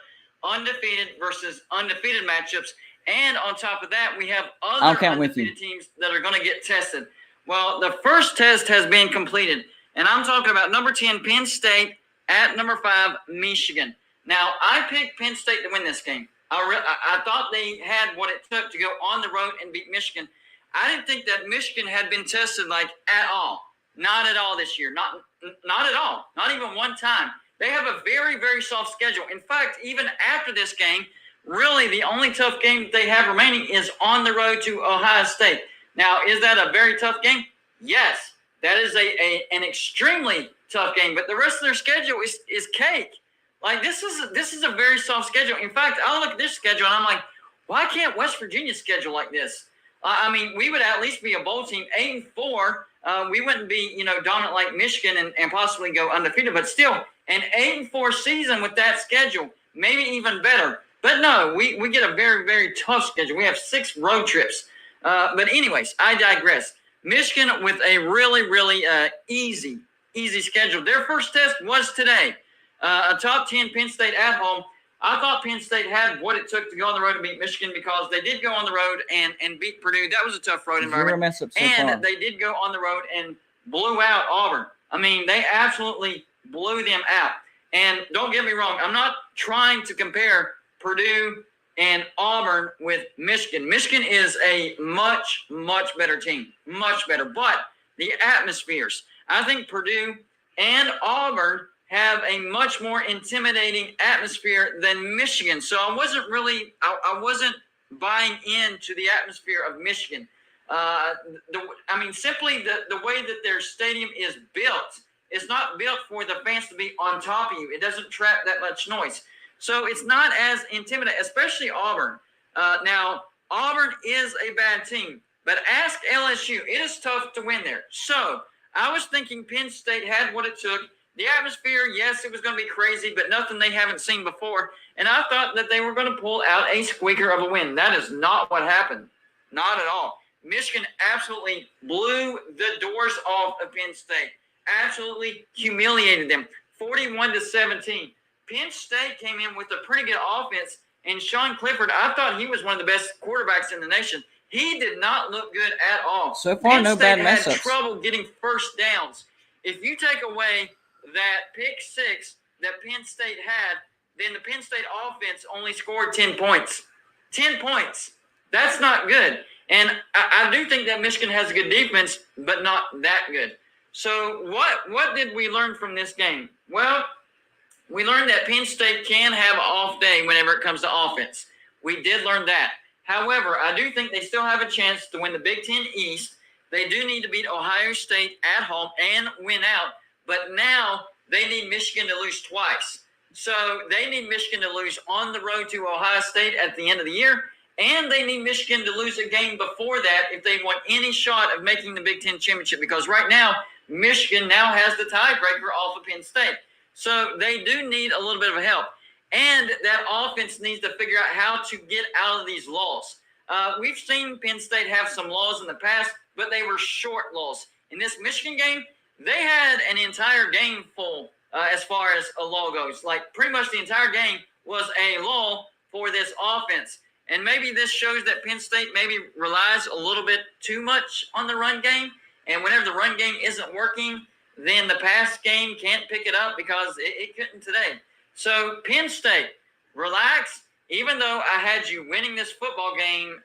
undefeated versus undefeated matchups, and on top of that, we have other undefeated teams that are going to get tested. Well, the first test has been completed, and I'm talking about number 10 Penn State at number 5 Michigan. Now, I picked Penn State to win this game. I thought they had what it took to go on the road and beat Michigan. I didn't think that Michigan had been tested like at all. Not at all this year. Not at all. Not even one time. They have a very, very soft schedule. In fact, even after this game, really the only tough game they have remaining is on the road to Ohio State. Now, is that a very tough game? Yes. That is an extremely tough game. But the rest of their schedule is cake. Like, this is a very soft schedule. In fact, I look at this schedule and I'm like, why can't West Virginia schedule like this? I mean, we would at least be a bowl team, 8-4. We wouldn't be, dominant like Michigan and possibly go undefeated. But still, an 8-4 season with that schedule, maybe even better. But no, we get a very, very tough schedule. We have 6 road trips. But anyways, I digress. Michigan with a really, really easy schedule. Their first test was today. A top 10 Penn State at home. I thought Penn State had what it took to go on the road and beat Michigan because they did go on the road and beat Purdue. That was a tough road environment. And they did go on the road and blew out Auburn. I mean, they absolutely blew them out. And don't get me wrong, I'm not trying to compare Purdue and Auburn with Michigan. Michigan is a much, much better team. Much better. But the atmospheres, I think Purdue and Auburn have a much more intimidating atmosphere than Michigan. So I wasn't buying into the atmosphere of Michigan. Simply the way that their stadium is built, it's not built for the fans to be on top of you. It doesn't trap that much noise. So it's not as intimidating, especially Auburn. Now, Auburn is a bad team, but ask LSU. It is tough to win there. So I was thinking Penn State had what it took. The atmosphere, yes, it was going to be crazy, but nothing they haven't seen before. And I thought that they were going to pull out a squeaker of a win. That is not what happened. Not at all. Michigan absolutely blew the doors off of Penn State. Absolutely humiliated them. 41-17. Penn State came in with a pretty good offense And Sean Clifford, I thought he was one of the best quarterbacks in the nation. He did not look good at all. So far, Penn no State bad had mess-ups. trouble getting first downs. If you take away that pick six that Penn State had, then the Penn State offense only scored 10 points. 10 points. That's not good. And I do think that Michigan has a good defense, but not that good. So what did we learn from this game? Well, we learned that Penn State can have an off day whenever it comes to offense. We did learn that. However, I do think they still have a chance to win the Big Ten East. They do need to beat Ohio State at home and win out. But now they need Michigan to lose twice. So they need Michigan to lose on the road to Ohio State at the end of the year. And they need Michigan to lose a game before that if they want any shot of making the Big Ten championship. Because right now, Michigan now has the tiebreaker off of Penn State. So they do need a little bit of help. And that offense needs to figure out how to get out of these laws. We've seen Penn State have some laws in the past, but they were short laws. In this Michigan game, they had an entire game full as far as a law goes. Like pretty much the entire game was a law for this offense. And maybe this shows that Penn State maybe relies a little bit too much on the run game. And whenever the run game isn't working, then the pass game can't pick it up because it couldn't today. So Penn State, relax. Even though I had you winning this football game,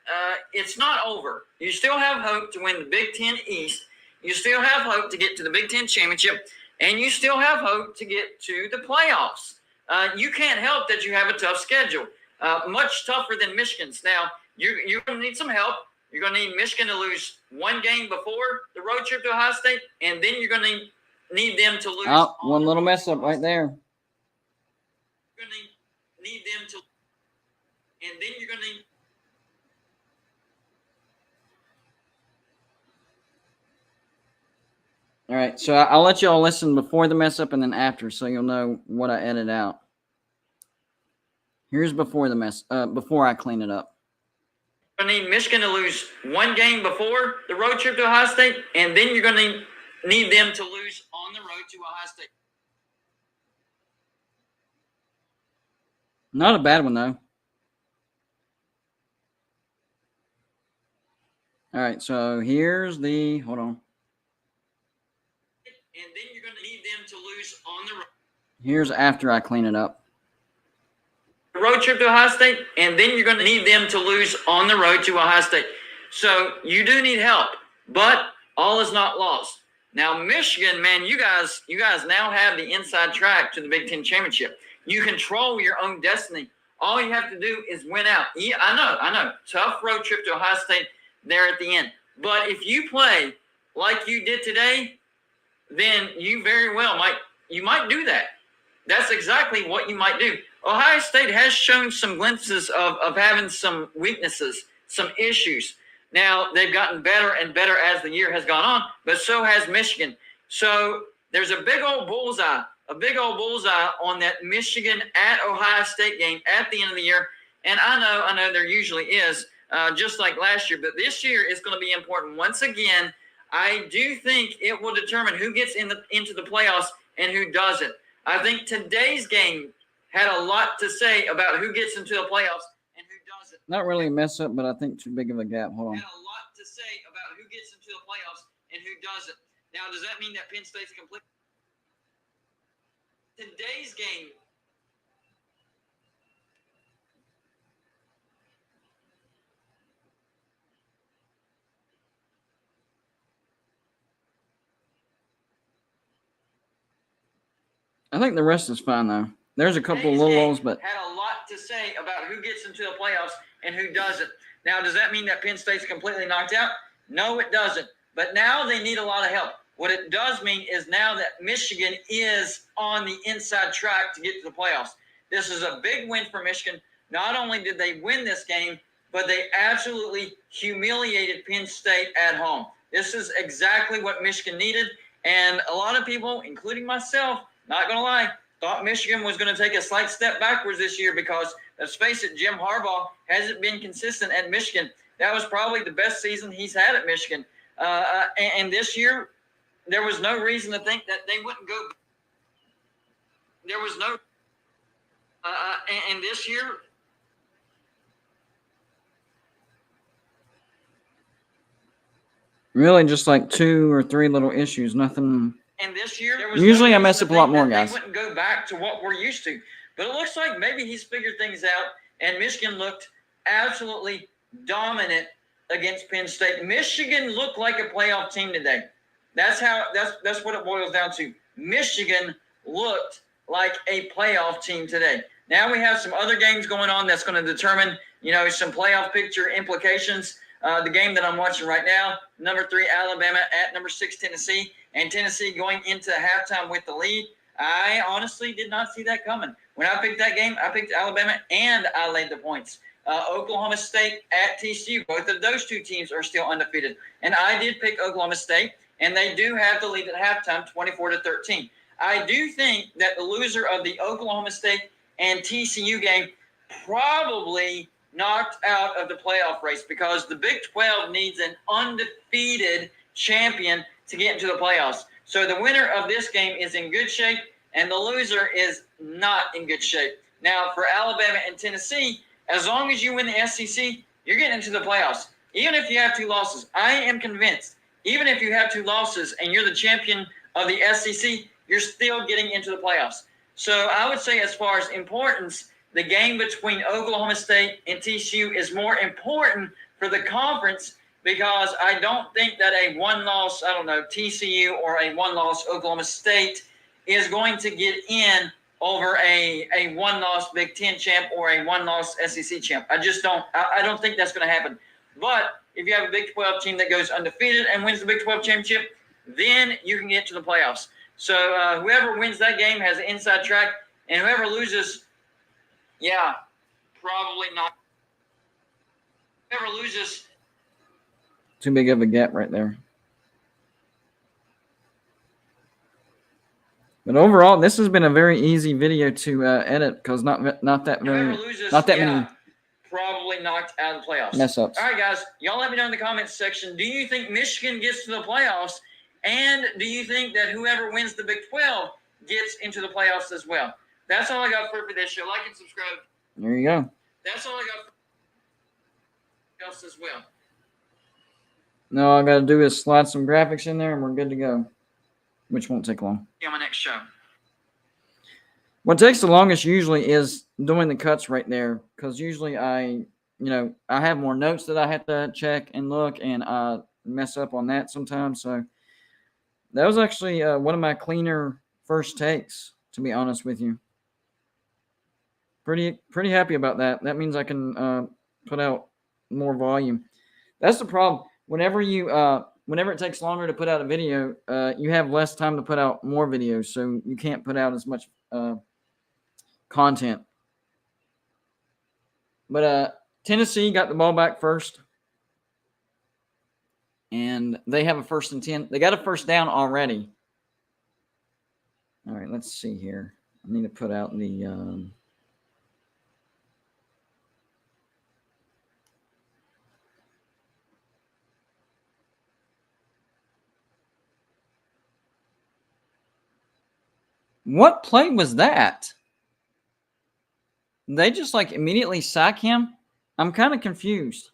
it's not over. You still have hope to win the Big Ten East. You still have hope to get to the Big Ten championship. And you still have hope to get to the playoffs. You can't help that you have a tough schedule. Much tougher than Michigan's. Now, you're going to need some help. You're going to need Michigan to lose one game before the road trip to Ohio State, and then you're going to need them to lose. Oh, one little mess up right there. You're going to need them to, and then you're going to need. All right, so I'll let y'all listen before the mess up and then after, so you'll know what I edit out. Here's before the mess, before I clean it up. You're going to need Michigan to lose one game before the road trip to Ohio State, and then you're going to need them to lose on the road to Ohio State. Not a bad one, though. All right, so here's the, hold on. And then you're going to need them to lose on the road. Here's after I clean it up. Road trip to Ohio State, and then you're going to need them to lose on the road to Ohio State. So you do need help, but all is not lost. Now, Michigan, man, you guys now have the inside track to the Big Ten championship. You control your own destiny. All you have to do is win out. Yeah, I know. Tough road trip to Ohio State there at the end. But if you play like you did today, then you very well might do that. That's exactly what you might do. Ohio State has shown some glimpses of having some weaknesses, some issues. Now, they've gotten better and better as the year has gone on, but so has Michigan. So there's a big old bullseye on that Michigan at Ohio State game at the end of the year. And I know there usually is, just like last year, but this year is going to be important. Once again, I do think it will determine who gets into the playoffs and who doesn't. I think today's game had a lot to say about who gets into the playoffs and who doesn't. Not really a mess up, but I think too big of a gap. Hold on. Had a lot to say about who gets into the playoffs and who doesn't. Now, does that mean that Penn State's complete? Today's game. I think the rest is fine, though. There's a couple of Today's little game holes, but had a lot to say about who gets into the playoffs and who doesn't. Now, does that mean that Penn State's completely knocked out? No, it doesn't. But now they need a lot of help. What it does mean is now that Michigan is on the inside track to get to the playoffs. This is a big win for Michigan. Not only did they win this game, but they absolutely humiliated Penn State at home. This is exactly what Michigan needed. And a lot of people, including myself, not going to lie, thought Michigan was going to take a slight step backwards this year because, let's face it, Jim Harbaugh hasn't been consistent at Michigan. That was probably the best season he's had at Michigan. And this year, there was no reason to think that they wouldn't go. There was no and this year, Really, just like 2 or 3 little issues. Nothing. And this year, there was Usually no I reason mess to up a lot think more, that guys. They wouldn't go back to what we're used to. But it looks like maybe he's figured things out, and Michigan looked absolutely dominant against Penn State. Michigan looked like a playoff team today. That's what it boils down to. Michigan looked like a playoff team today. Now we have some other games going on that's going to determine, some playoff picture implications. The game that I'm watching right now, number 3 Alabama at number 6 Tennessee, and Tennessee going into halftime with the lead. I honestly did not see that coming. When I picked that game, I picked Alabama and I laid the points. Oklahoma State at TCU, both of those two teams are still undefeated, and I did pick Oklahoma State, and they do have the lead at halftime, 24-13. I do think that the loser of the Oklahoma State and TCU game probably knocked out of the playoff race because the Big 12 needs an undefeated champion to get into the playoffs. So the winner of this game is in good shape, and the loser is not in good shape. Now, for Alabama and Tennessee, as long as you win the SEC, you're getting into the playoffs. Even if you have 2 losses, I am convinced, even if you have 2 losses and you're the champion of the SEC, you're still getting into the playoffs. So I would say as far as importance, the game between Oklahoma State and TCU is more important for the conference because I don't think that a one-loss, TCU or a one-loss Oklahoma State is going to get in over a one-loss Big Ten champ or a one-loss SEC champ. I just don't. I don't think that's going to happen. But if you have a Big 12 team that goes undefeated and wins the Big 12 championship, then you can get to the playoffs. So whoever wins that game has an inside track, and whoever loses, probably not. Whoever loses. Too big of a gap right there. But overall, this has been a very easy video to edit because not that many probably knocked out of the playoffs. Mess ups. All right, guys, y'all let me know in the comments section. Do you think Michigan gets to the playoffs, and do you think that whoever wins the Big 12 gets into the playoffs as well? That's all I got for this show. Like and subscribe. There you go. That's all I got for else as well. No, all I got to do is slide some graphics in there, and we're good to go. Which won't take long. See you on my next show. What takes the longest usually is doing the cuts right there, because usually I have more notes that I have to check and look, and I mess up on that sometimes. So that was actually one of my cleaner first takes, to be honest with you. Pretty happy about that. That means I can put out more volume. That's the problem. Whenever it takes longer to put out a video, you have less time to put out more videos, so you can't put out as much content. But Tennessee got the ball back first, and they have a 1st and 10. They got a first down already. All right, let's see here. I need to put out the what play was that? They just immediately sack him? I'm kind of confused.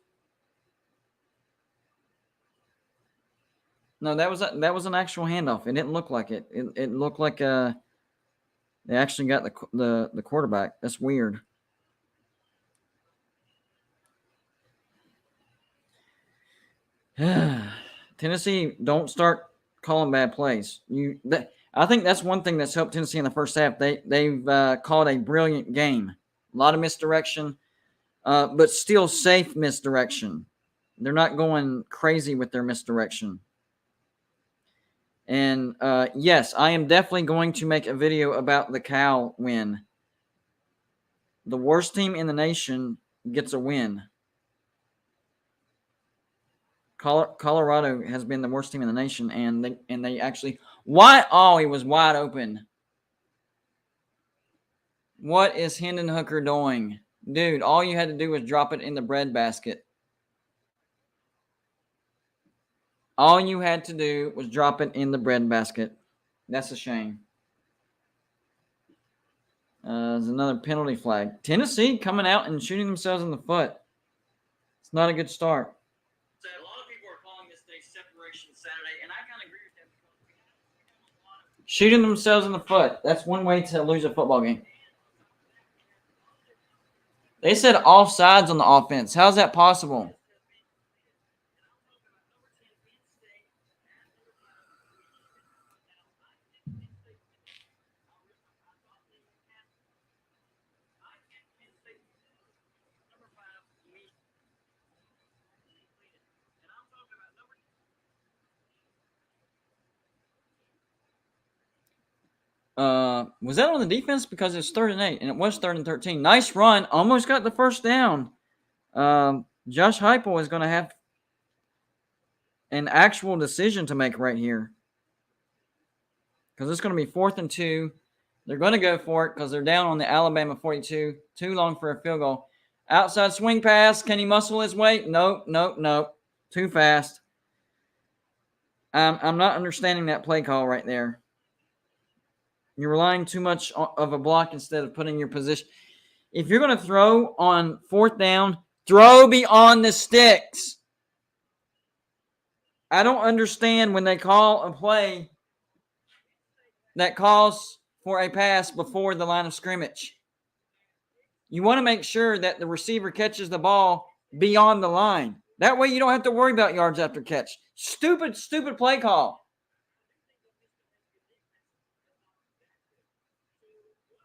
No, that was an actual handoff. It didn't look like it. It looked like they actually got the quarterback. That's weird. Tennessee, don't start calling bad plays. I think that's one thing that's helped Tennessee in the first half. They've called a brilliant game. A lot of misdirection, but still safe misdirection. They're not going crazy with their misdirection. And yes, I am definitely going to make a video about the Cal win. The worst team in the nation gets a win. Colorado has been the worst team in the nation, and they actually he was wide open. What is Hendon Hooker doing? Dude, all you had to do was drop it in the bread basket. All you had to do was drop it in the bread basket. That's a shame. There's another penalty flag. Tennessee coming out and shooting themselves in the foot. It's not a good start. So a lot of people are calling this day separation Shooting themselves in the foot. That's one way to lose a football game. They said offsides on the offense. How's that possible? Was that on the defense? Because it's 3rd and 8, and it was 3rd and 13. Nice run. Almost got the first down. Josh Heupel is going to have an actual decision to make right here. Because it's going to be 4th and 2. They're going to go for it because they're down on the Alabama 42. Too long for a field goal. Outside swing pass. Can he muscle his way? Nope. Too fast. I'm not understanding that play call right there. You're relying too much of a block instead of putting your position. If you're going to throw on 4th down, throw beyond the sticks. I don't understand when they call a play that calls for a pass before the line of scrimmage. You want to make sure that the receiver catches the ball beyond the line. That way you don't have to worry about yards after catch. Stupid play call.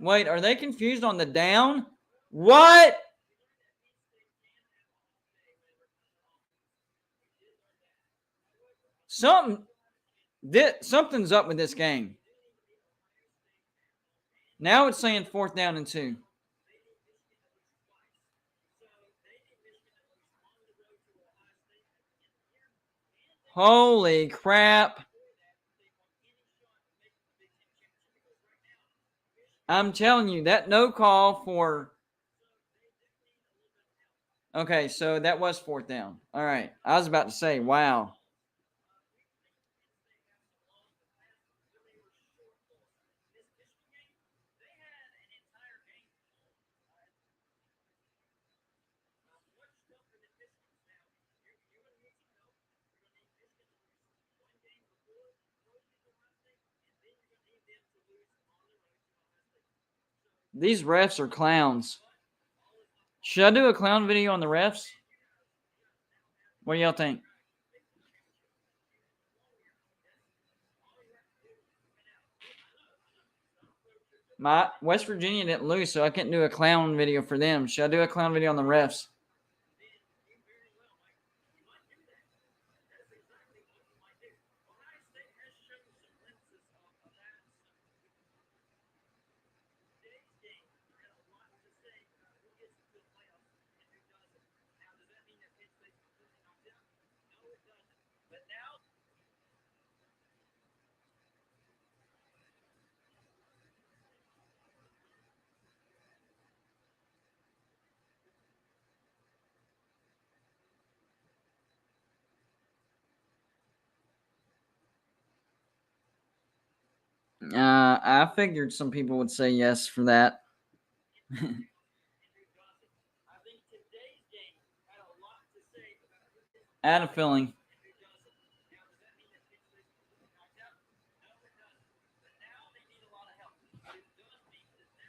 Wait, are they confused on the down? What? Something's up with this game. Now it's saying 4th down and 2. Holy crap. I'm telling you, that no call for... Okay, so that was 4th down. All right. I was about to say, wow. These refs are clowns. Should I do a clown video on the refs? What do y'all think? My West Virginia didn't lose, so I couldn't do a clown video for them. Should I do a clown video on the refs? I figured some people would say yes for that. I had a feeling.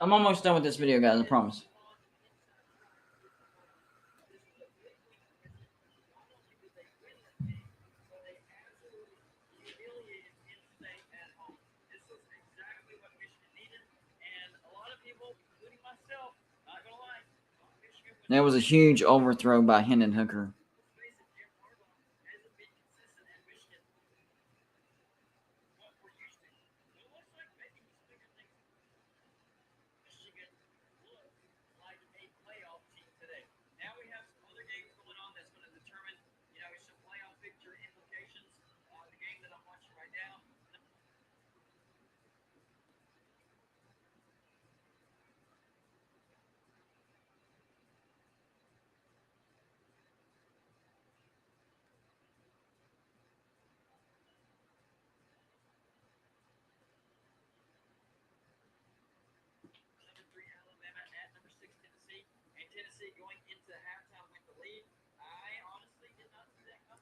I'm almost done with this video, guys. I promise. That was a huge overthrow by Hendon Hooker.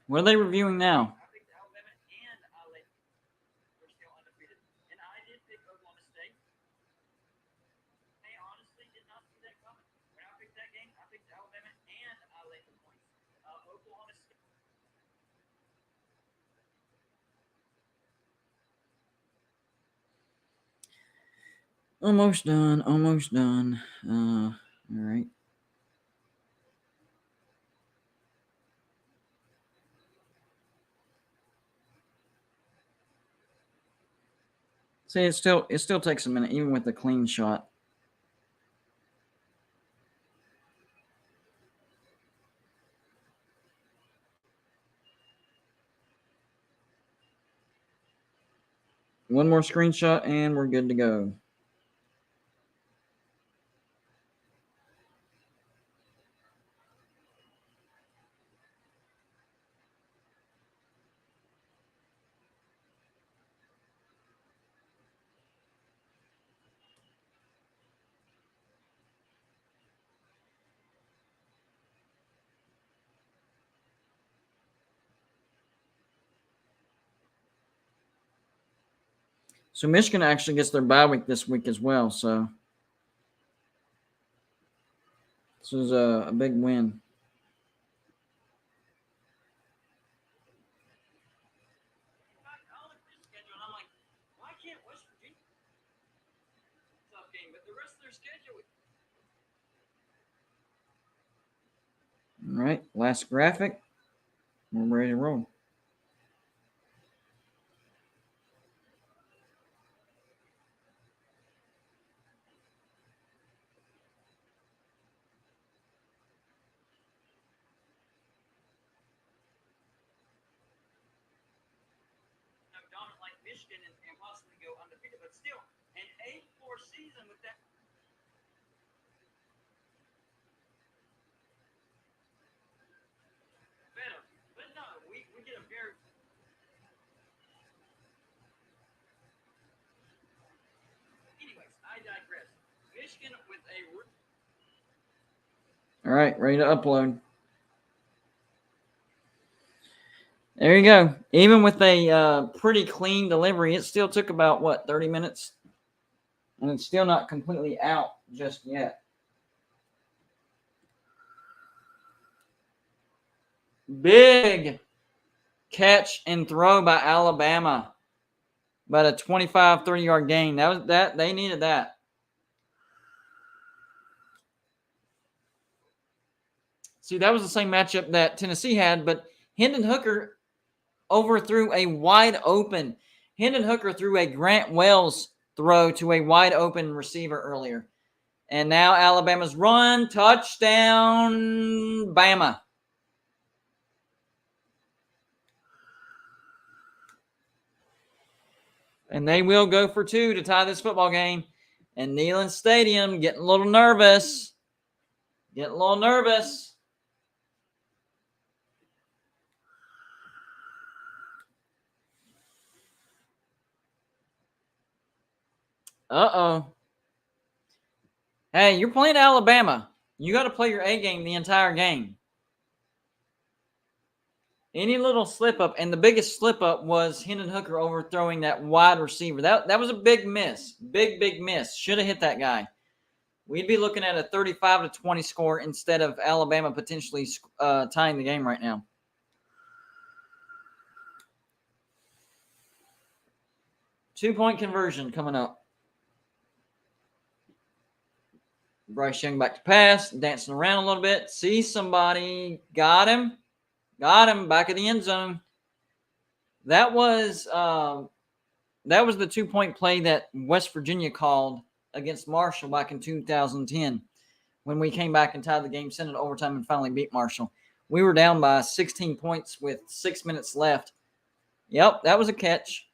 What are they reviewing now? Almost done. Almost done. All right. See, it still takes a minute, even with the clean shot. One more screenshot and we're good to go. So Michigan actually gets their bye week this week as well. So this is a big win. All right, last graphic. We're ready to roll. Michigan and possibly go undefeated, but still an 8-4 season with that. Better, but no, we get a very. Anyways, I digress. Michigan with a. All right, ready to upload. There you go. Even with a pretty clean delivery, it still took about, 30 minutes? And it's still not completely out just yet. Big catch and throw by Alabama. About a 25, 30-yard gain. They needed that. See, that was the same matchup that Tennessee had, but Hendon Hooker overthrew a wide open. Hendon Hooker threw a Grant Wells throw to a wide open receiver earlier. And now Alabama's run, touchdown, Bama. And they will go for 2 to tie this football game. And Neyland Stadium getting a little nervous. Uh-oh. Hey, you're playing Alabama. You got to play your A game the entire game. Any little slip up, and the biggest slip up was Hendon Hooker overthrowing that wide receiver. That was a big miss. Big miss. Should have hit that guy. We'd be looking at a 35-20 score instead of Alabama potentially tying the game right now. Two-point conversion coming up. Bryce Young back to pass, dancing around a little bit. See somebody. Got him. Back of the end zone. That was the 2-point play that West Virginia called against Marshall back in 2010 when we came back and tied the game, sent it to overtime, and finally beat Marshall. We were down by 16 points with 6 minutes left. Yep, that was a catch.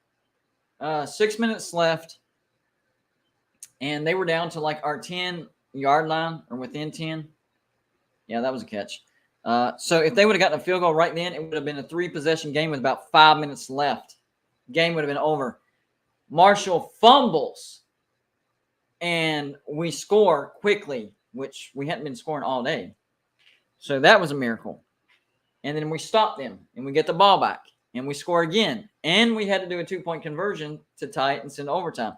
6 minutes left, and they were down to like our 10-yard line or within 10. Yeah, that was a catch. So if they would have gotten a field goal right then, it would have been a 3-possession game with about 5 minutes left. Game would have been over. Marshall fumbles, and we score quickly, which we hadn't been scoring all day. So that was a miracle. And then we stop them, and we get the ball back, and we score again. And we had to do a 2-point conversion to tie it and send overtime.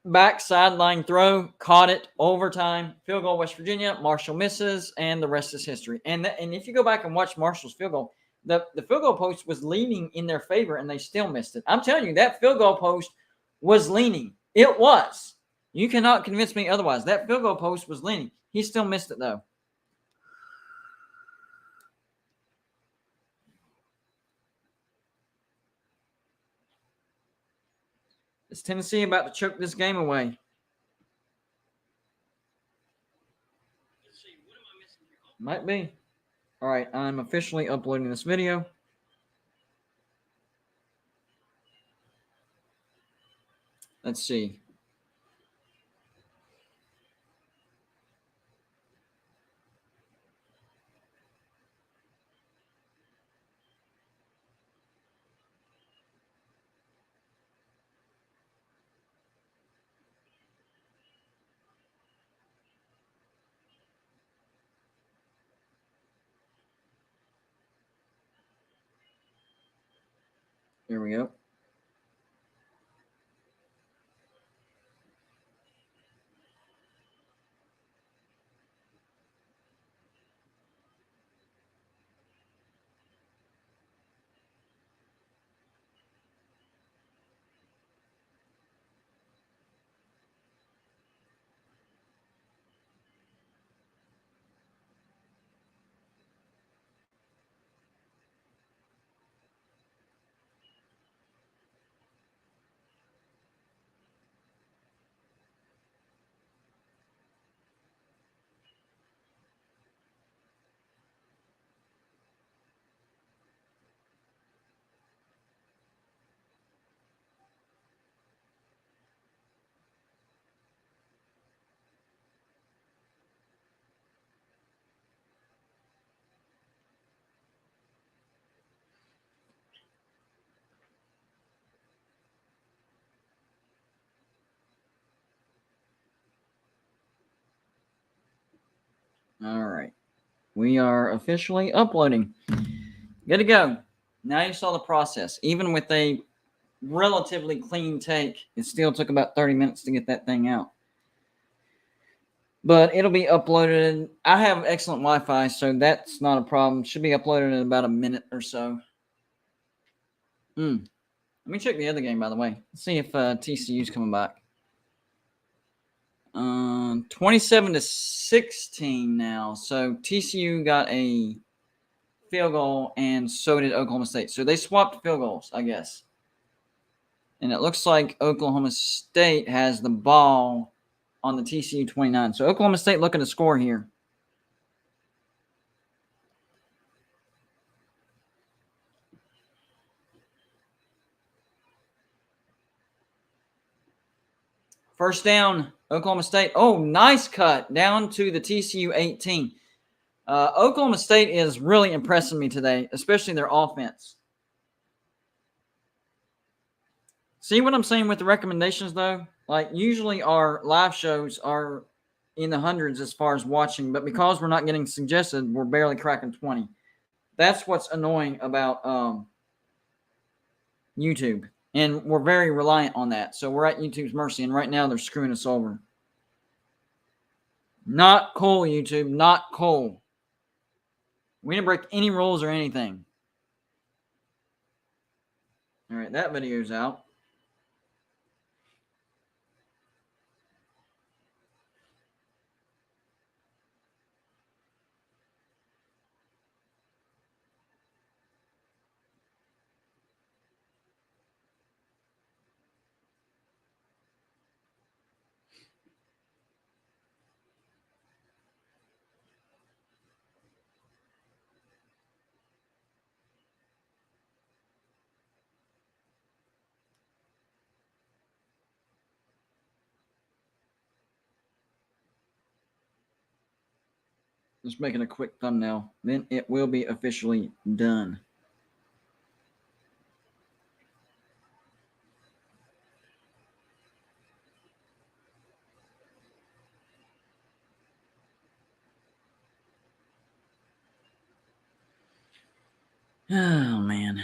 Back sideline throw, caught it, overtime, field goal, West Virginia. Marshall misses, and the rest is history. And if you go back and watch Marshall's field goal, the field goal post was leaning in their favor, and they still missed it. I'm telling you, that field goal post was leaning. It was. You cannot convince me otherwise. That field goal post was leaning. He still missed it, though. Is Tennessee about to choke this game away? Might be. All right, I'm officially uploading this video. Let's see. There we go. All right. We are officially uploading. Good to go. Now you saw the process. Even with a relatively clean take, it still took about 30 minutes to get that thing out. But it'll be uploaded. I have excellent Wi-Fi, so that's not a problem. Should be uploaded in about a minute or so. Let me check the other game, by the way. Let's see if TCU's coming back. 27-16 now. So TCU got a field goal, and so did Oklahoma State. So they swapped field goals, I guess. And it looks like Oklahoma State has the ball on the TCU 29. So Oklahoma State looking to score here. First down, Oklahoma State. Oh, nice cut down to the TCU 18. Oklahoma State is really impressing me today, especially their offense. See what I'm saying with the recommendations, though? Like, usually our live shows are in the hundreds as far as watching, but because we're not getting suggested, we're barely cracking 20. That's what's annoying about YouTube. And we're very reliant on that. So we're at YouTube's mercy, and right now they're screwing us over. Not cool, YouTube. Not cool. We didn't break any rules or anything. All right, that video's out. Just making a quick thumbnail. Then it will be officially done. Oh, man.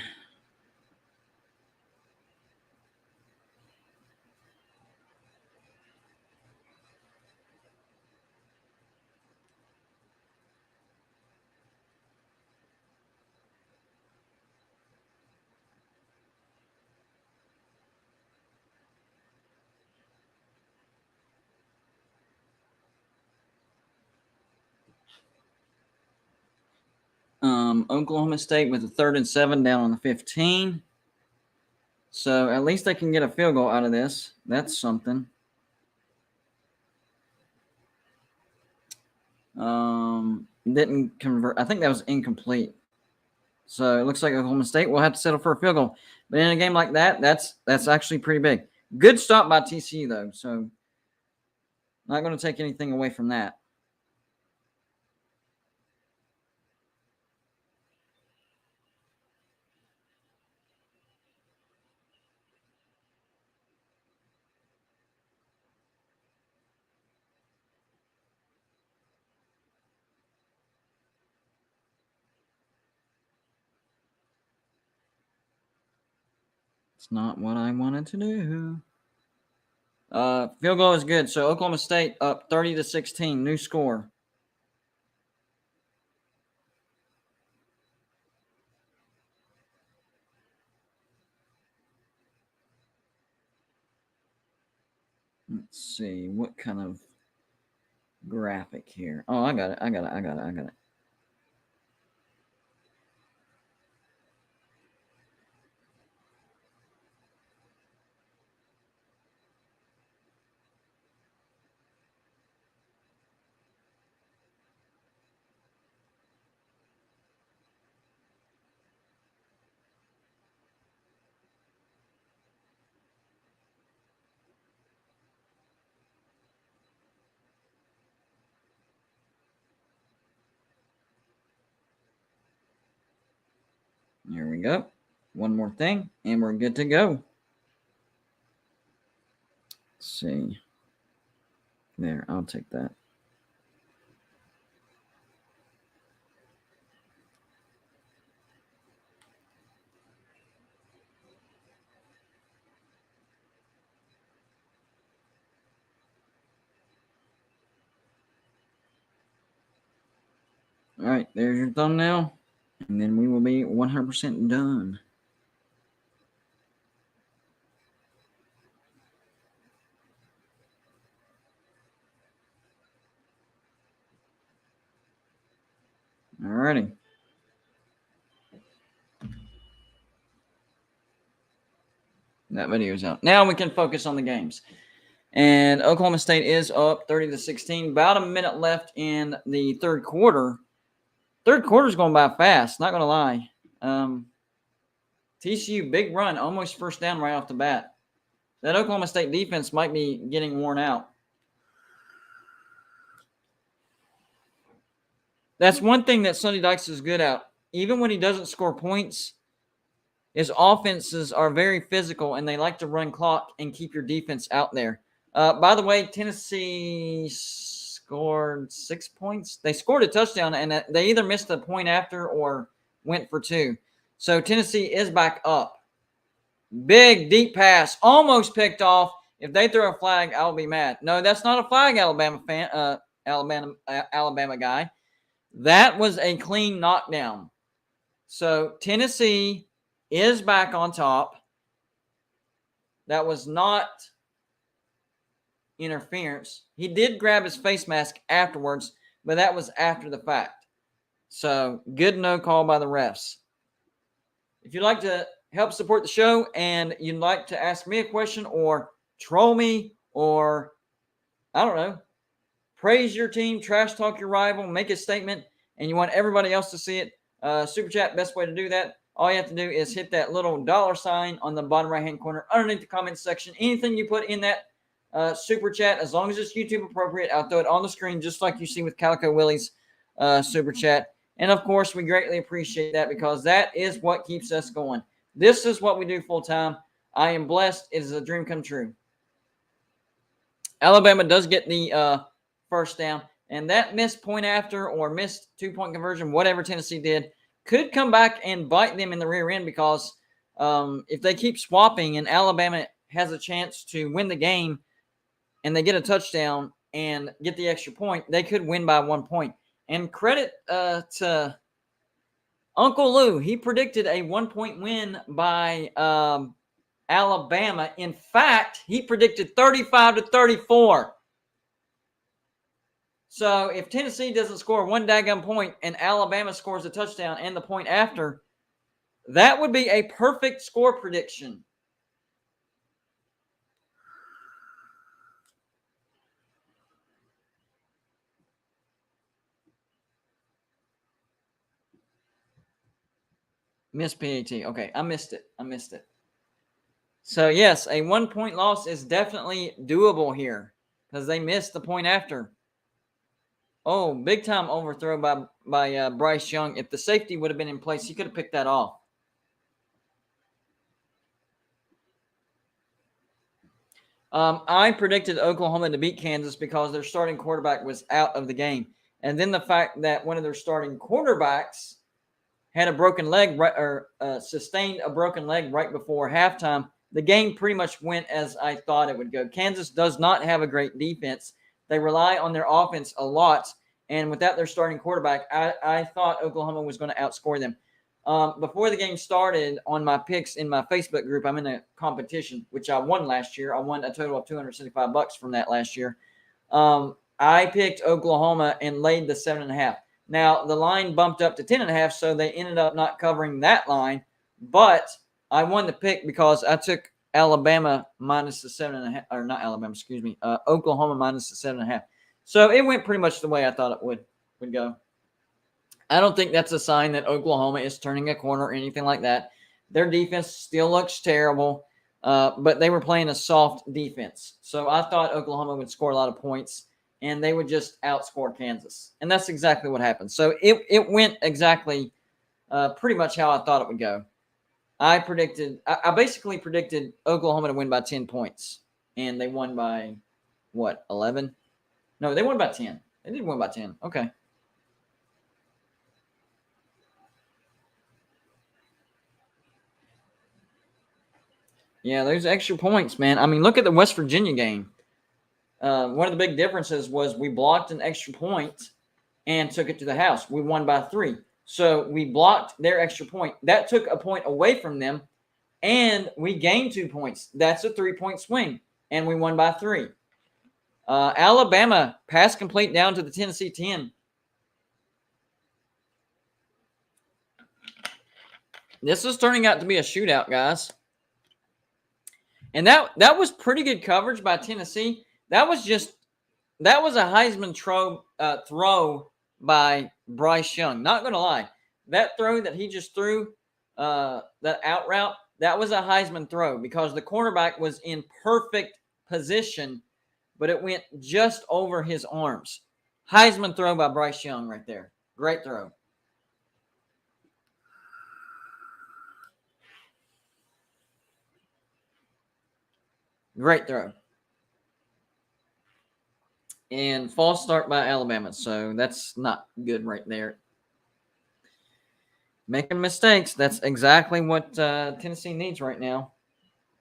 Oklahoma State with a 3rd and 7 down on the 15. So at least they can get a field goal out of this. That's something. Didn't convert. I think that was incomplete. So it looks like Oklahoma State will have to settle for a field goal. But in a game like that, that's actually pretty big. Good stop by TCU, though. So not going to take anything away from that. It's not what I wanted to do. Field goal is good. So Oklahoma State up 30-16. New score. Let's see. What kind of graphic here? Oh, I got it. Here we go. One more thing, and we're good to go. Let's see. There, I'll take that. All right, there's your thumbnail, and then we will be 100% done. All righty. That video is out. Now we can focus on the games. And Oklahoma State is up 30-16. About a minute left in the third quarter. Third quarter's going by fast, not going to lie. TCU, big run, almost first down right off the bat. That Oklahoma State defense might be getting worn out. That's one thing that Sonny Dykes is good at. Even when he doesn't score points, his offenses are very physical, and they like to run clock and keep your defense out there. By the way, Tennessee scored 6 points. They scored a touchdown, and they either missed a point after or went for 2. So Tennessee is back up. Big, deep pass, almost picked off. If they throw a flag, I'll be mad. No, that's not a flag, Alabama fan, Alabama guy. That was a clean knockdown. So Tennessee is back on top. That was not interference. He did grab his face mask afterwards, but that was after the fact. So good no call by the refs. If you'd like to help support the show and you'd like to ask me a question or troll me or, I don't know, praise your team, trash talk your rival, make a statement, and you want everybody else to see it, Super Chat, best way to do that. All you have to do is hit that little $sign on the bottom right-hand corner underneath the comments section. Anything you put in that Super Chat, as long as it's YouTube appropriate, I'll throw it on the screen just like you see with Calico Willie's Super Chat. And, of course, we greatly appreciate that because that is what keeps us going. This is what we do full-time. I am blessed. It is a dream come true. Alabama does get the first down. And that missed point after or missed two-point conversion, whatever Tennessee did, could come back and bite them in the rear end because if they keep swapping and Alabama has a chance to win the game and they get a touchdown and get the extra point, they could win by 1 point. And credit to Uncle Lou. He predicted a 1-point win by Alabama. In fact, he predicted 35-34. So if Tennessee doesn't score one daggum point and Alabama scores a touchdown and the point after, that would be a perfect score prediction. Miss PAT. Okay, I missed it. So, yes, a 1-point loss is definitely doable here because they missed the point after. Oh, big time overthrow by Bryce Young. If the safety would have been in place, he could have picked that off. I predicted Oklahoma to beat Kansas because their starting quarterback was out of the game. And then the fact that one of their starting quarterbacks had a broken leg sustained a broken leg right before halftime, the game pretty much went as I thought it would go. Kansas does not have a great defense. They rely on their offense a lot. And without their starting quarterback, I thought Oklahoma was going to outscore them. Before the game started, on my picks in my Facebook group, I'm in a competition, which I won last year. I won a total of $275 from that last year. I picked Oklahoma and laid the 7.5. Now, the line bumped up to 10.5, so they ended up not covering that line. But I won the pick because I took Alabama minus the 7.5, or not Alabama, excuse me, Oklahoma minus the 7.5. So it went pretty much the way I thought it would go. I don't think that's a sign that Oklahoma is turning a corner or anything like that. Their defense still looks terrible, but they were playing a soft defense. So I thought Oklahoma would score a lot of points, and they would just outscore Kansas. And that's exactly what happened. So it went exactly pretty much how I thought it would go. I basically predicted Oklahoma to win by 10 points, and they won by, what, 11? No, they won by 10. They did win by 10. Okay. Yeah, there's extra points, man. I mean, look at the West Virginia game. One of the big differences was we blocked an extra point and took it to the house. We won by 3. So we blocked their extra point. That took a point away from them, and we gained 2 points. That's a 3-point swing, and we won by 3. Alabama, pass complete down to the Tennessee 10. This is turning out to be a shootout, guys. And that was pretty good coverage by Tennessee. That was a Heisman throw by Bryce Young. Not going to lie. That throw that he just threw, that out route, that was a Heisman throw because the cornerback was in perfect position, but it went just over his arms. Heisman throw by Bryce Young right there. Great throw. Great throw. And false start by Alabama. So that's not good right there. Making mistakes. That's exactly what Tennessee needs right now.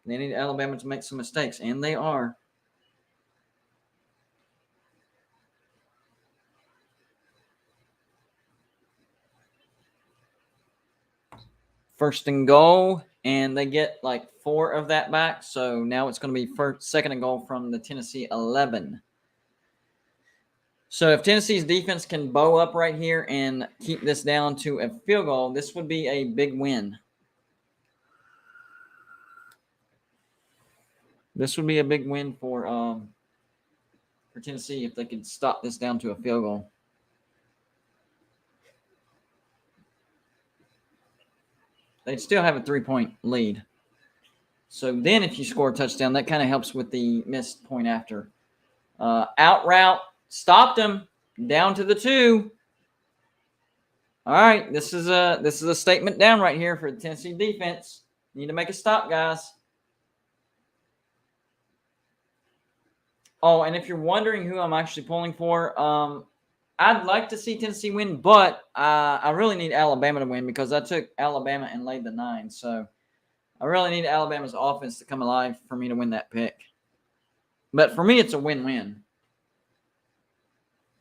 They need Alabama to make some mistakes, and they are. First and goal, and they get like 4 of that back. So now it's going to be second and goal from the Tennessee 11. So if Tennessee's defense can bow up right here and keep this down to a field goal, this would be a big win. This would be a big win for Tennessee if they could stop this down to a field goal. They'd still have a 3-point lead. So then if you score a touchdown, that kind of helps with the missed point after. Out route, stopped him, down to the 2. All right, this is a statement down right here for the Tennessee defense. Need to make a stop, guys. Oh, and if you're wondering who I'm actually pulling for, I'd like to see Tennessee win, but I really need Alabama to win because I took Alabama and laid the 9. So I really need Alabama's offense to come alive for me to win that pick. But for me, it's a win-win.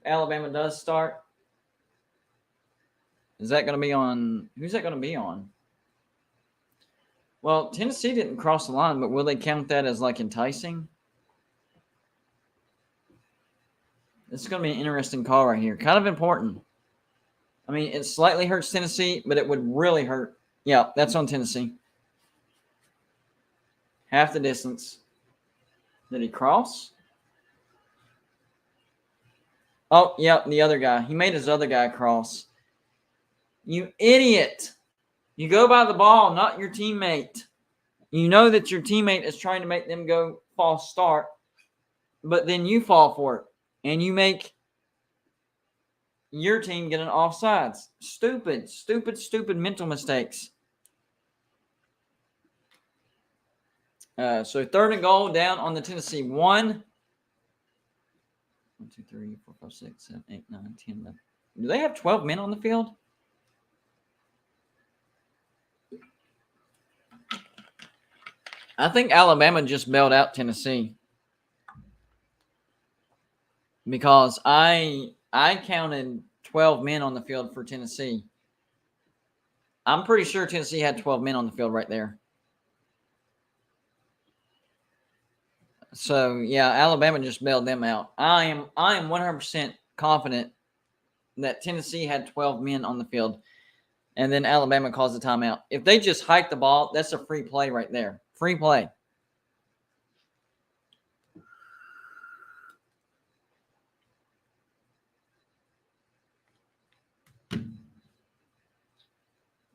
Alabama does start. Is that going to be on? Who's that going to be on? Well, Tennessee didn't cross the line, but will they count that as like enticing? This is going to be an interesting call right here. Kind of important. I mean, it slightly hurts Tennessee, but it would really hurt. Yeah, that's on Tennessee. Half the distance. Did he cross? Oh, yeah, the other guy. He made his other guy cross. You idiot. You go by the ball, not your teammate. You know that your teammate is trying to make them go false start, but then you fall for it, and you make your team get an offsides. Stupid, stupid, stupid mental mistakes. So 3rd and goal down on the Tennessee 1. 1, 2, 3, 4, 5, 6, 7, 8, 9, 10, 11. Do they have 12 men on the field? I think Alabama just bailed out Tennessee. Because I counted 12 men on the field for Tennessee. I'm pretty sure Tennessee had 12 men on the field right there. So, yeah, Alabama just bailed them out. I am 100% confident that Tennessee had 12 men on the field, and then Alabama calls the timeout. If they just hike the ball, that's a free play right there. Free play.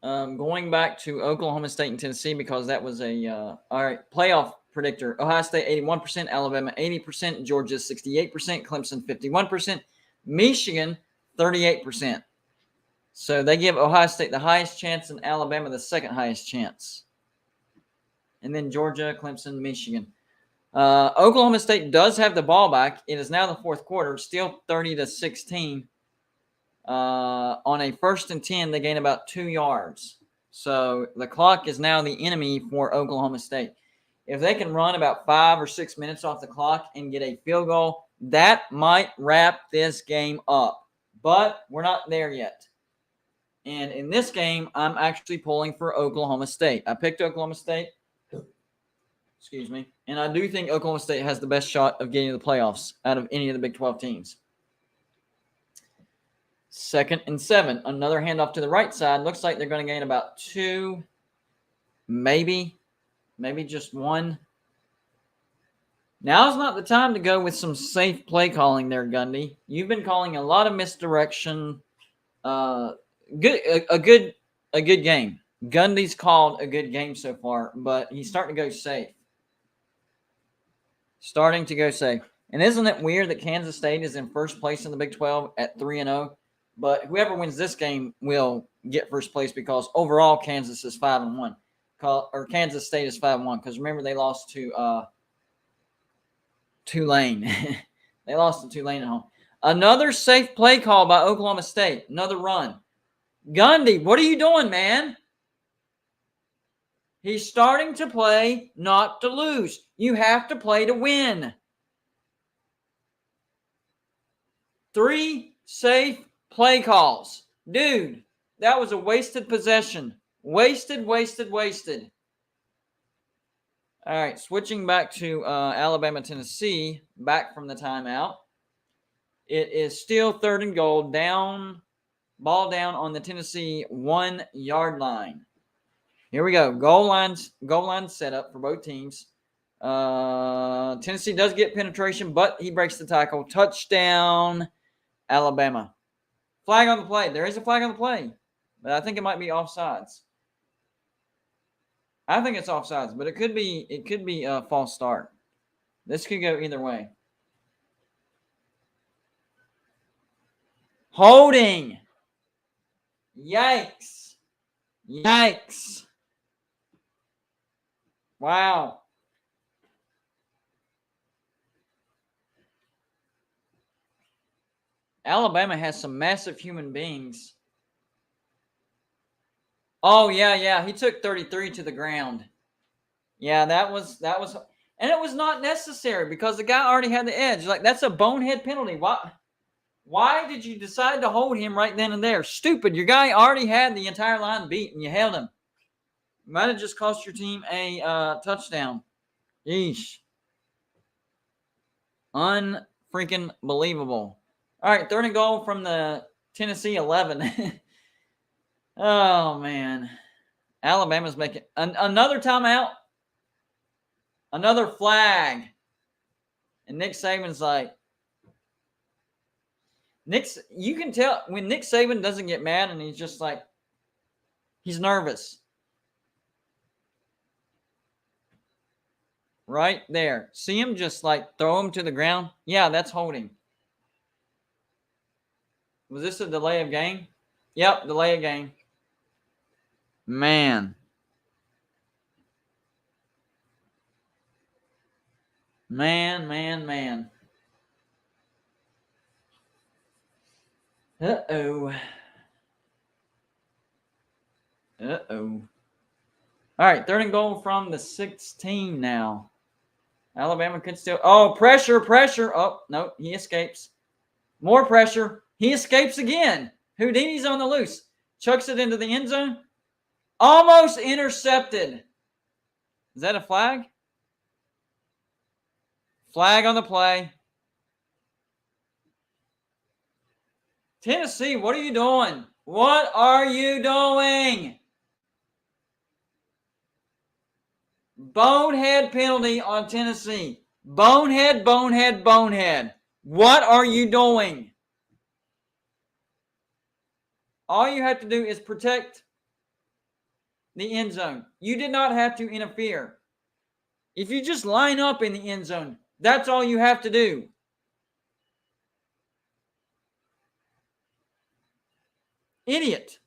Going back to Oklahoma State and Tennessee because that was a all right playoff predictor. Ohio State 81%, Alabama 80%, Georgia 68%, Clemson 51%, Michigan 38%. So they give Ohio State the highest chance and Alabama the second highest chance. And then Georgia, Clemson, Michigan. Oklahoma State does have the ball back. It is now the 4th quarter, still 30-16. On a 1st and 10, they gain about 2 yards. So the clock is now the enemy for Oklahoma State. If they can run about 5 or 6 minutes off the clock and get a field goal, that might wrap this game up. But we're not there yet. And in this game, I'm actually pulling for Oklahoma State. I picked Oklahoma State. Excuse me. And I do think Oklahoma State has the best shot of getting to the playoffs out of any of the Big 12 teams. 2nd and 7. Another handoff to the right side. Looks like they're going to gain about 2, maybe just 1. Now's not the time to go with some safe play calling there, Gundy. You've been calling a lot of misdirection. A good game. Gundy's called a good game so far, but he's starting to go safe. And isn't it weird that Kansas State is in first place in the Big 12 at 3-0? But whoever wins this game will get first place because overall Kansas is 5-1. Or Kansas State is 5-1 because remember they lost to Tulane. They lost to Tulane at home. Another safe play call by Oklahoma State. Another run. Gundy, what are you doing, man? He's starting to play not to lose. You have to play to win. 3 safe play calls. Dude, that was a wasted possession. Wasted. All right, switching back to Alabama, Tennessee, back from the timeout. It is still 3rd and goal, ball down on the Tennessee 1-yard line. Here we go. Goal line setup for both teams. Tennessee does get penetration, but he breaks the tackle. Touchdown, Alabama. Flag on the play. There is a flag on the play, but I think it might be offsides. I think it's offsides, but it could be a false start. This could go either way. Holding. Yikes. Wow. Alabama has some massive human beings. Oh, yeah. He took 33 to the ground. Yeah, that was, and it was not necessary because the guy already had the edge. Like, that's a bonehead penalty. Why did you decide to hold him right then and there? Stupid. Your guy already had the entire line beat and you held him. Might have just cost your team a touchdown. Yeesh. Unfreaking believable. All right, third and goal from the Tennessee 11. Oh, man. Alabama's making another timeout. Another flag. And Nick Saban's like, you can tell when Nick Saban doesn't get mad and he's just like, he's nervous. Right there. See him just like throw him to the ground? Yeah, that's holding. Was this a delay of game? Yep, delay of game. Man. Man. Uh-oh. All right, third and goal from the 16 now. Alabama could still. Oh, pressure. Oh, no, he escapes. More pressure. He escapes again. Houdini's on the loose. Chucks it into the end zone. Almost intercepted. Is that a flag? Flag on the play. Tennessee, what are you doing? What are you doing? Bonehead penalty on Tennessee. Bonehead. What are you doing? All you have to do is protect the end zone. You did not have to interfere. If you just line up in the end zone, that's all you have to do. Idiot.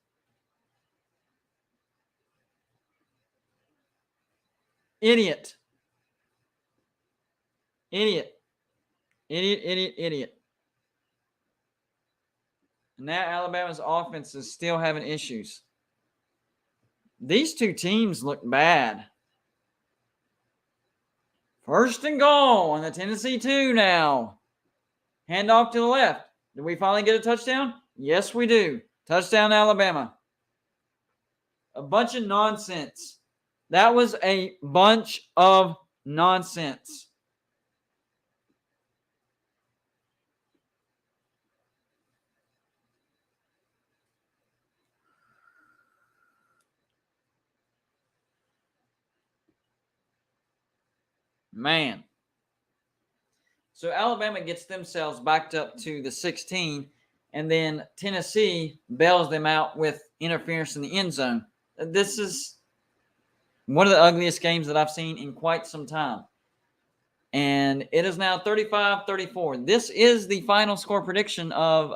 Now Alabama's offense is still having issues. These two teams look bad. First and goal on the Tennessee 2 now. Handoff to the left. Did we finally get a touchdown? Yes, we do. Touchdown, Alabama. A bunch of nonsense. That was a bunch of nonsense. Man. So Alabama gets themselves backed up to the 16, and then Tennessee bails them out with interference in the end zone. This is one of the ugliest games that I've seen in quite some time. And it is now 35-34. This is the final score prediction of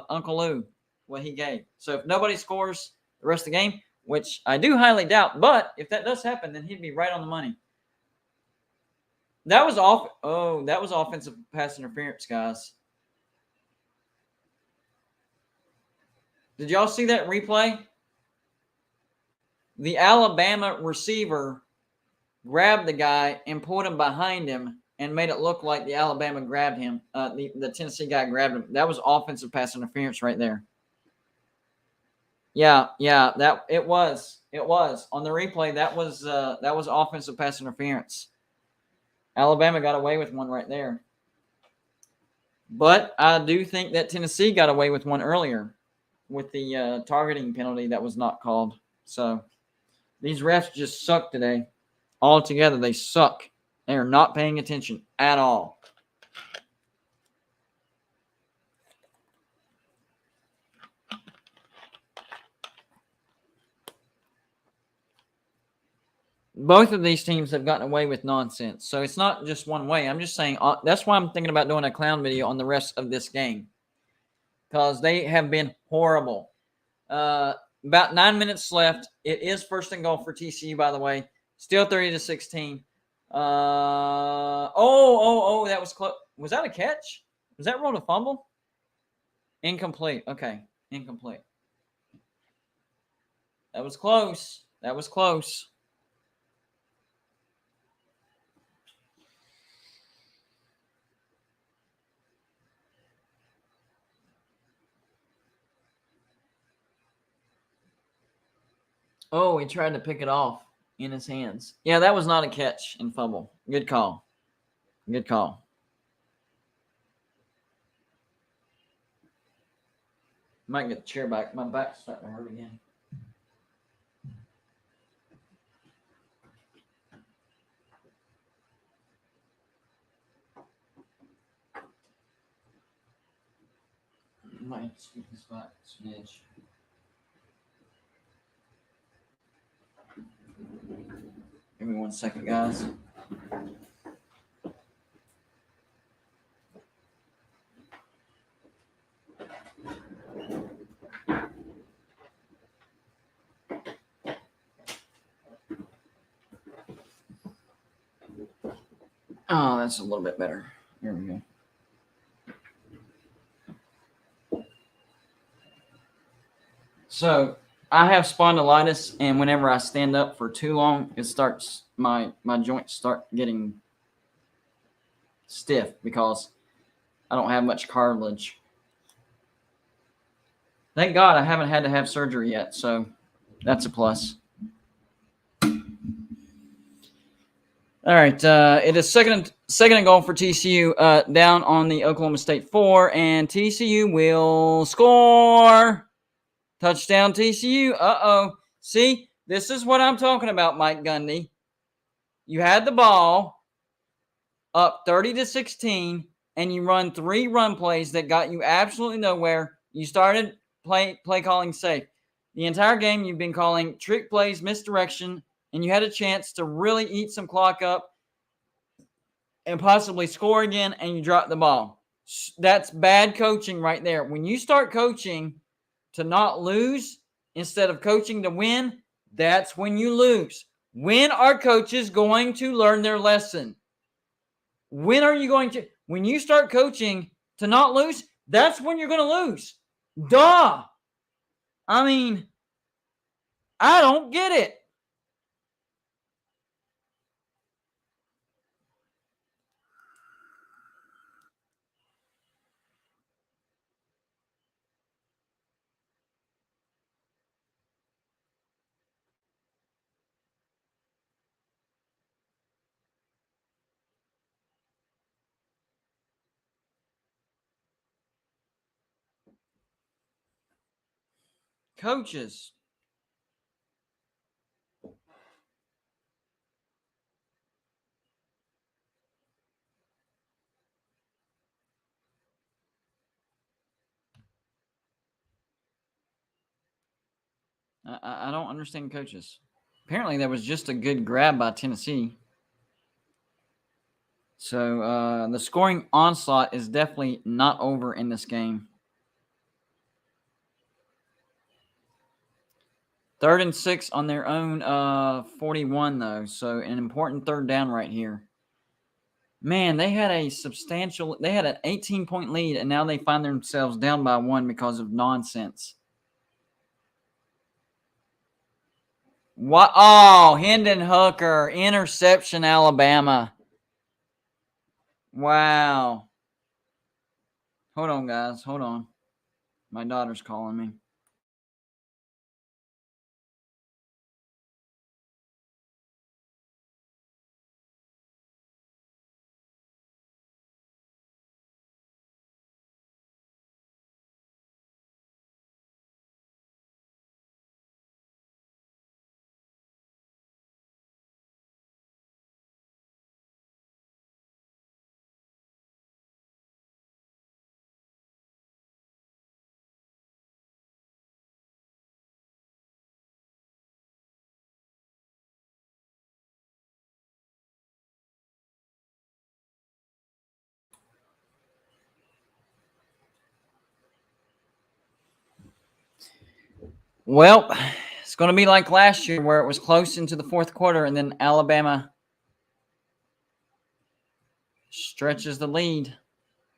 Uncle Lou, what he gave. So if nobody scores the rest of the game, which I do highly doubt, but if that does happen, then he'd be right on the money. That was off. Oh, that was offensive pass interference, guys. Did y'all see that replay? The Alabama receiver grabbed the guy and pulled him behind him and made it look like the Alabama grabbed him. The Tennessee guy grabbed him. That was offensive pass interference right there. Yeah, that it was on the replay. That was offensive pass interference. Alabama got away with one right there. But I do think that Tennessee got away with one earlier with the targeting penalty that was not called. So these refs just suck today. Altogether, they suck. They are not paying attention at all. Both of these teams have gotten away with nonsense. So it's not just one way. I'm just saying that's why I'm thinking about doing a clown video on the rest of this game. Because they have been horrible. About 9 minutes left. It is first and goal for TCU, by the way. Still 30-16. That was close. Was that a catch? Was that rolled a fumble? Incomplete. Okay, incomplete. That was close. Oh, he tried to pick it off in his hands. Yeah, that was not a catch and fumble. Good call. Might get the chair back. My back's starting to hurt again. Might have to scoot this back a smidge. Give me 1 second, guys. Oh, that's a little bit better. Here we go. So I have spondylitis, and whenever I stand up for too long, it starts my joints start getting stiff because I don't have much cartilage. Thank God I haven't had to have surgery yet, so that's a plus. All right, it is second and goal for TCU down on the Oklahoma State 4, and TCU will score. Touchdown TCU. Uh-oh. See, this is what I'm talking about, Mike Gundy. You had the ball up 30-16, and you run 3 run plays that got you absolutely nowhere. You started play calling safe. The entire game you've been calling trick plays, misdirection, and you had a chance to really eat some clock up and possibly score again, and you dropped the ball. That's bad coaching right there. When you start coaching to not lose instead of coaching to win, that's when you lose. When are coaches going to learn their lesson? When are you going to? When you start coaching to not lose, that's when you're going to lose. Duh. I mean, I don't get it. Coaches. I don't understand coaches. Apparently, that was just a good grab by Tennessee. So the scoring onslaught is definitely not over in this game. 3rd and 6 on their own 41, though. So an important 3rd down right here. Man, they had an 18-point lead, and now they find themselves down by 1 because of nonsense. What? Oh, Hendon Hooker, interception, Alabama. Wow. Hold on, guys. Hold on. My daughter's calling me. Well, it's going to be like last year where it was close into the 4th quarter, and then Alabama stretches the lead.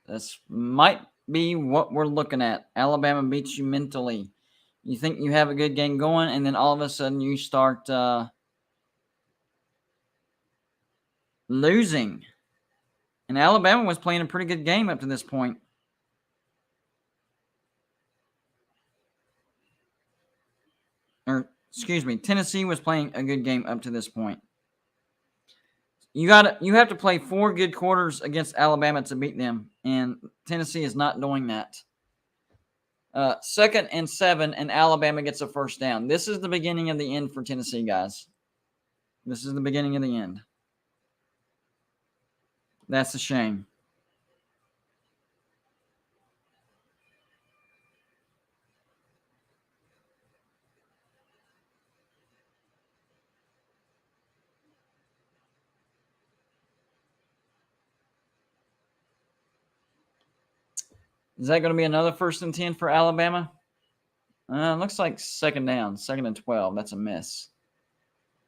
This might be what we're looking at. Alabama beats you mentally. You think you have a good game going, and then all of a sudden you start losing. And Alabama was playing a pretty good game up to this point. Tennessee was playing a good game up to this point. You have to play 4 good quarters against Alabama to beat them, and Tennessee is not doing that. 2nd and 7, and Alabama gets a first down. This is the beginning of the end for Tennessee, guys. This is the beginning of the end. That's a shame. Is that going to be another 1st and 10 for Alabama? Looks like 2nd down, 2nd and 12. That's a miss.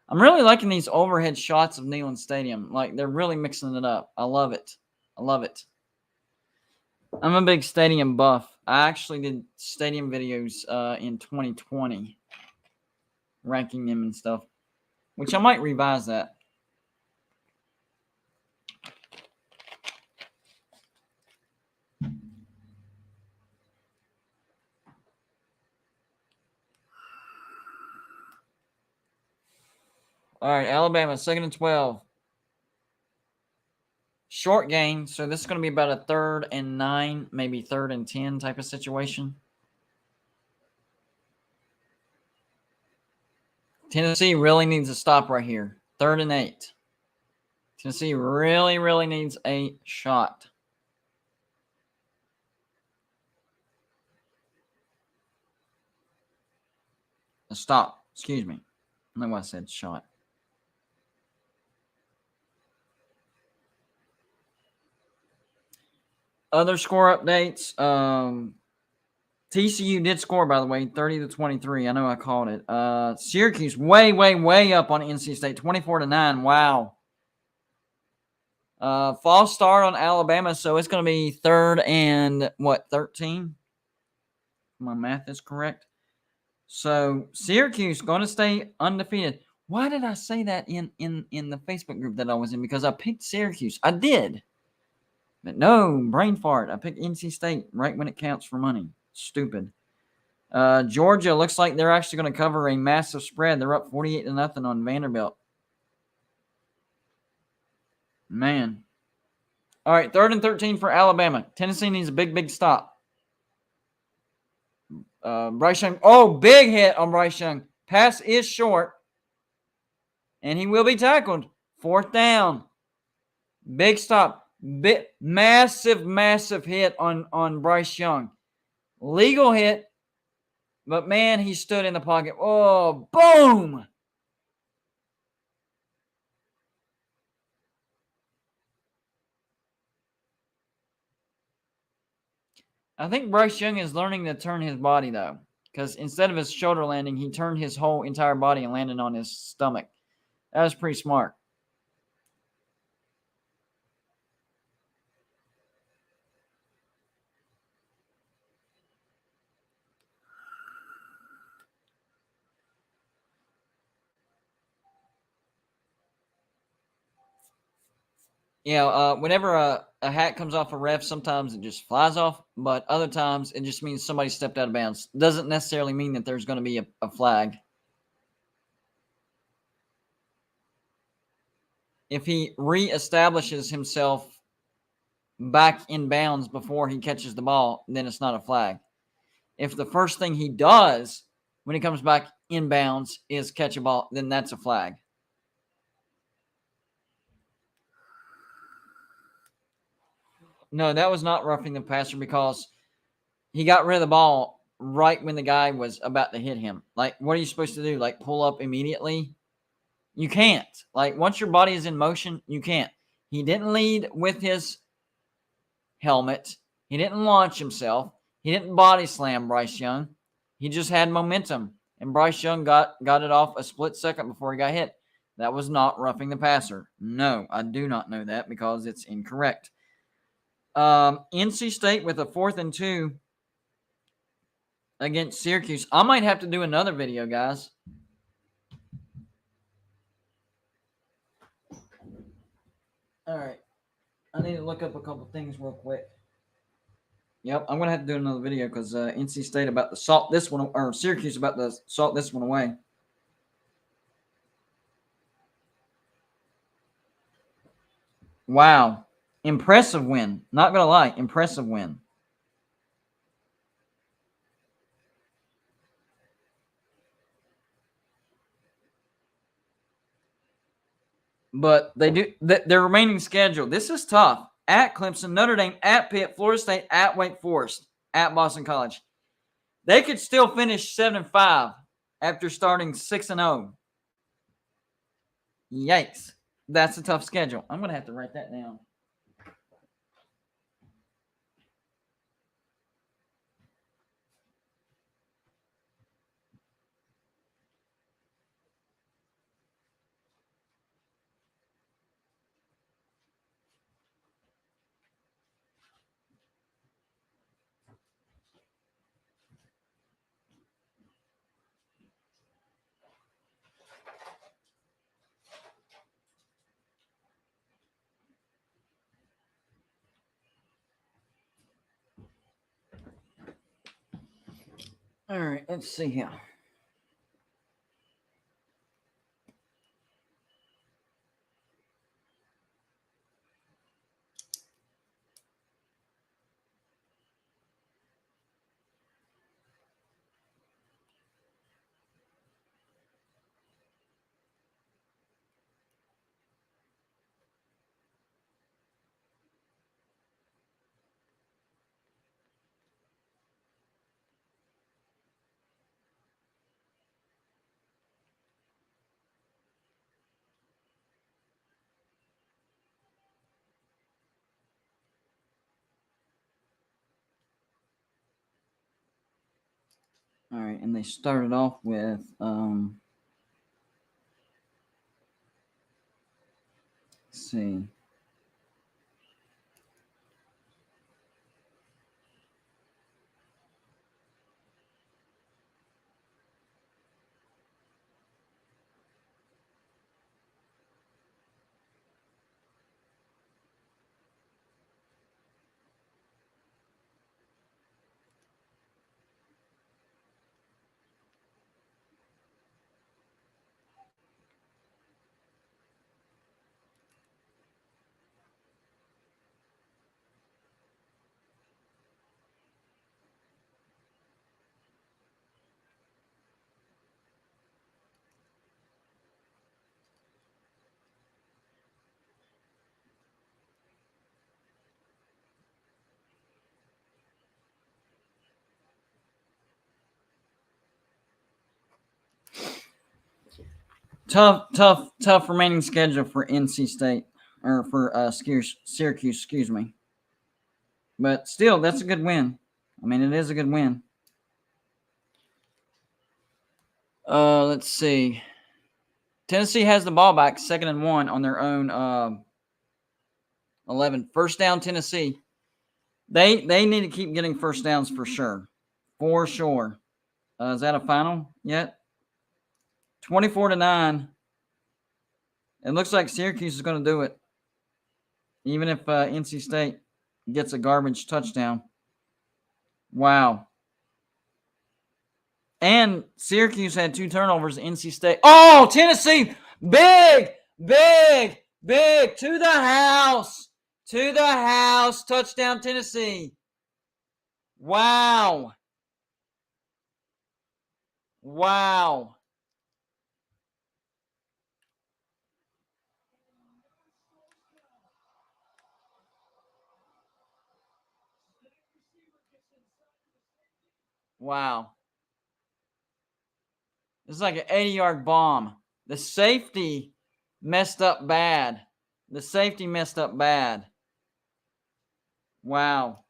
I'm really liking these overhead shots of Neyland Stadium. Like, they're really mixing it up. I love it. I love it. I'm a big stadium buff. I actually did stadium videos in 2020, ranking them and stuff, which I might revise that. All right, Alabama, 2nd and 12. Short game, so this is going to be about a 3rd and 9, maybe 3rd and 10 type of situation. Tennessee really needs a stop right here. 3rd and 8. Tennessee really, really needs a shot. A stop. Excuse me. I don't know why I said shot. Other score updates. TCU did score, by the way, 30-23. I know I called it. Syracuse way, way, way up on NC State, 24-9. Wow. False start on Alabama, so it's going to be 3rd and 13? My math is correct. So Syracuse going to stay undefeated. Why did I say that in the Facebook group that I was in? Because I picked Syracuse. I did. But no, brain fart. I picked NC State right when it counts for money. Stupid. Georgia looks like they're actually going to cover a massive spread. They're up 48-0 on Vanderbilt. Man. All right, 3rd and 13 for Alabama. Tennessee needs a big, big stop. Bryce Young. Oh, big hit on Bryce Young. Pass is short. And he will be tackled. 4th down. Big stop. Massive, massive hit on Bryce Young. Legal hit. But, man, he stood in the pocket. Oh, boom. I think Bryce Young is learning to turn his body, though. Because instead of his shoulder landing, he turned his whole entire body and landed on his stomach. That was pretty smart. Yeah, whenever a hat comes off a ref, sometimes it just flies off, but other times it just means somebody stepped out of bounds. Doesn't necessarily mean that there's going to be a flag. If he reestablishes himself back in bounds before he catches the ball, then it's not a flag. If the first thing he does when he comes back in bounds is catch a ball, then that's a flag. No, that was not roughing the passer because he got rid of the ball right when the guy was about to hit him. Like, what are you supposed to do? Like, pull up immediately? You can't. Like, once your body is in motion, you can't. He didn't lead with his helmet. He didn't launch himself. He didn't body slam Bryce Young. He just had momentum. And Bryce Young got it off a split second before he got hit. That was not roughing the passer. No, I do not know that because it's incorrect. NC State with a 4th and 2 against Syracuse. I might have to do another video, guys. All right. I need to look up a couple things real quick. Yep, I'm going to have to do another video because NC State about to salt this one, or Syracuse about to salt this one away. Wow. Impressive win. Not going to lie. Impressive win. But they do their remaining schedule. This is tough. At Clemson, Notre Dame, at Pitt, Florida State, at Wake Forest, at Boston College. They could still finish 7-5 after starting 6-0. Yikes. That's a tough schedule. I'm going to have to write that down. All right, let's see here. All right, and they started off with let's see. Tough remaining schedule for NC State or for Syracuse, excuse me. But still, that's a good win. I mean, it is a good win. Let's see. Tennessee has the ball back, 2nd and 1 on their own 11. First down, Tennessee. They need to keep getting first downs for sure. For sure. Is that a final yet? 24-9. It looks like Syracuse is going to do it. Even if NC State gets a garbage touchdown. Wow. And Syracuse had 2 turnovers. NC State. Oh, Tennessee. Big. To the house. Touchdown, Tennessee. Wow. Wow. This is like an 80-yard bomb. The safety messed up bad. Wow.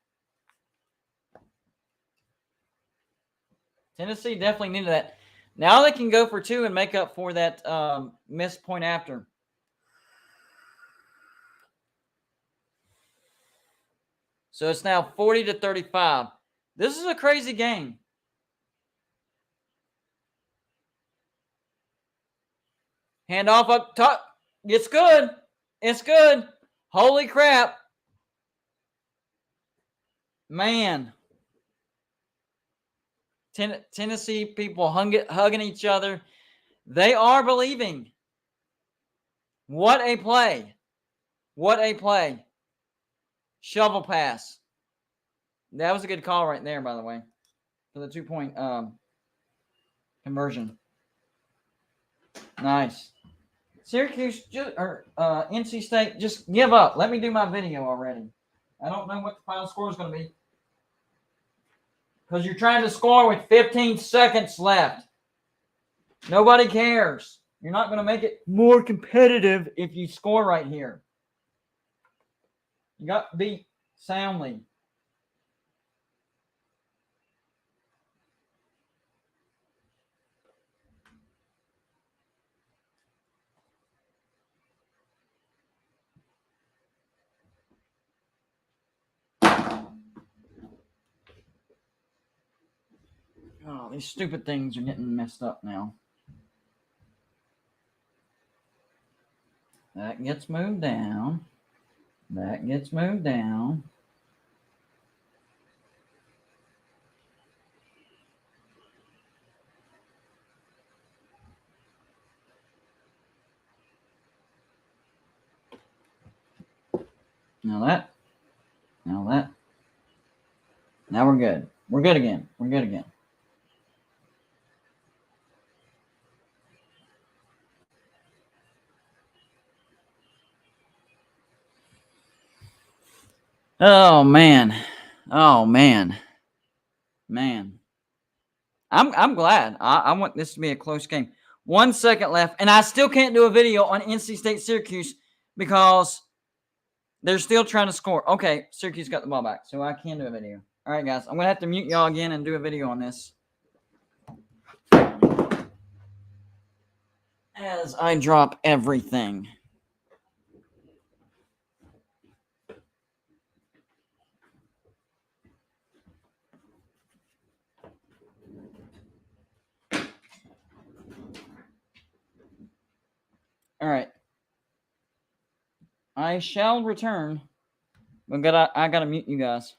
Tennessee definitely needed that. Now they can go for 2 and make up for that missed point after. So it's now 40-35. This is a crazy game. Handoff up top. It's good. Holy crap. Man. Tennessee people hugging each other. They are believing. What a play. Shovel pass. That was a good call right there, by the way, for the 2-point conversion. Nice. Syracuse or NC State, just give up. Let me do my video already. I don't know what the final score is going to be. Because you're trying to score with 15 seconds left. Nobody cares. You're not going to make it more competitive if you score right here. You got beat soundly. Oh, these stupid things are getting messed up now. That gets moved down. That gets moved down. Now that. Now that. Now we're good. We're good again. We're good again. Oh man. Oh man. Man. I'm glad. I want this to be a close game. 1 second left, and I still can't do a video on NC State Syracuse because they're still trying to score. Okay, Syracuse got the ball back, so I can do a video. All right, guys. I'm going to have to mute y'all again and do a video on this. As I drop everything. All right. I shall return. But I gotta mute you guys.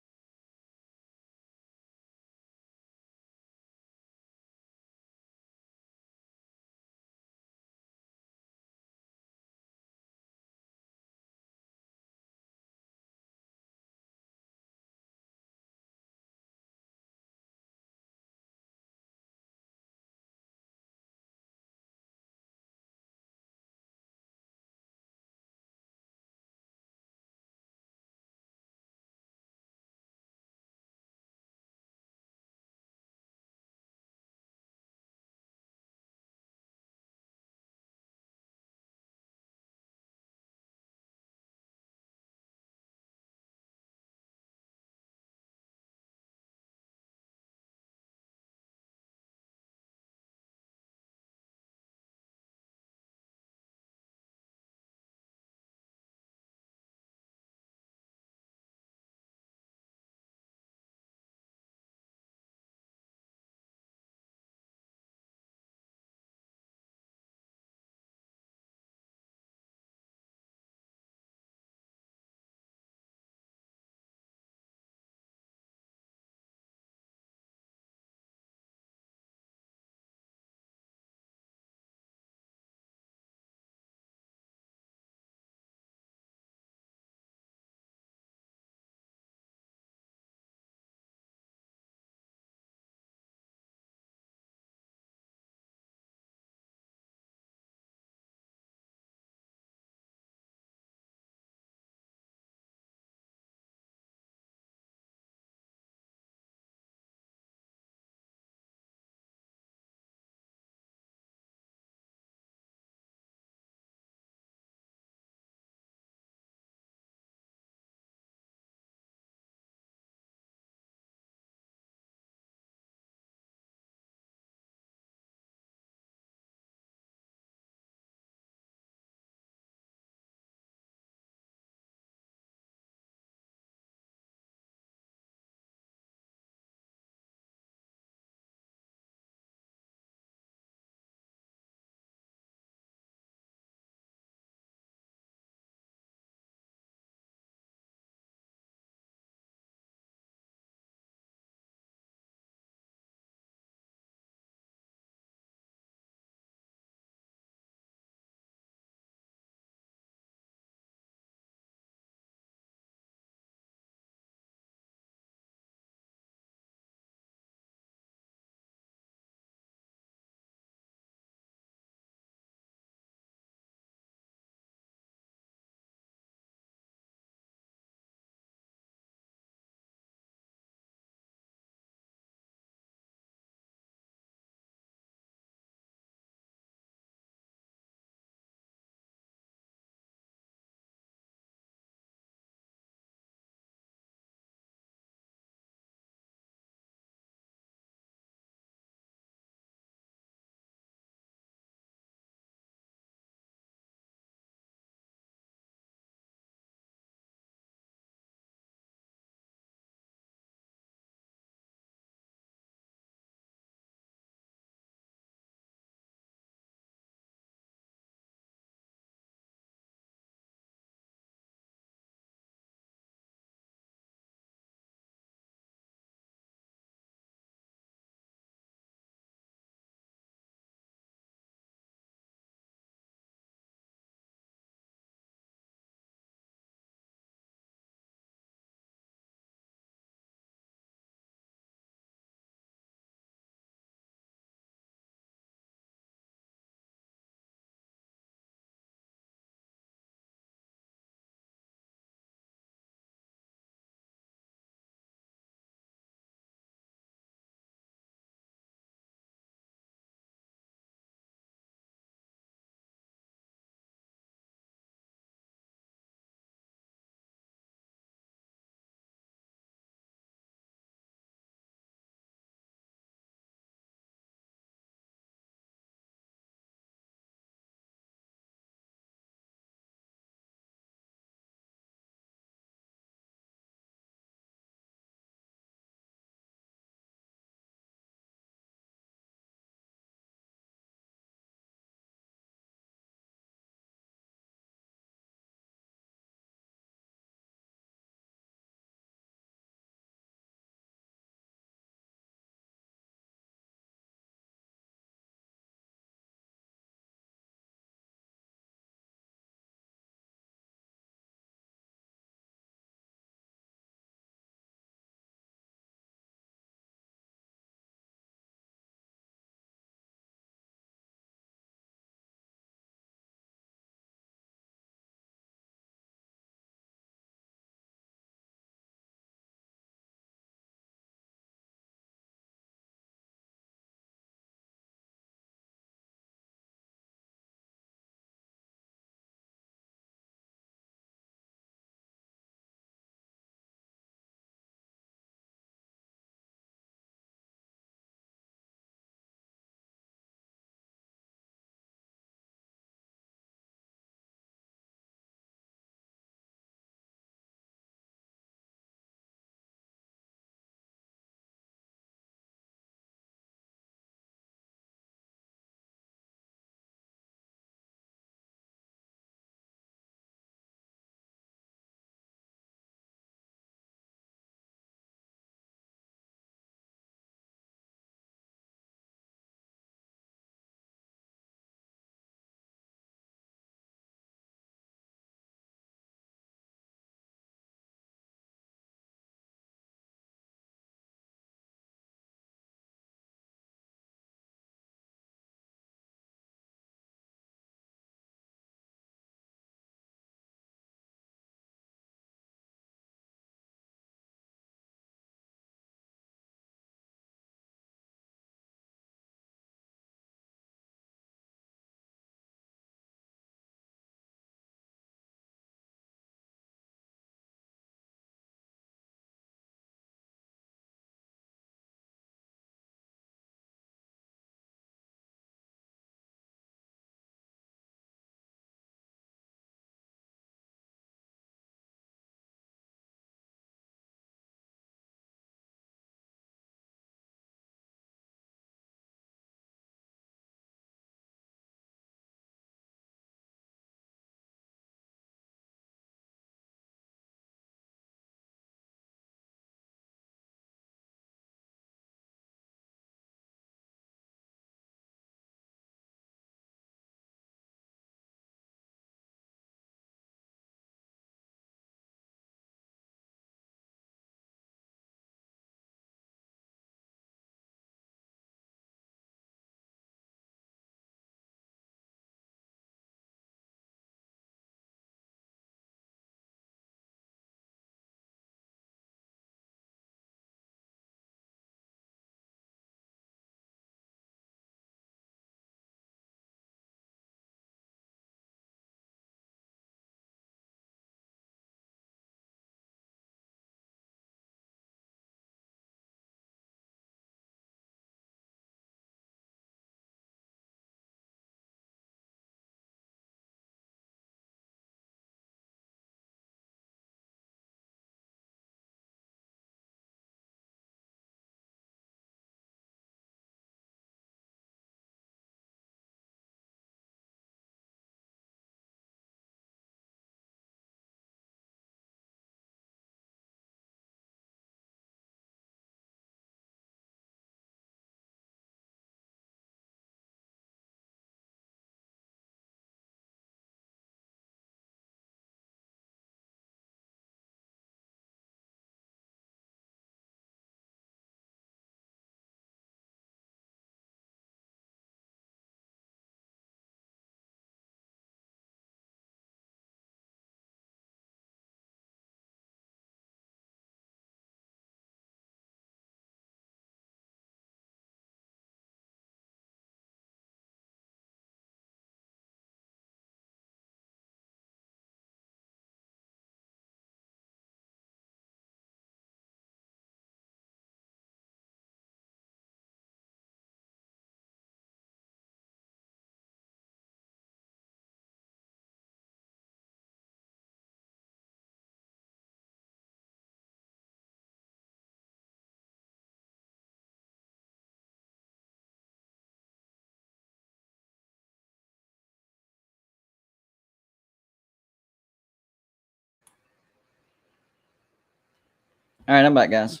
All right, I'm back, guys.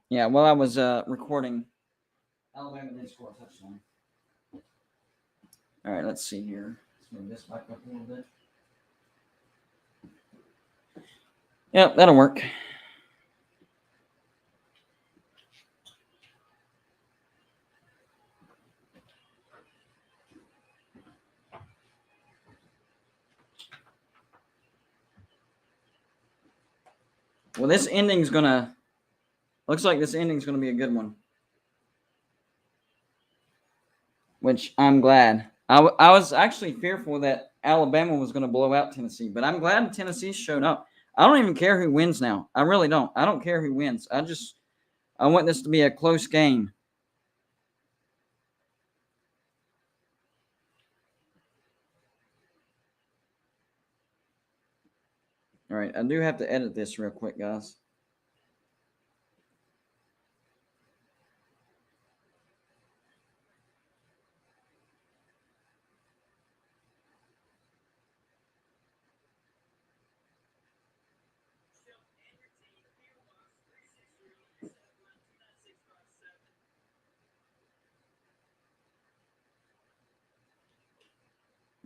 Yeah, while I was recording, Alabama did score a touchdown. All right, let's see here. Let's move this back up a little bit. Yep, that'll work. Well, this ending's gonna. Looks like this ending's gonna be a good one. Which I'm glad. I was actually fearful that Alabama was going to blow out Tennessee, but I'm glad Tennessee showed up. I don't even care who wins now. I really don't. I don't care who wins. I want this to be a close game. All right, I do have to edit this real quick, guys.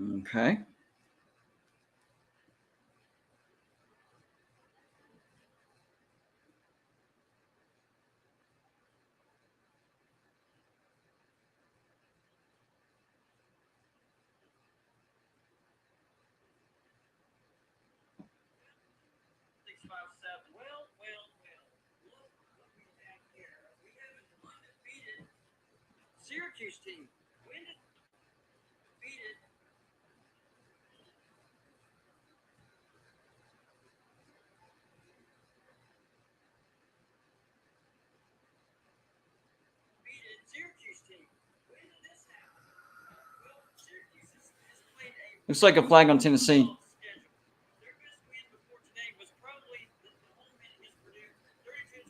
Okay. Syracuse team. When did defeated Syracuse team? When did this happen? Well, Syracuse has played a. Looks like a flag on Tennessee. Their best win before today was probably the home win against Purdue, 32-29.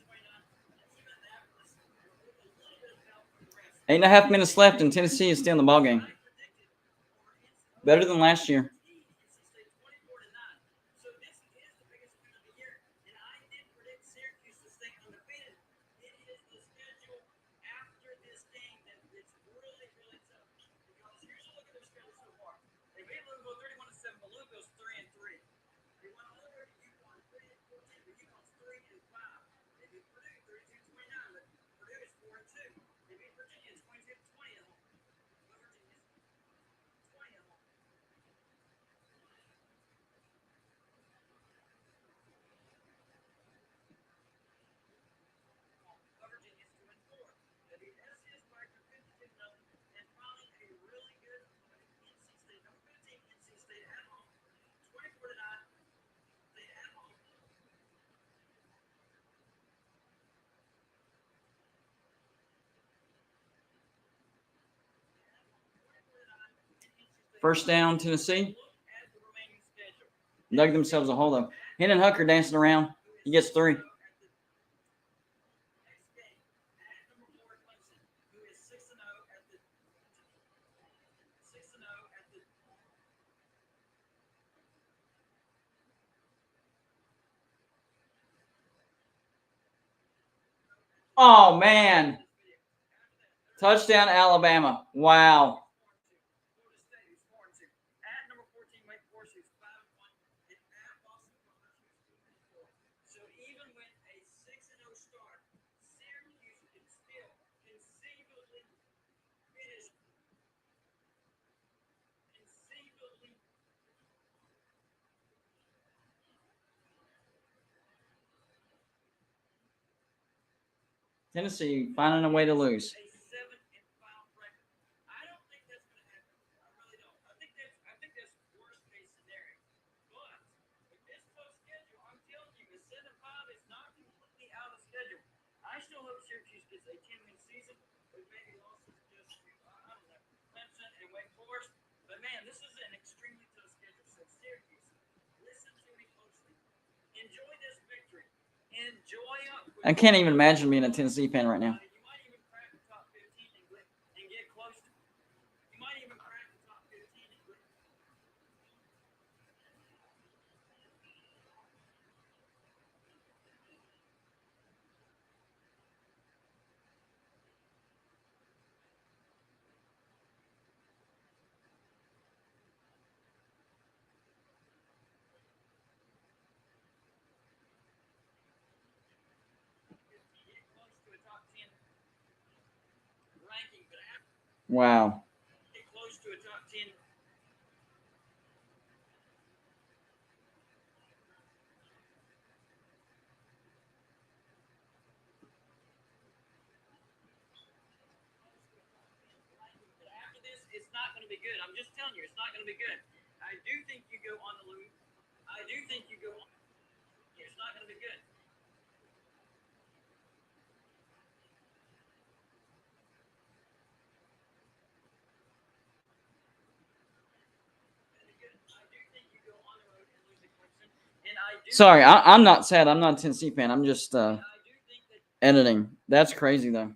Even that was a little bit of help from the rest. 8.5 minutes left, and Tennessee is still in the ballgame. Better than last year. First down, Tennessee. Dug themselves a hole, though. Hendon Hooker dancing around. He gets 3. Oh, man. Touchdown, Alabama. Wow. So even with a 6-0 start, Syracuse can still conceivably finish. Tennessee finding a way to lose. I still hope Syracuse gets a 10-win season with maybe losses just to, I don't know, Clemson and Wake Forest. But man, this is an extremely tough schedule. So Syracuse, listen to me closely. Enjoy this victory. I can't even imagine being a Tennessee fan right now. You might even crack the top 15 and get close to. You might even crack the top 15 and Wow. Get close to a top 10. After this, it's not going to be good. I'm just telling you, it's not going to be good. I do think you go on the loop. I do think you go on. It's not going to be good. Sorry, I'm not sad. I'm not a Tennessee fan. I'm just editing. That's crazy, though.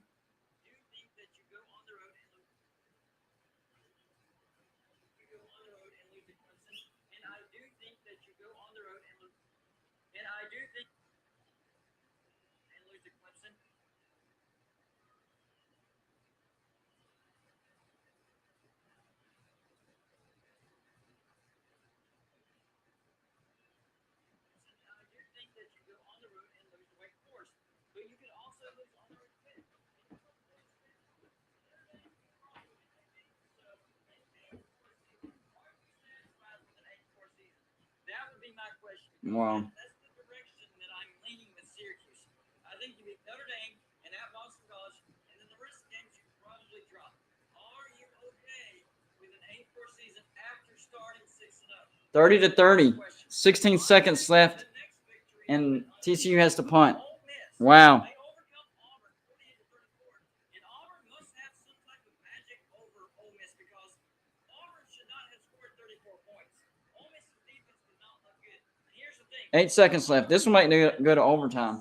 Wow. That's the direction that I'm leaning with Syracuse. I think you beat Notre Dame and at Boston College, and then the rest of the games you probably drop. Are you okay with an 8-4 season after starting 6-0? 30-30. 16 seconds left, and TCU has to punt. Wow. Good. 8 seconds left. This one might go to overtime.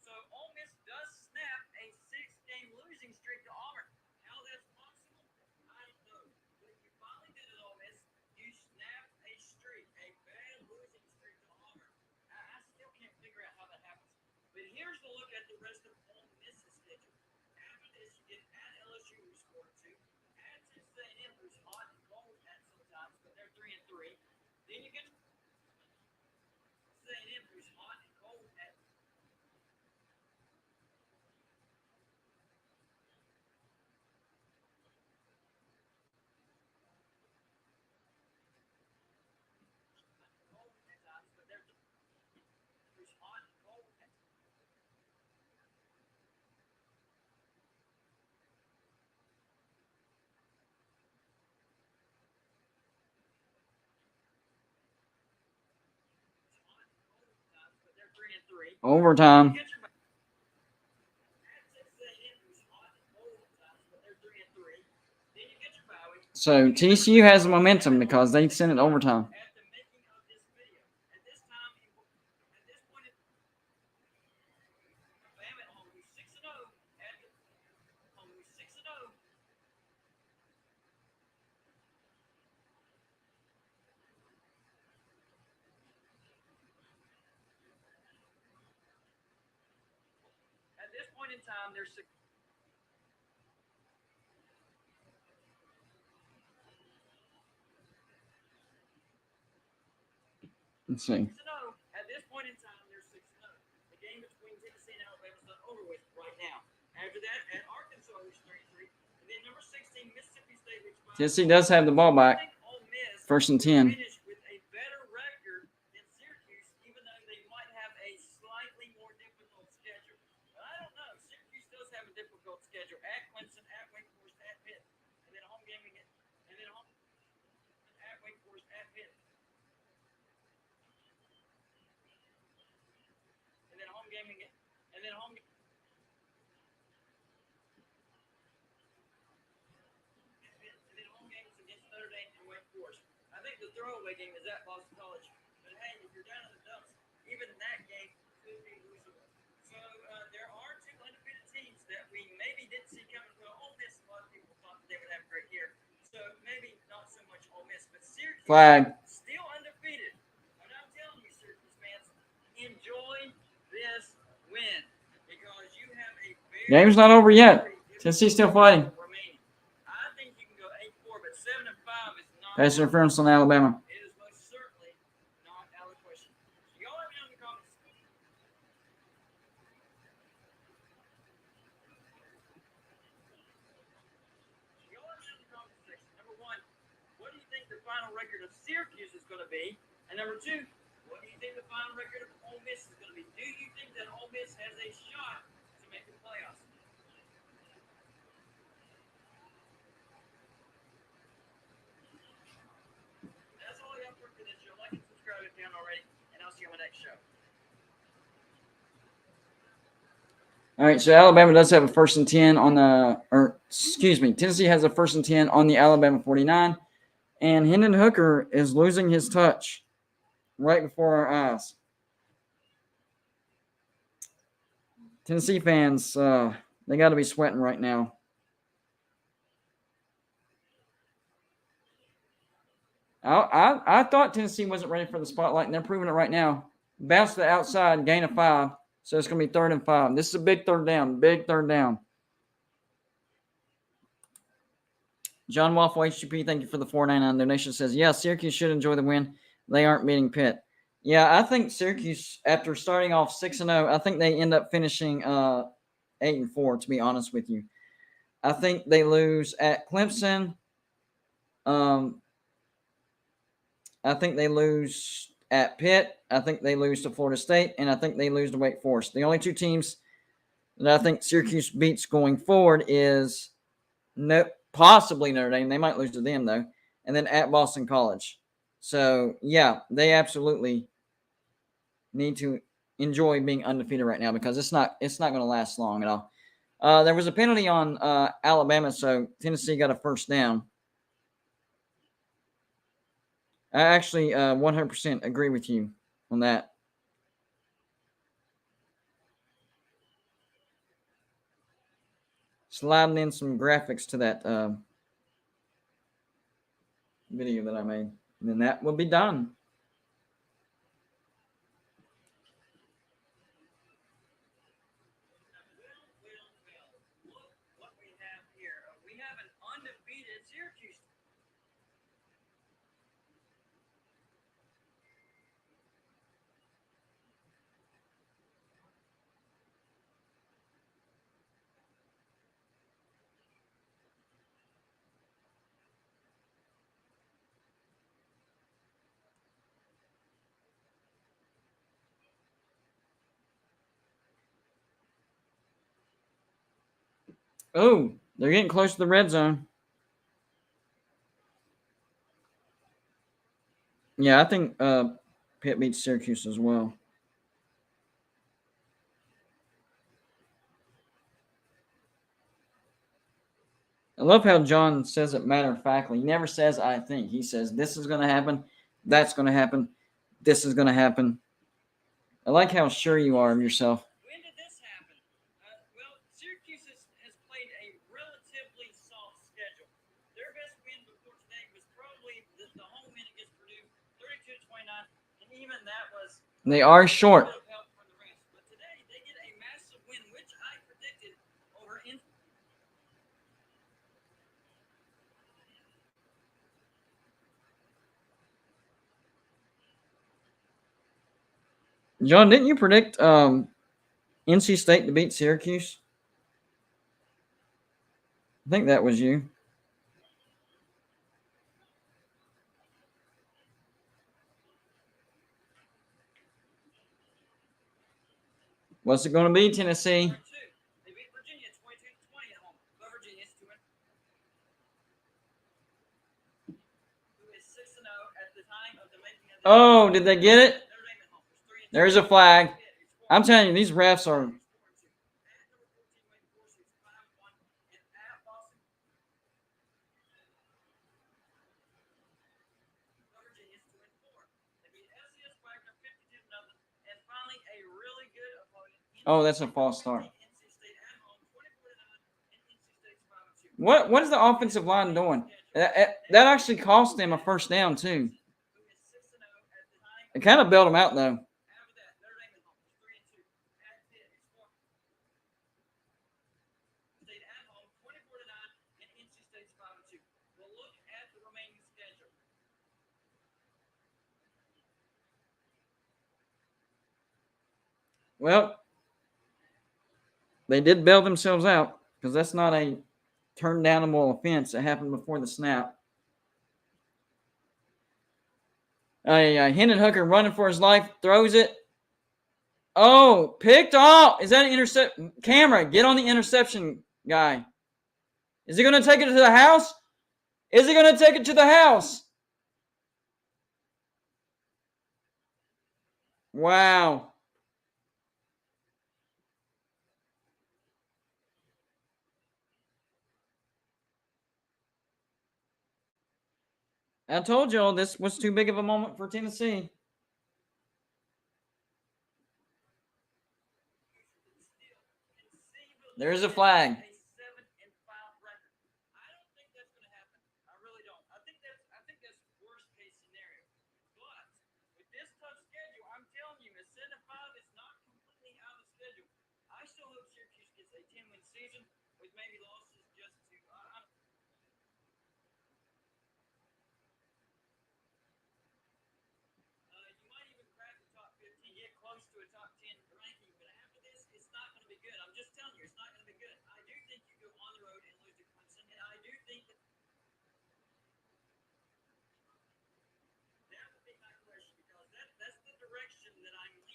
So Ole Miss does snap a 6-game losing streak to Auburn. How that's possible, I don't know. But you finally did it, Ole Miss. You snapped a streak, a bad losing streak to Auburn. I still can't figure out how that happens. But here's the look at the rest of Ole Miss's schedule. After this, you get at LSU, who scored 2. At Texas A&M, who's hot and cold at sometimes, but they're 3-3. Then you get A&M, who's hot and cold at. Overtime. So TCU has the momentum because they sent it overtime. At this point in time, there's Let's see. 6-0. At this point in time, they're 6-0. The game between Tennessee and Alabama is not over with right now. After that, at Arkansas, who's 3-3, and then number 16, Mississippi State, which Tennessee does have the ball back. First and 10. Finished with a better record than Syracuse, even though they might have a slightly more difficult schedule. But I don't know. Syracuse does have a difficult schedule at Clemson, at Wake Forest, at Pitt, and then home game again, and then home at Wake Forest, at Pitt. And then home game again. And then home game. And then home games against Notre Dame and Wake Forest. I think the throwaway game is at Boston College. But hey, if you're down in the dumps, even that game could be losable. So there are 2 undefeated teams that we maybe didn't see coming. Well, Ole Miss, a lot of people thought they would have a great year. So maybe not so much Ole Miss, but Syracuse Flag. still undefeated. And I'm telling you, Syracuse fans, enjoy this win because you have a very Game's not over yet. Tennessee's still fighting. remaining. I think you can go 8-4, but 7-5 is not. Pass interference on Alabama. It is most certainly not out of the question. Y'all let me know in the comments. final record of Syracuse is going to be? And number two, what do you think the final record of Ole Miss is going to be? Do you think that Ole Miss has a shot to make the playoffs? That's all I have for this show. Like and subscribe if you haven't already, and I'll see you on my next show. All right, so Alabama does have a 1st and 10 on Tennessee has a 1st and 10 on the Alabama 49, and Hendon Hooker is losing his touch right before our eyes. Tennessee fans, they got to be sweating right now. I thought Tennessee wasn't ready for the spotlight, and they're proving it right now. Bounce to the outside, gain of 5. So it's going to be 3rd and 5. This is a big third down. Big third down. John Waffle HGP, thank you for the $4.99 donation. Says, yeah, Syracuse should enjoy the win. They aren't beating Pitt. Yeah, I think Syracuse, after starting off 6-0, I think they end up finishing 8-4, to be honest with you. I think they lose at Clemson. I think they lose at Pitt. I think they lose to Florida State, and I think they lose to Wake Forest. The only two teams that I think Syracuse beats going forward is possibly Notre Dame. They might lose to them, though, and then at Boston College. So, yeah, they absolutely need to enjoy being undefeated right now because it's not going to last long at all. There was a penalty on Alabama, so Tennessee got a 1st down. I actually 100% agree with you on that. Sliding in some graphics to that video that I made. And then that will be done. Look what we have here. We have an undefeated Syracuse. Oh, they're getting close to the red zone. Yeah, I think Pitt beats Syracuse as well. I love how John says it matter-of-factly. He never says, I think. He says, this is going to happen, that's going to happen, this is going to happen. I like how sure you are of yourself. When did this happen? Well, Syracuse has played a relatively soft schedule. Their best win before today was probably the home win against Purdue, 32-29, and even that was... They are short. But today, they get a massive win, which I predicted over in... John, didn't you predict NC State to beat Syracuse? I think that was you. What's it going to be, Tennessee? They beat Virginia 22-20 at home. But Virginia's 2-0. Who is 6-0 at the time of the making of the... Oh, did they get it? There's a flag. I'm telling you, these refs are... Oh, that's a false start. What is the offensive line doing? That actually cost them a 1st down, too. It kind of bailed them out, though. Well, they did bail themselves out because that's not a turn downable offense that happened before the snap. Hendon Hooker running for his life, throws it. Oh, picked off. Is that an intercept? Camera, get on the interception guy. Is he going to take it to the house? Is he going to take it to the house? Wow. I told y'all this was too big of a moment for Tennessee. There's a flag.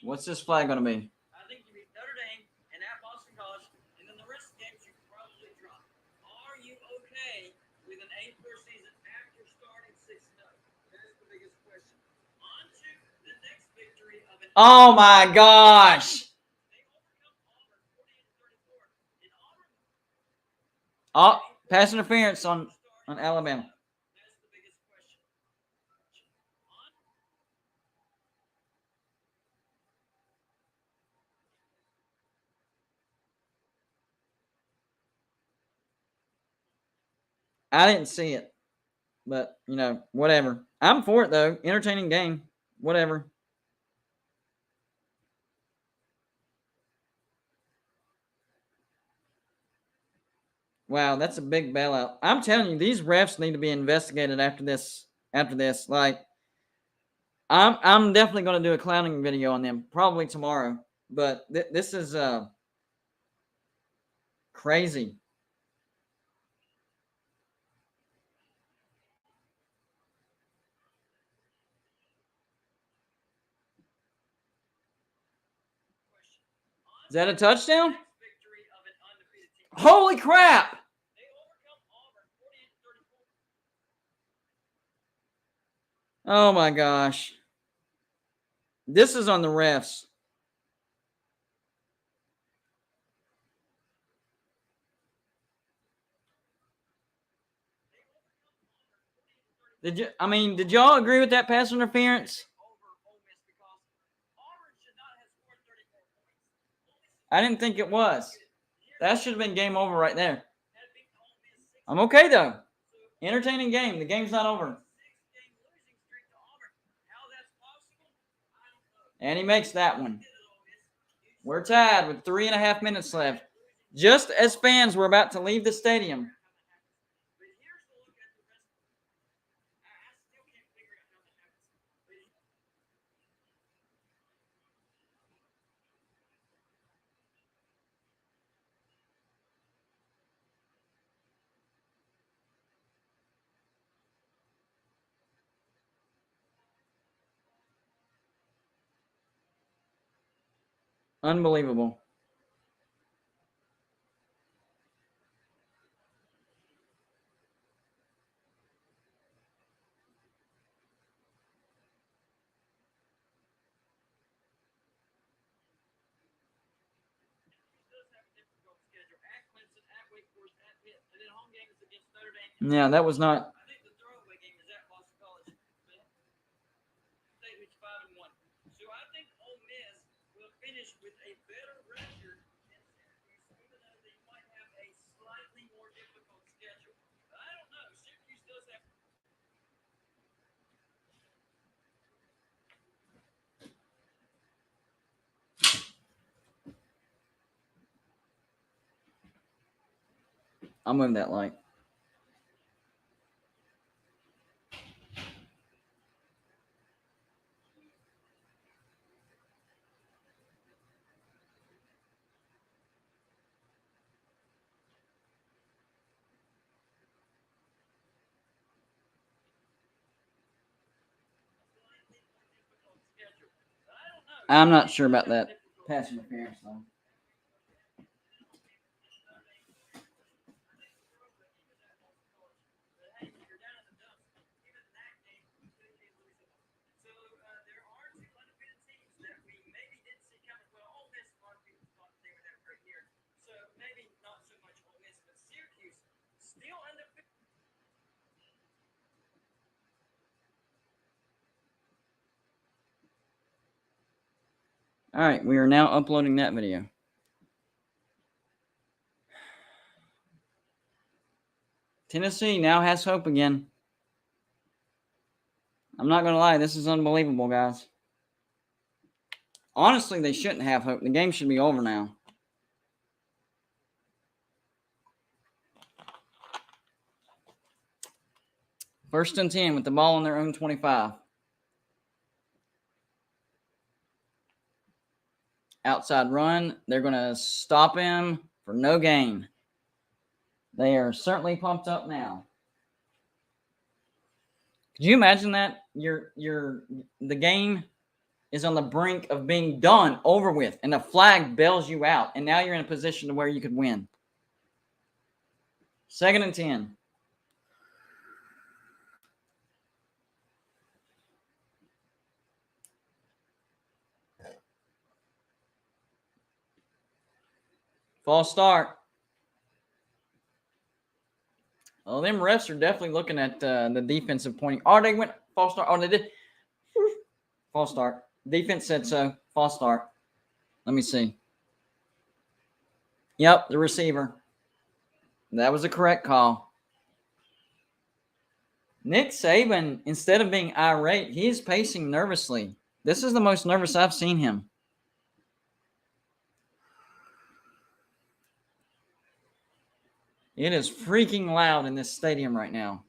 What's this flag going to be? I think you beat Notre Dame and at Boston College, and then the rest of the games you probably drop. Are you okay with an 8-4 season after starting 6-0? That's the biggest question. On to the next victory of an. Oh my gosh! They overcome Auburn 48-34. In Auburn. Oh, pass interference on Alabama. I didn't see it, but whatever. I'm for it though. Entertaining game. Whatever. Wow, that's a big bailout. I'm telling you, these refs need to be investigated after this. Like, I'm definitely going to do a clowning video on them probably tomorrow. But this is crazy. Is that a touchdown? Holy crap! Oh my gosh. This is on the refs. Did y'all agree with that pass interference? I didn't think it was. That should have been game over right there. I'm okay though. Entertaining game. The game's not over. And he makes that one. We're tied with 3.5 minutes left. Just as fans were about to leave the stadium. Unbelievable. Yeah, that was not. I'll move that light. I'm not sure about that pass interference, though. All right, we are now uploading that video. Tennessee now has hope again. I'm not going to lie, this is unbelievable, guys. Honestly, they shouldn't have hope. The game should be over now. First and 10 with the ball on their own 25. Outside run. They're going to stop him for no gain. They are certainly pumped up now. Could you imagine that? The game is on the brink of being done, over with, and the flag bails you out, and now you're in a position to where you could win. Second and 10. False start. Well, them refs are definitely looking at the defensive pointing. Oh, they went false start. Oh, they did. False start. Defense said so. False start. Let me see. Yep, the receiver. That was a correct call. Nick Saban, instead of being irate, he is pacing nervously. This is the most nervous I've seen him. It is freaking loud in this stadium right now.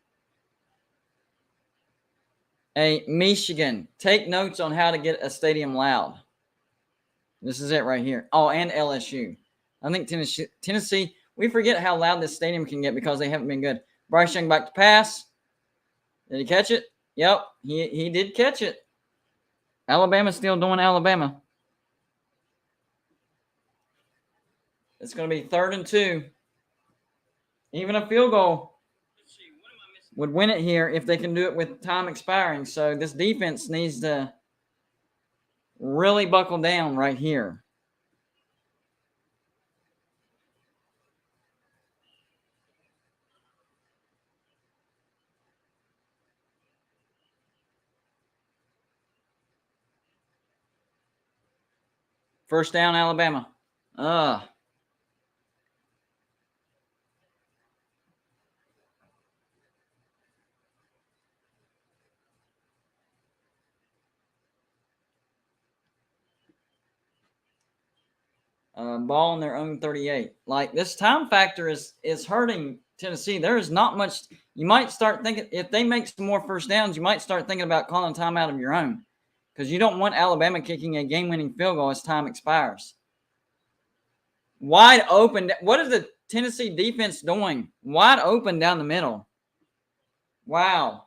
Hey, Michigan, take notes on how to get a stadium loud. This is it right here. Oh, and LSU. I think Tennessee, we forget how loud this stadium can get because they haven't been good. Bryce Young back to pass. Did he catch it? Yep, he did catch it. Alabama's still doing Alabama. It's going to be 3rd and 2. Even a field goal would win it here if they can do it with time expiring. So this defense needs to really buckle down right here. First down, Alabama. Ball on their own 38. Like, this time factor is hurting Tennessee. There is not much. You might start thinking, if they make some more first downs, you might start thinking about calling time out of your own, because you don't want Alabama kicking a game-winning field goal as time expires. Wide open. What is the Tennessee defense doing? Wide open down the middle. Wow.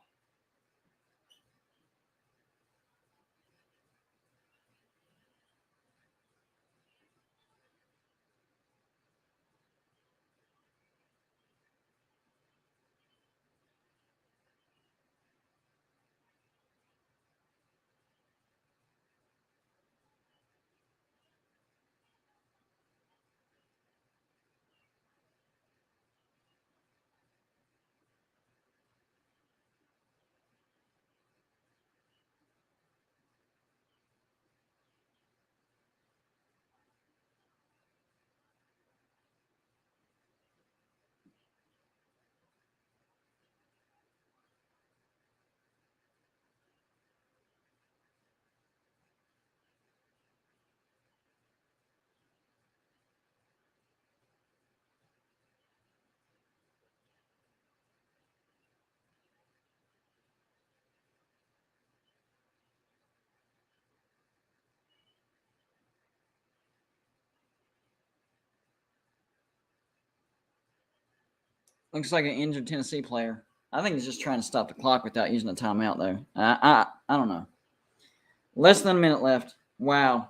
Looks like an injured Tennessee player. I think he's just trying to stop the clock without using a timeout, though. I don't know. Less than a minute left. Wow.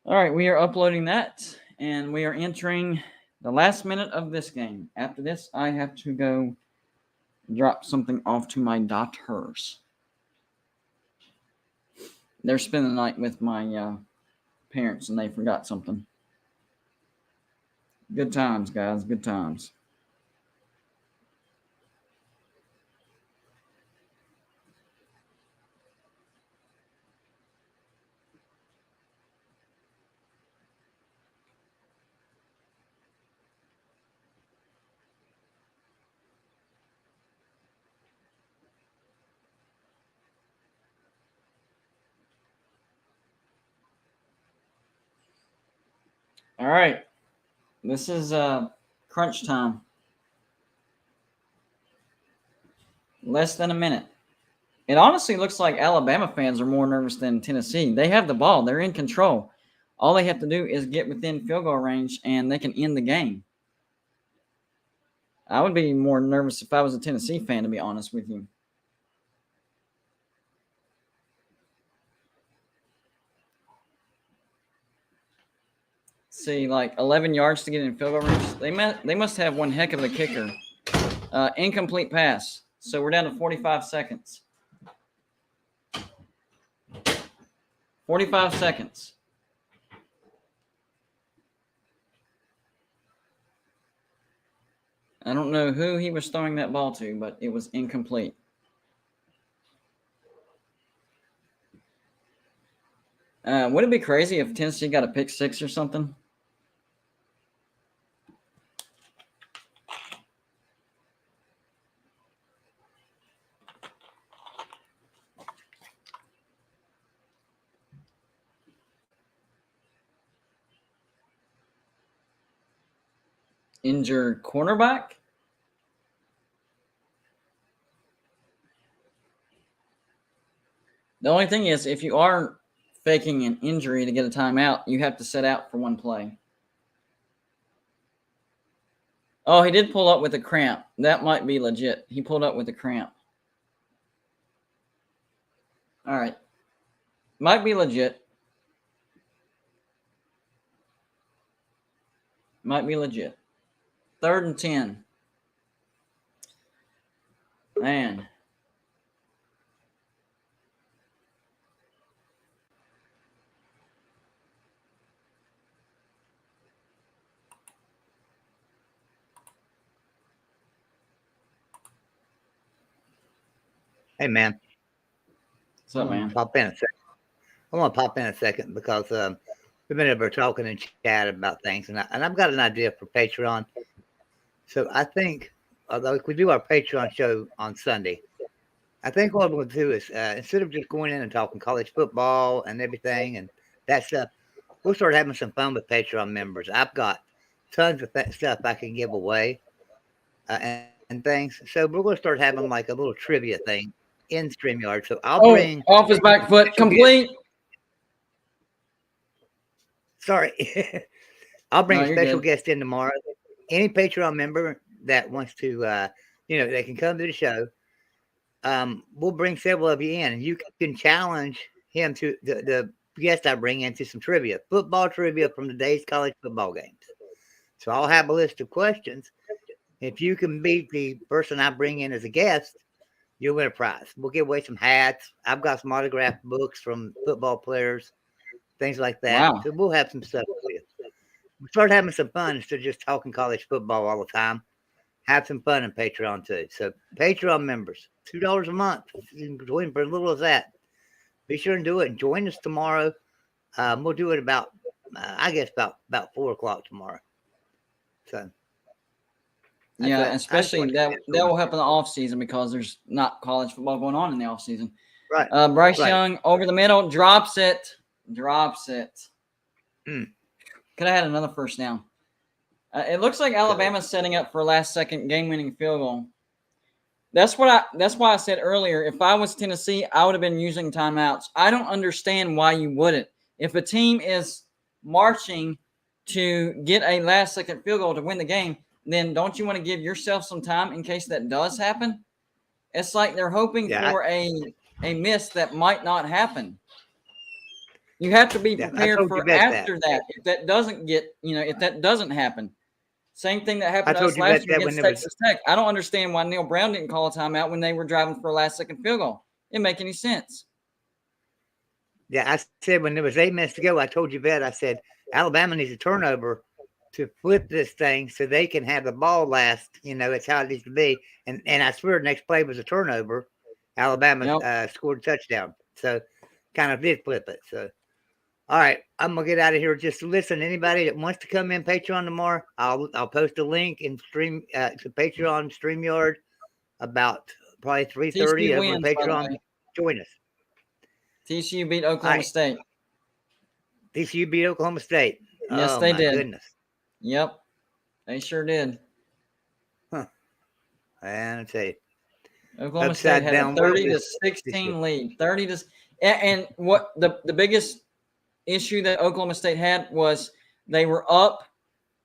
All right, we are uploading that, and we are entering the last minute of this game. After this, I have to go drop something off to my daughters. They're spending the night with my parents, and they forgot something. Good times, guys. Good times. All right. This is crunch time. Less than a minute. It honestly looks like Alabama fans are more nervous than Tennessee. They have the ball. They're in control. All they have to do is get within field goal range, and they can end the game. I would be more nervous if I was a Tennessee fan, to be honest with you. See, like 11 yards to get in field goal range. They must have one heck of a kicker. Incomplete pass. So we're down to 45 seconds. 45 seconds. I don't know who he was throwing that ball to, but it was incomplete. Would it be crazy if Tennessee got a pick six or something? Injured cornerback? The only thing is, if you are faking an injury to get a timeout, you have to sit out for one play. Oh, he did pull up with a cramp. That might be legit. He pulled up with a cramp. All right. Might be legit. Might be legit. 3rd and 10. Man. Hey, man. What's up, man? Pop in a second. I want to pop in a second because we've been over talking and chat about things, and I've got an idea for Patreon. So I think, although if we do our Patreon show on Sunday, I think what we'll do is instead of just going in and talking college football and everything and that stuff, we'll start having some fun with Patreon members. I've got tons of stuff I can give away and things. So we're going to start having like a little trivia thing in StreamYard. So I'll bring off his back foot, complete. Sorry. I'll bring a special good. guest in tomorrow. Any Patreon member that wants to, they can come to the show. We'll bring several of you in, and you can challenge him to the guest I bring into some trivia, football trivia from today's college football games. So I'll have a list of questions. If you can beat the person I bring in as a guest, you'll win a prize. We'll give away some hats. I've got some autographed books from football players, things like that. Wow. So we'll have some stuff for you. We start having some fun instead of just talking college football all the time. Have some fun in Patreon too. So Patreon members, $2 a month. You can join for as little as that. Be sure and do it and join us tomorrow. We'll do it about 4 o'clock tomorrow. So. Yeah, especially that will help in the off season because there's not college football going on in the off season. Right. Bryce Young over the middle, drops it. Mm. Could have had another first down. It looks like Alabama's setting up for a last-second game-winning field goal. That's why I said earlier, if I was Tennessee, I would have been using timeouts. I don't understand why you wouldn't. If a team is marching to get a last-second field goal to win the game, then don't you want to give yourself some time in case that does happen? It's like they're hoping for a miss that might not happen. You have to be prepared for after that. If that doesn't if that doesn't happen. Same thing that happened to us last year against Texas Tech. I don't understand why Neil Brown didn't call a timeout when they were driving for a last-second field goal. It didn't make any sense. Yeah, I said when there was 8 minutes to go, I told you that. I said Alabama needs a turnover to flip this thing so they can have the ball last. It's how it needs to be. And I swear the next play was a turnover. Alabama scored a touchdown. So kind of did flip it. So, all right, I'm going to get out of here. Just listen, anybody that wants to come in Patreon tomorrow, I'll post a link and stream to Patreon StreamYard about probably 3:30 over on Patreon. Join us. TCU beat Oklahoma State. TCU beat Oklahoma State. Yes, they did. Goodness. Yep, they sure did. Huh. And I tell you, Oklahoma State had a 30-16 lead. 30 to, and what the biggest issue that Oklahoma State had was they were up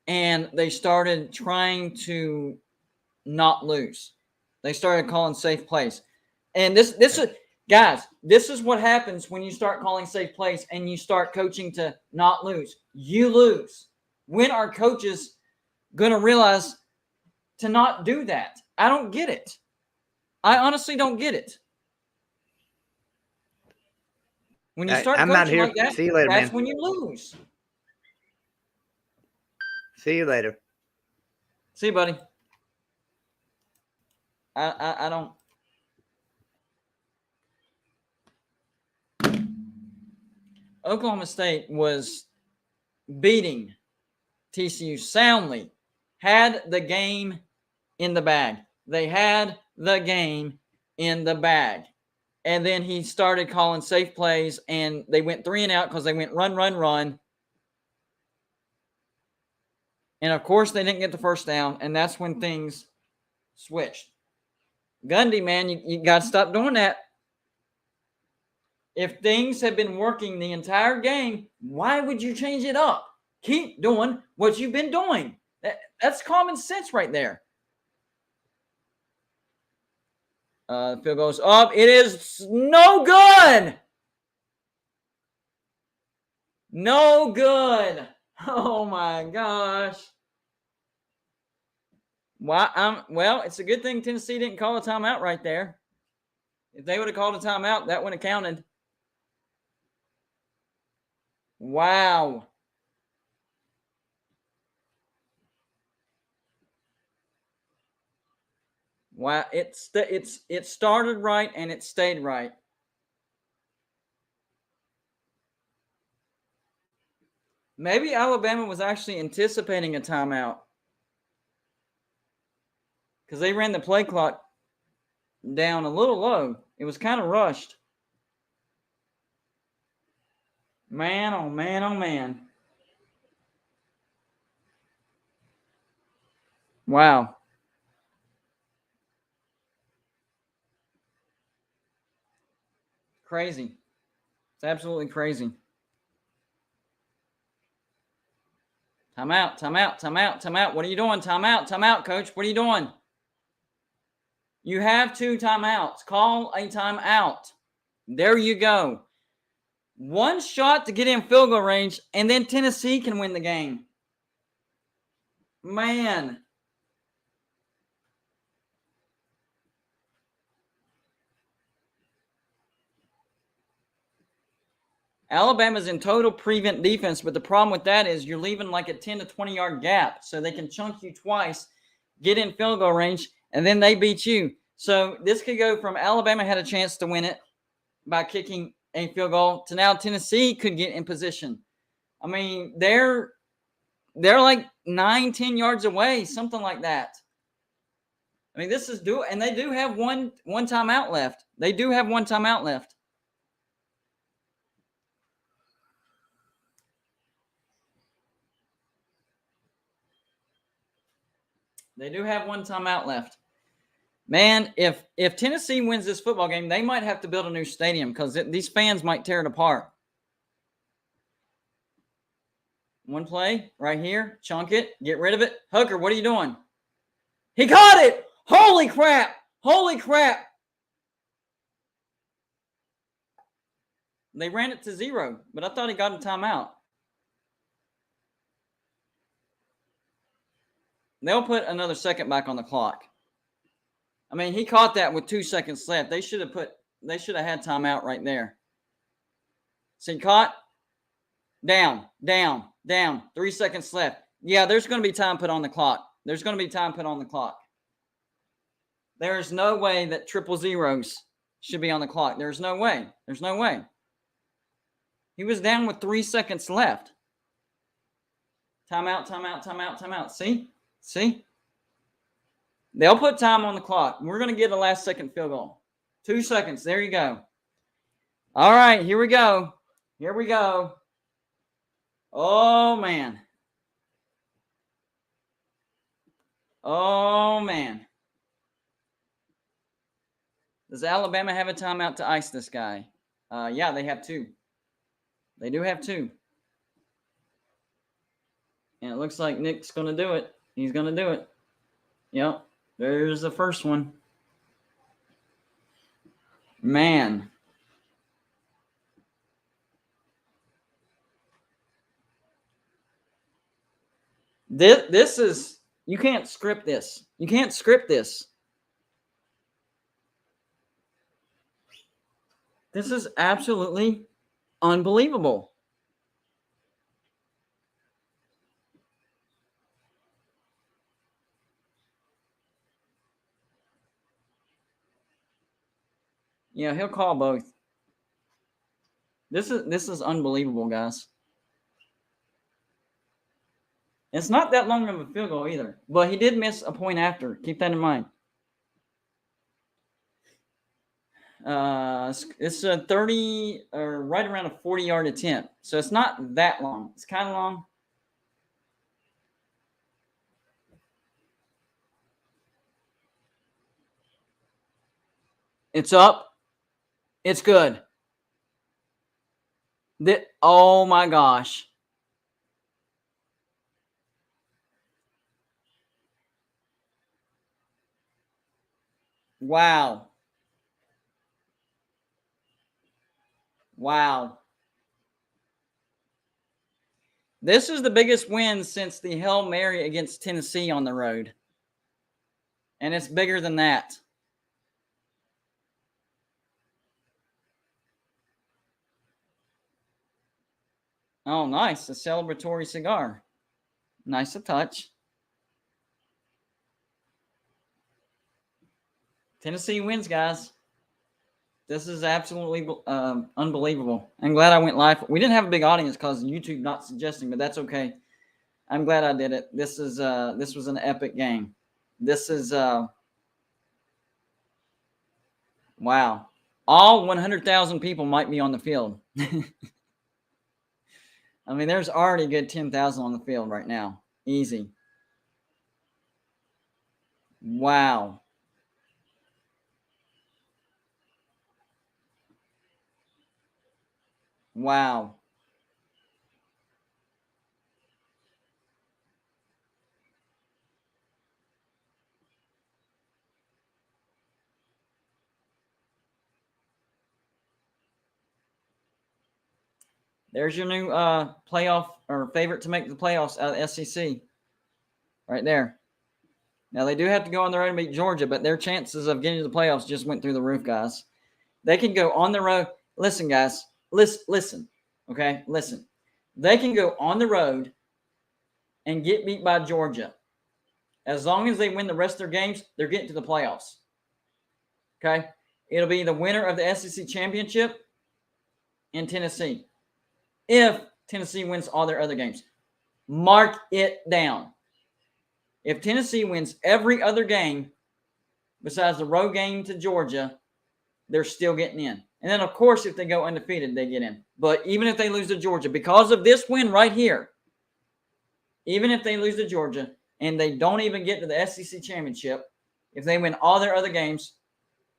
and they started trying to not lose. They started calling safe plays, and this is. Guys, this is what happens when you start calling safe plays and you start coaching to not lose. You lose. When are coaches going to realize to not do that? I don't get it. I honestly don't get it. When you start coaching like that, see you later, that's man. when you lose. See you later. See you, buddy. I don't. Oklahoma State was beating TCU soundly, had the game in the bag. They had the game in the bag. And then he started calling safe plays, and they went 3 and out because they went run, run, run. And, of course, they didn't get the first down, and that's when things switched. Gundy, man, you got to stop doing that. If things have been working the entire game, why would you change it up? Keep doing what you've been doing. That's common sense right there. The field goes up. It is no good. No good. Oh, my gosh. Well, it's a good thing Tennessee didn't call a timeout right there. If they would have called a timeout, that wouldn't have counted. Wow. Wow. It started right and it stayed right. Maybe Alabama was actually anticipating a timeout because they ran the play clock down a little low. It was kind of rushed. Man, oh man, oh man. Wow. Crazy. It's absolutely crazy. Timeout, timeout, timeout, timeout. What are you doing? Timeout, timeout, coach. What are you doing? You have 2 timeouts. Call a timeout. There you go. 1 shot to get in field goal range, and then Tennessee can win the game. Man. Alabama's in total prevent defense, but the problem with that is you're leaving like a 10 to 20-yard gap, so they can chunk you twice, get in field goal range, and then they beat you. So this could go from Alabama had a chance to win it by kicking a field goal to now Tennessee could get in position. I mean, they're like 9-10 yards away, something like that. I mean, this is and they do have one timeout left. They do have 1 timeout left. They do have one timeout left. Man, if Tennessee wins this football game, they might have to build a new stadium because these fans might tear it apart. One play right here. Chunk it. Get rid of it. Hooker, what are you doing? He caught it. Holy crap. Holy crap. They ran it to 0, but I thought he got a timeout. They'll put another second back on the clock. I mean, he caught that with 2 seconds left. They should have had timeout right there. See, caught. Down. 3 seconds left. Yeah, there's going to be time put on the clock. There's going to be time put on the clock. There's no way that 000s should be on the clock. There's no way. There's no way. He was down with 3 seconds left. Timeout. See? They'll put time on the clock. We're going to get a last second field goal. 2 seconds. There you go. All right, here we go. Oh, man. Does Alabama have a timeout to ice this guy? Yeah, they have 2. They do have 2. And it looks like Nick's going to do it. He's going to do it. Yep. There's the first one. Man. This is, you can't script this. You can't script this. This is absolutely unbelievable. Yeah, he'll call both. This is unbelievable, guys. It's not that long of a field goal either, but he did miss a point after. Keep that in mind. It's a 30 or right around a 40-yard attempt, so it's not that long. It's kind of long. It's up. It's good. Oh my gosh. Wow. This is the biggest win since the Hail Mary against Tennessee on the road. And it's bigger than that. Oh, nice. A celebratory cigar. Nice to touch. Tennessee wins, guys. This is absolutely unbelievable. I'm glad I went live. We didn't have a big audience because YouTube not suggesting, but that's okay. I'm glad I did it. This was an epic game. This is wow. All 100,000 people might be on the field. I mean, there's already a good 10,000 on the field right now. Easy. Wow. Wow. There's your new playoff or favorite to make the playoffs out of SEC. Right there. Now, they do have to go on the road and beat Georgia, but their chances of getting to the playoffs just went through the roof, guys. They can go on the road. Listen, guys. Listen. Okay? Listen. They can go on the road and get beat by Georgia. As long as they win the rest of their games, they're getting to the playoffs. Okay? It'll be the winner of the SEC championship in Tennessee. If Tennessee wins all their other games. Mark it down. If Tennessee wins every other game besides the road game to Georgia, they're still getting in. And then, of course, if they go undefeated, they get in. But even if they lose to Georgia, because of this win right here, even if they lose to Georgia, and they don't even get to the SEC championship, if they win all their other games,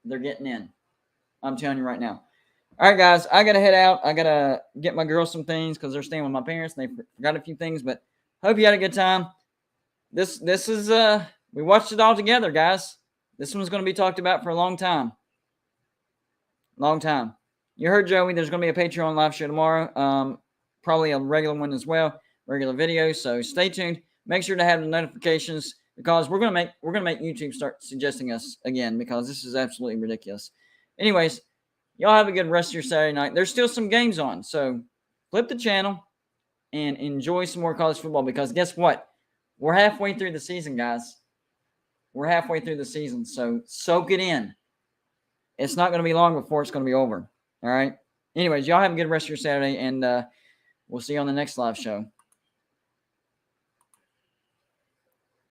they're getting in. I'm telling you right now. All right, guys, I got to head out. I got to get my girls some things because they're staying with my parents. And they forgot a few things, but hope you had a good time. This is, we watched it all together, guys. This one's going to be talked about for a long time. Long time. You heard Joey. There's going to be a Patreon live show tomorrow. Probably a regular one as well, regular video. So stay tuned. Make sure to have the notifications because we're gonna make YouTube start suggesting us again because this is absolutely ridiculous. Anyways, y'all have a good rest of your Saturday night. There's still some games on, so flip the channel and enjoy some more college football because guess what? We're halfway through the season, guys. We're halfway through the season, so soak it in. It's not going to be long before it's going to be over. All right. Anyways, y'all have a good rest of your Saturday, and we'll see you on the next live show.